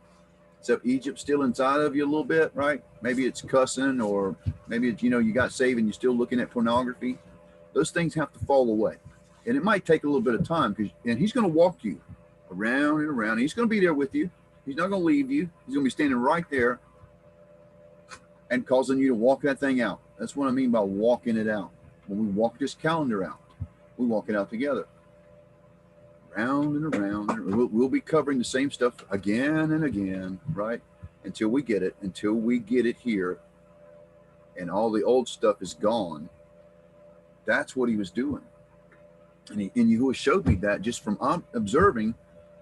except Egypt's still inside of you a little bit, right? Maybe it's cussing, or maybe it's, you know, you got saved and you're still looking at pornography. Those things have to fall away. And it might take a little bit of time, and he's going to walk you around and around. He's going to be there with you. He's not going to leave you. He's going to be standing right there and causing you to walk that thing out. That's what I mean by walking it out. When we walk this calendar out, we walk it out together. Round and around. We'll be covering the same stuff again and again, right? Until we get it here, and all the old stuff is gone. That's what he was doing. And Yahuwah showed me that just from observing.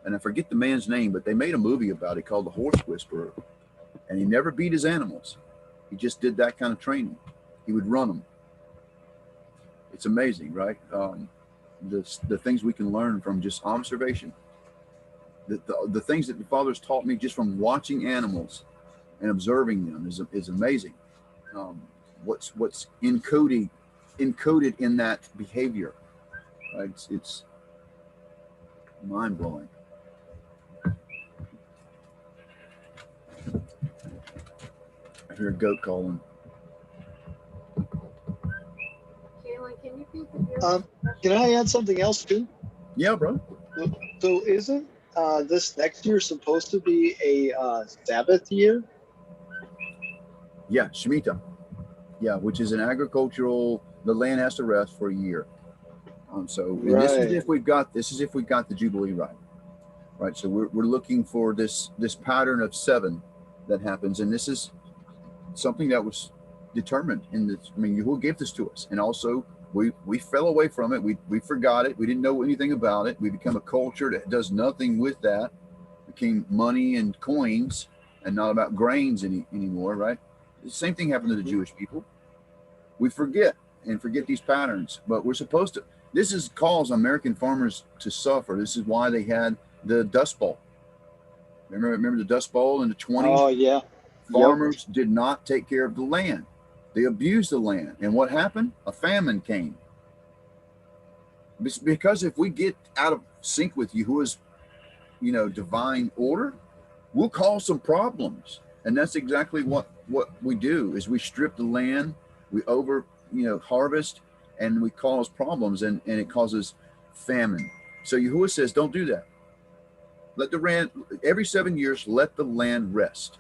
And I forget the man's name, but they made a movie about it called The Horse Whisperer. And he never beat his animals. He just did that kind of training. He would run them. It's amazing, right? The things we can learn from just observation. The things that the Father's taught me just from watching animals and observing them is amazing. What's encoded in that behavior, right? It's mind-blowing. I hear a goat calling. Can I add something else too? Yeah, bro. So isn't this next year supposed to be a Sabbath year? Yeah, Shemitah. Yeah, which is an agricultural. The land has to rest for a year. So and this is Right. if we've got the Jubilee right. Right. So we're looking for this pattern of 7 that happens, and this is something that was determined in this. I mean, Yahuwah gave this to us, and also we fell away from it. We forgot it. We didn't know anything about it. We become a culture that does nothing with that. Became money and coins, and not about grains anymore. Right. The same thing happened to the Jewish people. We forget these patterns, but we're supposed to. This is caused American farmers to suffer. This is why they had the Dust Bowl. Remember the Dust Bowl in the 20s? Oh yeah. Farmers did not take care of the land. They abused the land. And what happened? A famine came. Because if we get out of sync with Yahuwah's, divine order, we'll cause some problems. And that's exactly what we do is we strip the land, we harvest, and we cause problems, and it causes famine. So Yahuwah says, don't do that. Let the land, every 7 years, let the land rest.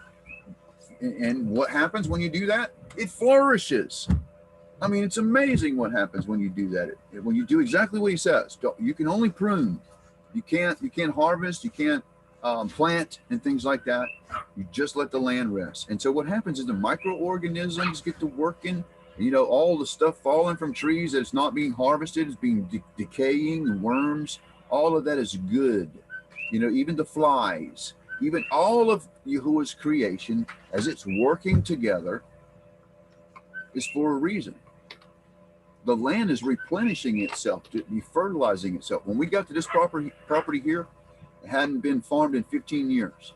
And what happens when you do that? It flourishes. I mean, it's amazing what happens when you do that. When you do exactly what he says. You can only prune. You can't harvest. You can't plant and things like that. You just let the land rest. And so what happens is the microorganisms get to working. All the stuff falling from trees that's not being harvested is being decaying, worms. All of that is good. Even the flies, even all of Yahuwah's creation, as it's working together, is for a reason. The land is replenishing itself, to be fertilizing itself. When we got to this property here, it hadn't been farmed in 15 years.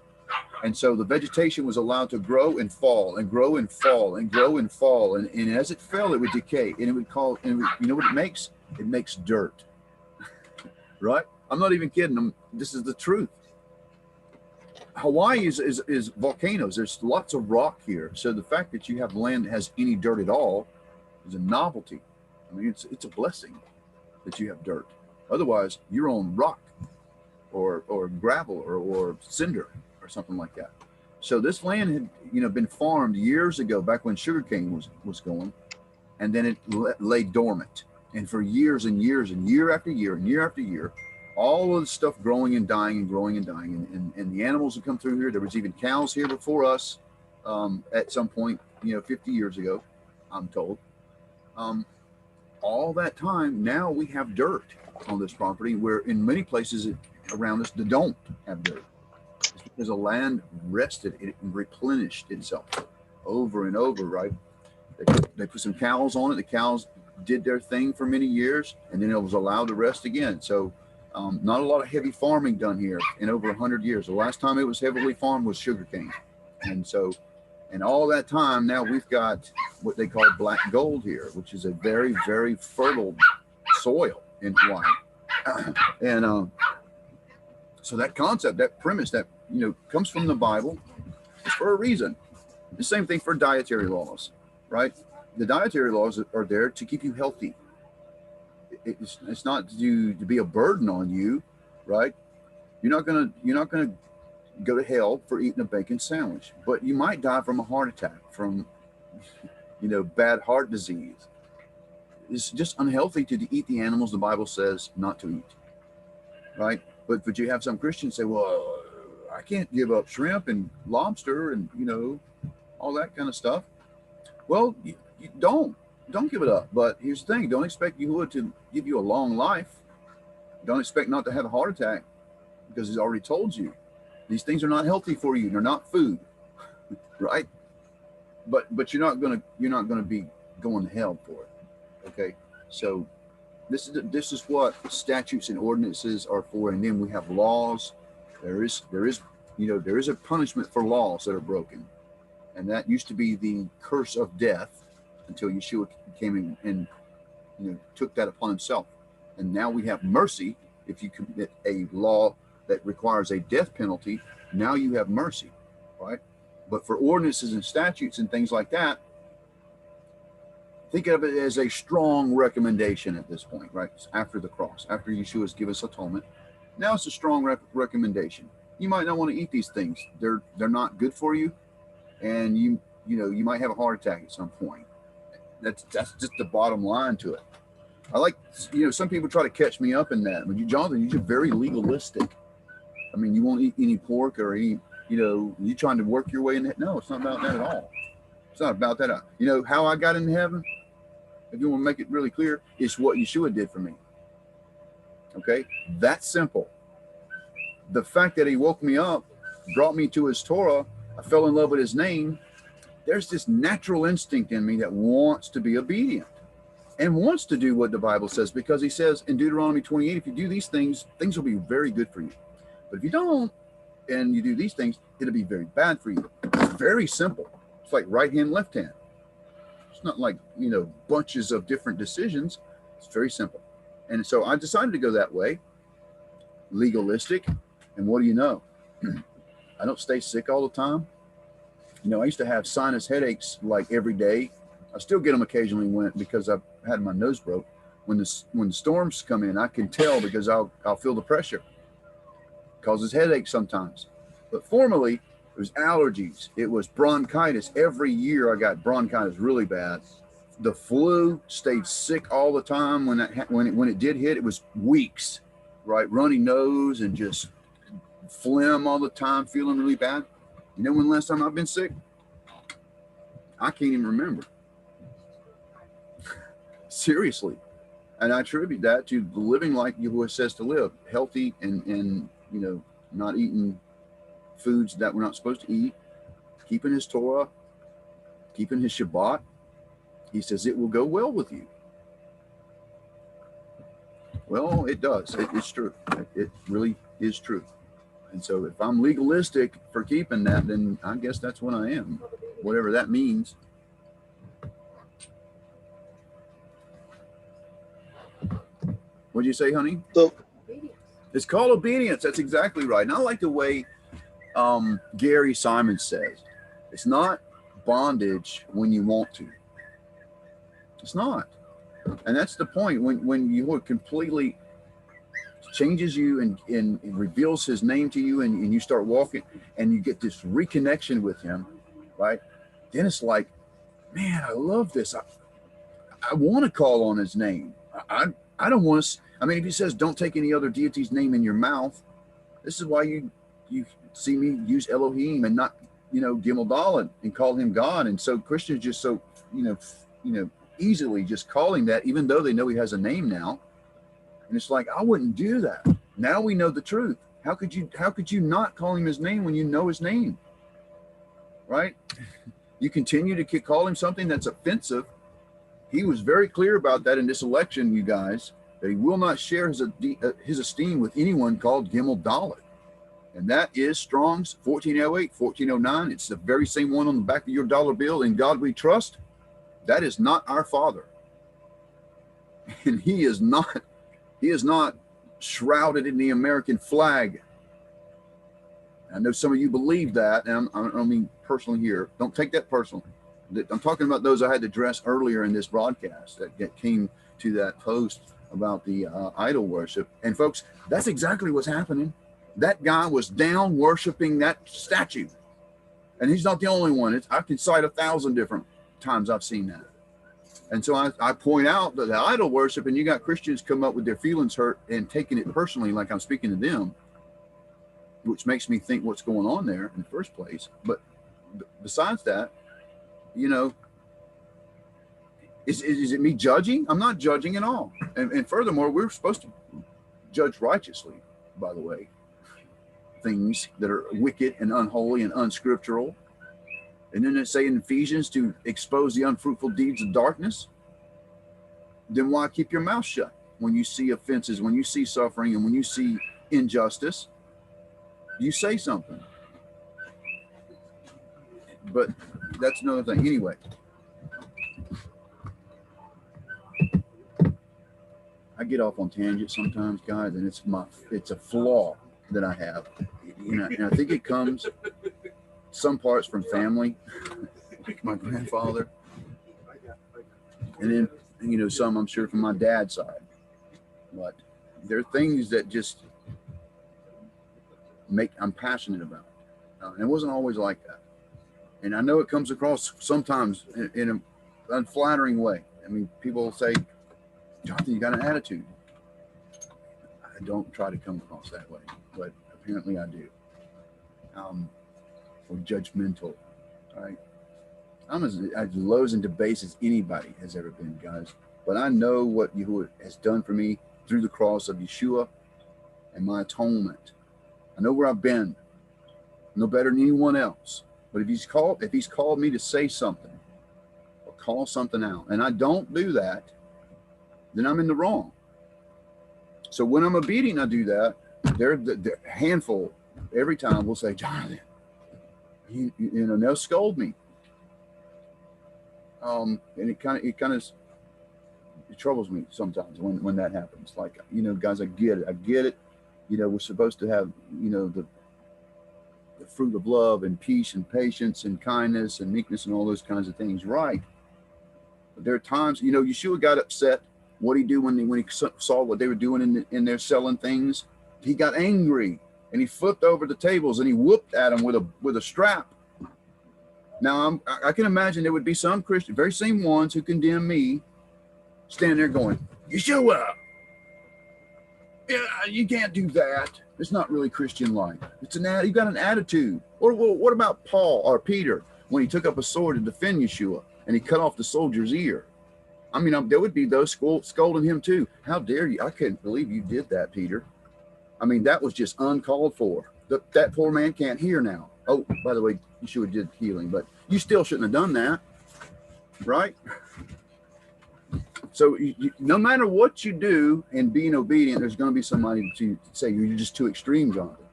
And so the vegetation was allowed to grow and fall and grow and fall and grow and fall. And as it fell, it would decay. And it would you know what it makes? It makes dirt. Right? I'm not even kidding. This is the truth. Hawaii is volcanoes. There's lots of rock here. So the fact that you have land that has any dirt at all is a novelty. I mean, it's a blessing that you have dirt. Otherwise, you're on rock or gravel or cinder or something like that. So this land had been farmed years ago, back when sugarcane was going, and then it lay dormant. And for years and years and year after year and year after year, all of the stuff growing and dying and growing and dying, and the animals would come through here. There was even cows here before us at some point, 50 years ago, I'm told. All that time, now we have dirt on this property, where in many places around us, they don't have dirt. It's because the land rested, it replenished itself over and over, right? They put some cows on it. The cows did their thing for many years, and then it was allowed to rest again. So not a lot of heavy farming done here in over 100 years. The last time it was heavily farmed was sugarcane. And all that time, now we've got what they call black gold here, which is a very, very fertile soil in Hawaii. And so that concept, that premise that, comes from the Bible is for a reason. The same thing for dietary laws, right? The dietary laws are there to keep you healthy. It's not to be a burden on you, right? You're not gonna go to hell for eating a bacon sandwich, but you might die from a heart attack, from bad heart disease. It's just unhealthy to eat the animals the Bible says not to eat, right? But you have some Christians say, well, I can't give up shrimp and lobster and all that kind of stuff. Well, you don't give it up. But here's the thing: don't expect Yahuwah to give you a long life. Don't expect not to have a heart attack, because He's already told you these things are not healthy for you. They're not food, right? But you're not gonna be going to hell for it. Okay, so this is what statutes and ordinances are for, and then we have laws. There is a punishment for laws that are broken, and that used to be the curse of death until Yeshua came in and took that upon Himself. And now we have mercy. If you commit a law that requires a death penalty, now you have mercy, right? But for ordinances and statutes and things like that, Think of it as a strong recommendation at this point, right? After the cross, after Yeshua's given us atonement. Now it's a strong recommendation. You might not want to eat these things. They're not good for you, and you might have a heart attack at some point. That's just the bottom line to it. I like, some people try to catch me up in that. But Jonathan, you're very legalistic. I mean, you won't eat any pork or eat, you trying to work your way in that. No, it's not about that at all. It's not about that. You know how I got into heaven? If you want to make it really clear, it's what Yeshua did for me. Okay? That's simple. The fact that he woke me up, brought me to his Torah, I fell in love with his name. There's this natural instinct in me that wants to be obedient and wants to do what the Bible says, because he says in Deuteronomy 28, if you do these things, things will be very good for you. But if you don't, and you do these things, it'll be very bad for you. It's very simple. It's like right hand, left hand. It's not like, bunches of different decisions. It's very simple. And so I decided to go that way, legalistic. And what do you know? I don't stay sick all the time. I used to have sinus headaches like every day. I still get them occasionally because I've had my nose broke. When the storms come in, I can tell because I'll feel the pressure. It causes headaches sometimes. But formerly, it was allergies. It was bronchitis. Every year I got bronchitis really bad. The flu, stayed sick all the time. When it did hit, it was weeks, right? Runny nose and just phlegm all the time, feeling really bad. You know when the last time I've been sick? I can't even remember. Seriously. And I attribute that to living like Yahweh says to live, healthy and not eating foods that we're not supposed to eat, keeping his Torah, keeping his Shabbat. He says it will go well with you. Well, it does. It's true. It really is true. And so if I'm legalistic for keeping that, then I guess that's what I am, whatever that means. What'd you say, honey? So It's called obedience. That's exactly right. And I like the way Gary Simon says, it's not bondage when you want to. It's not. And that's the point. When you completely changes you and reveals his name to you, and you start walking and you get this reconnection with him, right? Then it's like, man, I love this. I want to call on his name. I don't want to. I mean, if he says don't take any other deity's name in your mouth, this is why you see me use Elohim and not Gimel Dalet and call him God. And so Christians just so easily just calling that, even though they know he has a name now. And it's like, I wouldn't do that. Now we know the truth. How could you not call him his name when you know his name? Right? You continue to call him something that's offensive. He was very clear about that in this election, you guys, that he will not share his esteem with anyone called Gimel Dalet. And that is Strong's 1408, 1409. It's the very same one on the back of your dollar bill. In God we trust. That is not our Father. And he is not shrouded in the American flag. I know some of you believe that, and I don't mean personally here. Don't take that personally. I'm talking about those I had to address earlier in this broadcast that came to that post about the idol worship. And folks, that's exactly what's happening. That guy was down worshiping that statue. And he's not the only one. I can cite 1,000 different times I've seen that. And so I point out that the idol worship, and you got Christians come up with their feelings hurt and taking it personally like I'm speaking to them, which makes me think what's going on there in the first place. But besides that, is it me judging? I'm not judging at all. And furthermore, we're supposed to judge righteously, by the way, things that are wicked and unholy and unscriptural. And then it say in Ephesians to expose the unfruitful deeds of darkness. Then why keep your mouth shut when you see offenses, when you see suffering, and when you see injustice? You say something. But that's another thing. Anyway, I get off on tangents sometimes, guys, and it's a flaw that I have. And I think it comes some parts from family, like my grandfather. And then, you know, some I'm sure from my dad's side. But there are things that just I'm passionate about. And it wasn't always like that. And I know it comes across sometimes in an unflattering way. I mean, people say, Jonathan, you got an attitude. I don't try to come across that way, but apparently I do. Or judgmental, right? I'm as low and debased as anybody has ever been, guys. But I know what Yahweh has done for me through the cross of Yeshua and my atonement. I know where I've been, no better than anyone else. But if he's called me to say something or call something out, and I don't do that, then I'm in the wrong. So when I'm obedient, I do that. They're the handful every time will say, Jonathan, you know, they'll scold me. And it troubles me sometimes when that happens. Like, you know, guys, I get it. You know, we're supposed to have, you know, the fruit of love and peace and patience and kindness and meekness and all those kinds of things, right? But there are times, you know, Yeshua got upset. What did he do when he saw what they were doing in there selling things? He got angry and he flipped over the tables and he whooped at them with a strap. Now I can imagine there would be some Christian, very same ones who condemn me, standing there going, Yeshua, yeah, you can't do that. It's not really Christian-like. You got an attitude. Or what about Paul or Peter when he took up a sword to defend Yeshua and he cut off the soldier's ear? I mean, there would be those scolding him too. How dare you? I couldn't believe you did that, Peter. I mean, that was just uncalled for. That poor man can't hear now. Oh, by the way, Yeshua did healing, but you still shouldn't have done that, right? So no matter what you do in being obedient, there's going to be somebody to say, you're just too extreme, Jonathan.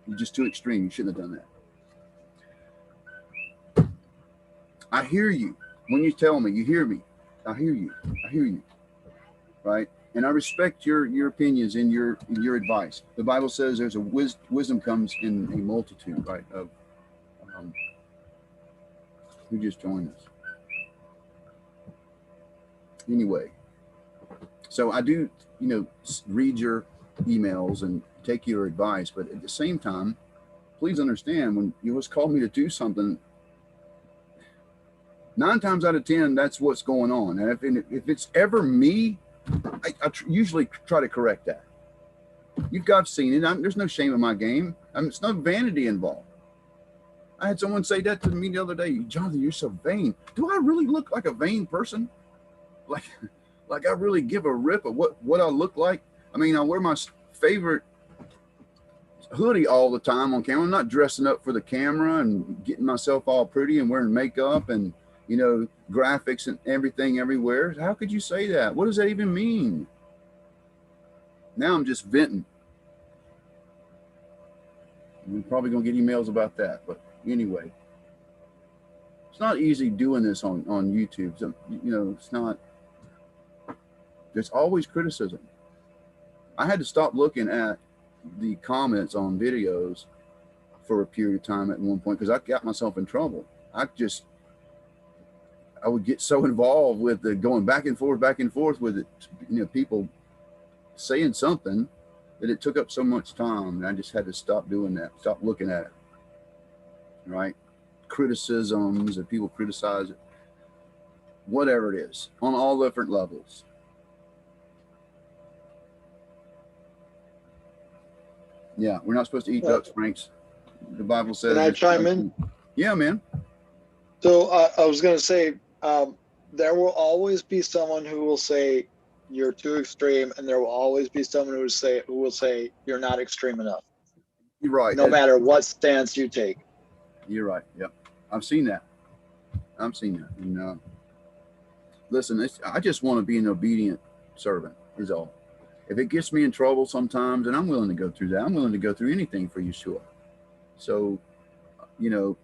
You're just too extreme. You shouldn't have done that. I hear you. When you tell me, you hear me. I hear you. Right? And I respect your opinions and your advice. The Bible says there's a wisdom comes in a multitude, right? Of who just joined us. Anyway, so I do, you know, read your emails and take your advice, but at the same time, please understand when you was called me to do something, 9 times out of 10, that's what's going on. And if it's ever me, I usually try to correct that. You guys have seen it. There's no shame in my game. It's no vanity involved. I had someone say that to me the other day. Jonathan, you're so vain. Do I really look like a vain person? Like I really give a rip of what I look like? I mean, I wear my favorite hoodie all the time on camera. I'm not dressing up for the camera and getting myself all pretty and wearing makeup and, you know, graphics and everything everywhere. How could you say that? What does that even mean? Now I'm just venting. We're probably going to get emails about that. But anyway, it's not easy doing this on YouTube. So, you know, it's not. There's always criticism. I had to stop looking at the comments on videos for a period of time at one point because I got myself in trouble. I would get so involved with the going back and forth with it, you know, people saying something that it took up so much time, and I just had to stop doing that, stop looking at it. Right? Criticisms, and people criticize it, whatever it is, on all different levels. Yeah, we're not supposed to eat ducks, Franks. The Bible says. Can I chime in? Yeah, man. So I was going to say, there will always be someone who will say you're too extreme, and there will always be someone who will say you're not extreme enough. You're right. No matter what stance you take. You're right. Yep, I've seen that. And listen, I just want to be an obedient servant. Is all. If it gets me in trouble sometimes, and I'm willing to go through that. I'm willing to go through anything for Yeshua. So, you know,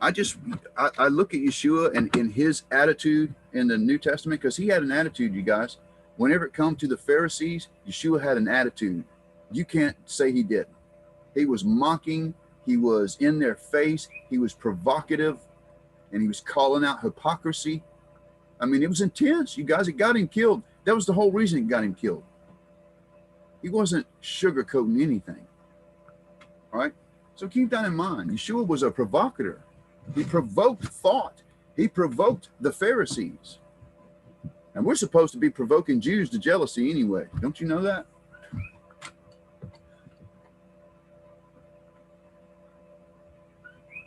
I look at Yeshua and in his attitude in the New Testament, because he had an attitude, you guys. Whenever it comes to the Pharisees, Yeshua had an attitude. You can't say he didn't. He was mocking. He was in their face. He was provocative, and he was calling out hypocrisy. I mean, it was intense. You guys, it got him killed. That was the whole reason it got him killed. He wasn't sugarcoating anything. All right? So keep that in mind. Yeshua was a provocateur. He provoked thought. He provoked the Pharisees. And we're supposed to be provoking Jews to jealousy anyway. Don't you know that?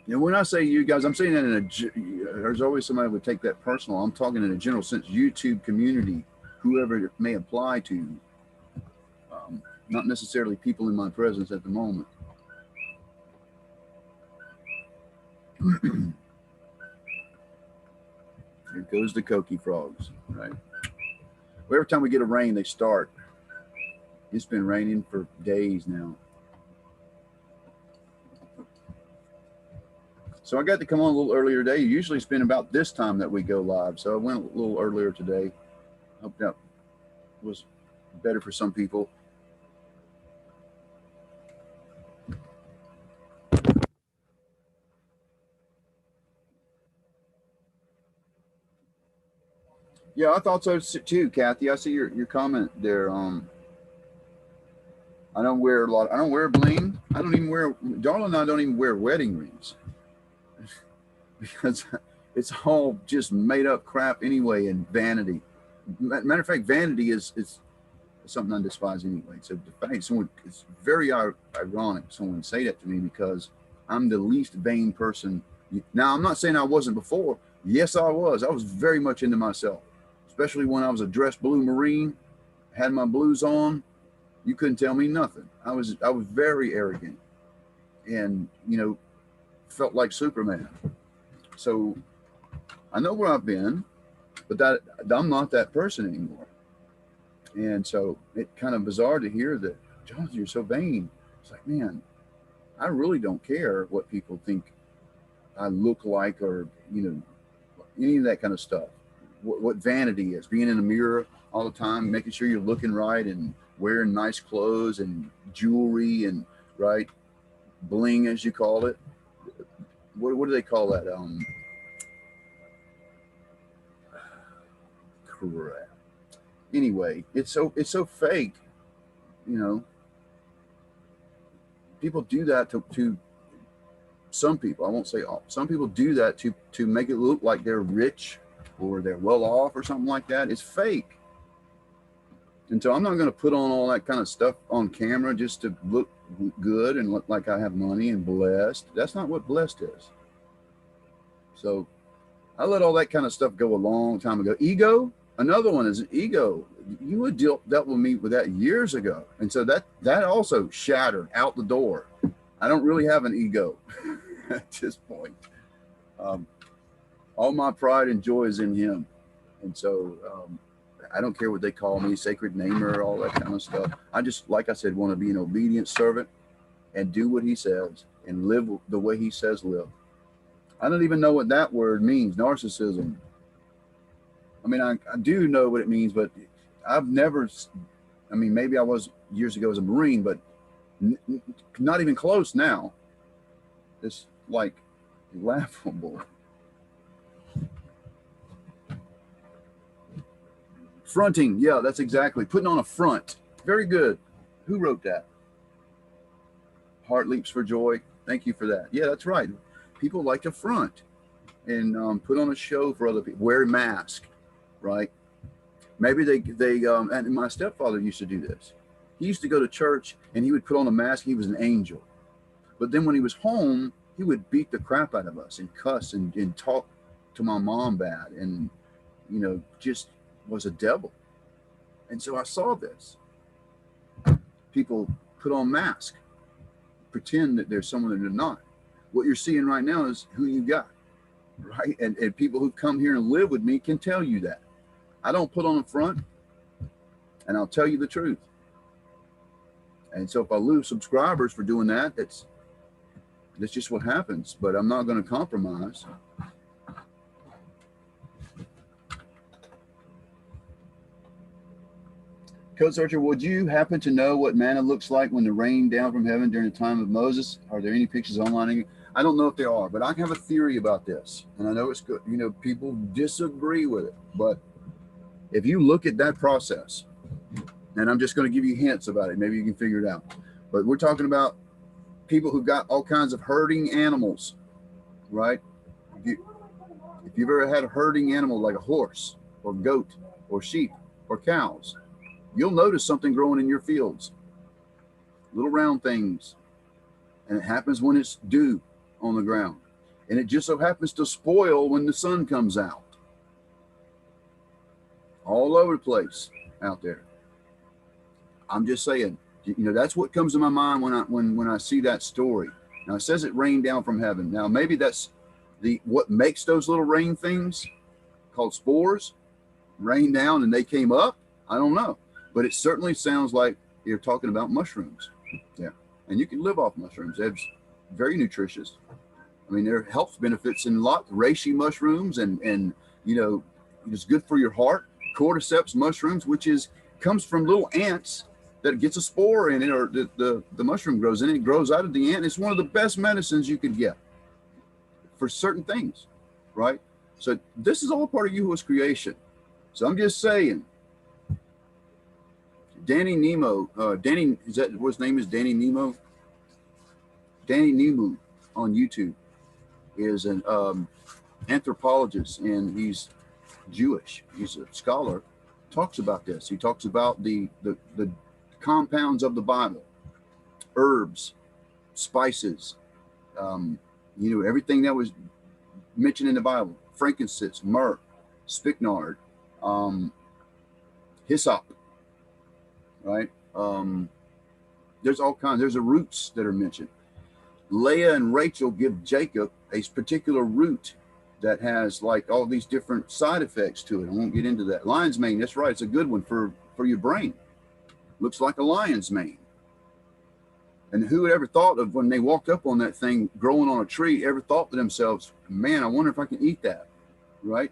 And when I say you guys, I'm saying that in a, there's always somebody who would take that personal. I'm talking in a general sense, YouTube community, whoever it may apply to, not necessarily people in my presence at the moment. Here goes the Koki frogs, right? Well, every time we get a rain, they start. It's been raining for days now. So I got to come on a little earlier today. Usually it's been about this time that we go live. So I went a little earlier today. Hope that was better for some people. Yeah, I thought so too, Kathy. I see your comment there. I don't wear I don't wear bling. I don't even wear, Darla and I don't even wear wedding rings. Because it's all just made up crap anyway, and vanity. Matter of fact, vanity is something I despise anyway. So the fact someone, it's very ironic someone would say that to me, because I'm the least vain person. Now, I'm not saying I wasn't before. Yes, I was. I was very much into myself, especially when I was a dressed blue Marine, had my blues on. You couldn't tell me nothing. I was very arrogant, and felt like Superman. So I know where I've been, but that I'm not that person anymore. And so it's kind of bizarre to hear that, Jonathan, you're so vain. It's like, man, I really don't care what people think I look like, or any of that kind of stuff. What vanity is, being in a mirror all the time, making sure you're looking right and wearing nice clothes and jewelry and right bling, as you call it. What do they call that? Crap. Anyway, it's so fake. People do that to some people. I won't say all. Some people do that to make it look like they're rich or they're well off or something like that. It's fake. And so I'm not going to put on all that kind of stuff on camera just to look good and look like I have money and blessed. That's not what blessed is. So I let all that kind of stuff go a long time ago. Ego, another one is ego. You had dealt with me with that years ago. And so that also shattered out the door. I don't really have an ego at this point. All my pride and joy is in him. And so I don't care what they call me, sacred namer, all that kind of stuff. I just, like I said, want to be an obedient servant and do what he says and live the way he says live. I don't even know what that word means, narcissism. I mean, I do know what it means, but I've never, maybe I was years ago as a Marine, but not even close now. It's like laughable. Fronting, yeah, that's exactly. Putting on a front. Very good. Who wrote that? Heart leaps for joy. Thank you for that. Yeah, that's right. People like to front and put on a show for other people. Wear a mask, right? Maybe they and my stepfather used to do this. He used to go to church and he would put on a mask. He was an angel. But then when he was home, he would beat the crap out of us and cuss and talk to my mom bad and, just was a devil. And so I saw this. People put on masks, pretend that there's someone that they're not. What you're seeing right now is who you got, right? And people who come here and live with me can tell you that. I don't put on a front, and I'll tell you the truth. And so if I lose subscribers for doing that, that's just what happens. But I'm not going to compromise. Codesearcher, would you happen to know what manna looks like when the rain down from heaven during the time of Moses? Are there any pictures online? I don't know if there are, but I have a theory about this. And I know it's good. You know, people disagree with it. But if you look at that process, and I'm just going to give you hints about it, maybe you can figure it out. But we're talking about people who got all kinds of herding animals, right? If you've ever had a herding animal like a horse or goat or sheep or cows, you'll notice something growing in your fields, little round things. And it happens when it's dew on the ground. And it just so happens to spoil when the sun comes out. All over the place out there. I'm just saying, you know, that's what comes to my mind when I see that story. Now it says it rained down from heaven. Now maybe that's what makes those little rain things called spores rain down and they came up. I don't know, but it certainly sounds like you're talking about mushrooms. Yeah, and you can live off mushrooms. They're very nutritious. I mean, there are health benefits in a lot. Reishi mushrooms and you know, it's good for your heart. Cordyceps mushrooms, which comes from little ants that gets a spore in it, or the mushroom grows in it. It grows out of the ant. It's one of the best medicines you could get for certain things, right? So this is all part of Yahweh's creation. So I'm just saying, Danny Nemo, is that what his name is? Danny Nemo? Danny Nemu on YouTube is an anthropologist, and he's Jewish. He's a scholar. Talks about this. He talks about the compounds of the Bible, herbs, spices, you know, everything that was mentioned in the Bible: frankincense, myrrh, spikenard, hyssop, right? There's all kinds. There's the roots that are mentioned. Leah and Rachel give Jacob a particular root that has like all these different side effects to it. I won't get into that. Lion's mane, that's right. It's a good one for your brain. Looks like a lion's mane. And who would ever thought of, when they walked up on that thing growing on a tree, ever thought to themselves, man, I wonder if I can eat that, right?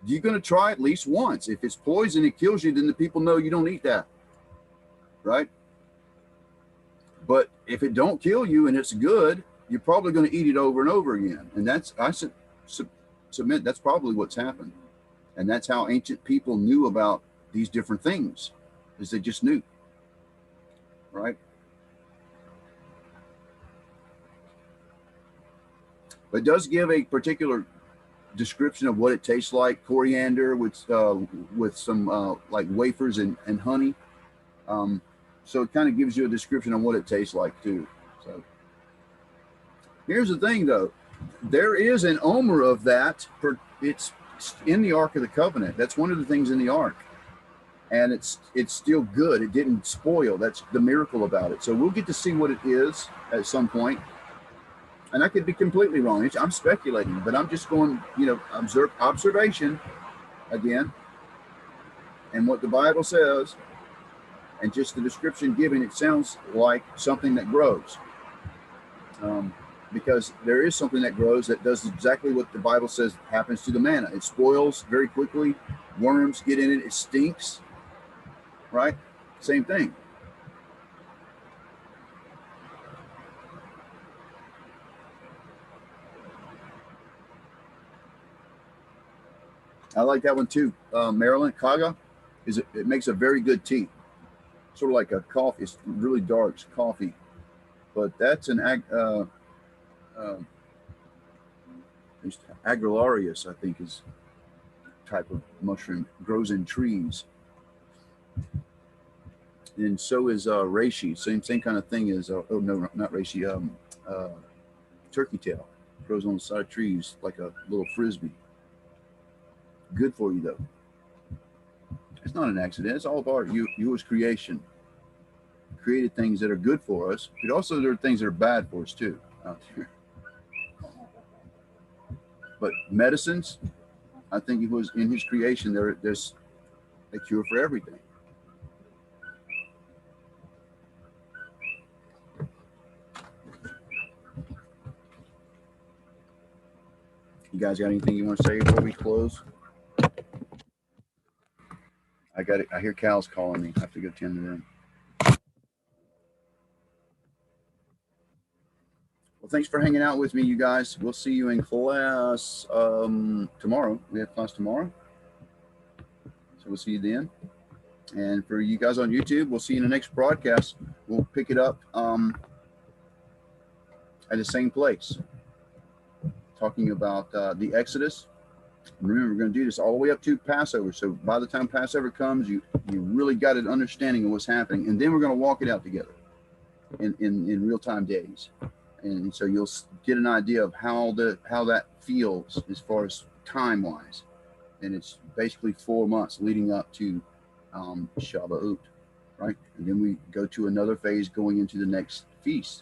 You're going to try at least once. If it's poison, it kills you, then the people know you don't eat that, right? But if it don't kill you and it's good, you're probably going to eat it over and over again. And that's, I submit, that's probably what's happened. And that's how ancient people knew about these different things, is they just knew, right? But it does give a particular description of what it tastes like. Coriander with some like wafers and honey. So it kind of gives you a description of what it tastes like too. So here's the thing though, there is an omer of that. It's in the Ark of the Covenant. That's one of the things in the Ark. And it's still good. It didn't spoil. That's the miracle about it. So we'll get to see what it is at some point. And I could be completely wrong. I'm speculating, but I'm just going, you know, observation again, and what the Bible says, and just the description given. It sounds like something that grows, because there is something that grows that does exactly what the Bible says happens to the manna. It spoils very quickly. Worms get in it. It stinks. Right? Same thing. I like that one too. Maryland Kaga it makes a very good tea. Sort of like a coffee. It's really dark. It's coffee, but that's an agrularius, I think, is type of mushroom. Grows in trees, and so is reishi. Same kind of thing as oh no, not reishi. Turkey tail grows on the side of trees like a little frisbee. Good for you though. It's not an accident. It's all part of Yahweh's creation. Created things that are good for us, but also there are things that are bad for us too out there. But medicines, I think it was in his creation. There's a cure for everything. You guys got anything you want to say before we close? I got it. I hear cows calling me. I have to go tend to them. Well, thanks for hanging out with me, you guys. We'll see you in class tomorrow. We have class tomorrow. So we'll see you then. And for you guys on YouTube, we'll see you in the next broadcast. We'll pick it up at the same place, talking about the Exodus. Remember, we're going to do this all the way up to Passover. So by the time Passover comes, you really got an understanding of what's happening. And then we're going to walk it out together in real-time days. And so you'll get an idea of how that feels as far as time-wise. And it's basically 4 months leading up to Shavuot, right? And then we go to another phase going into the next feast,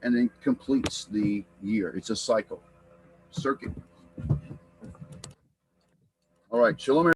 and then completes the year. It's a cycle, circuit. All right, shalom.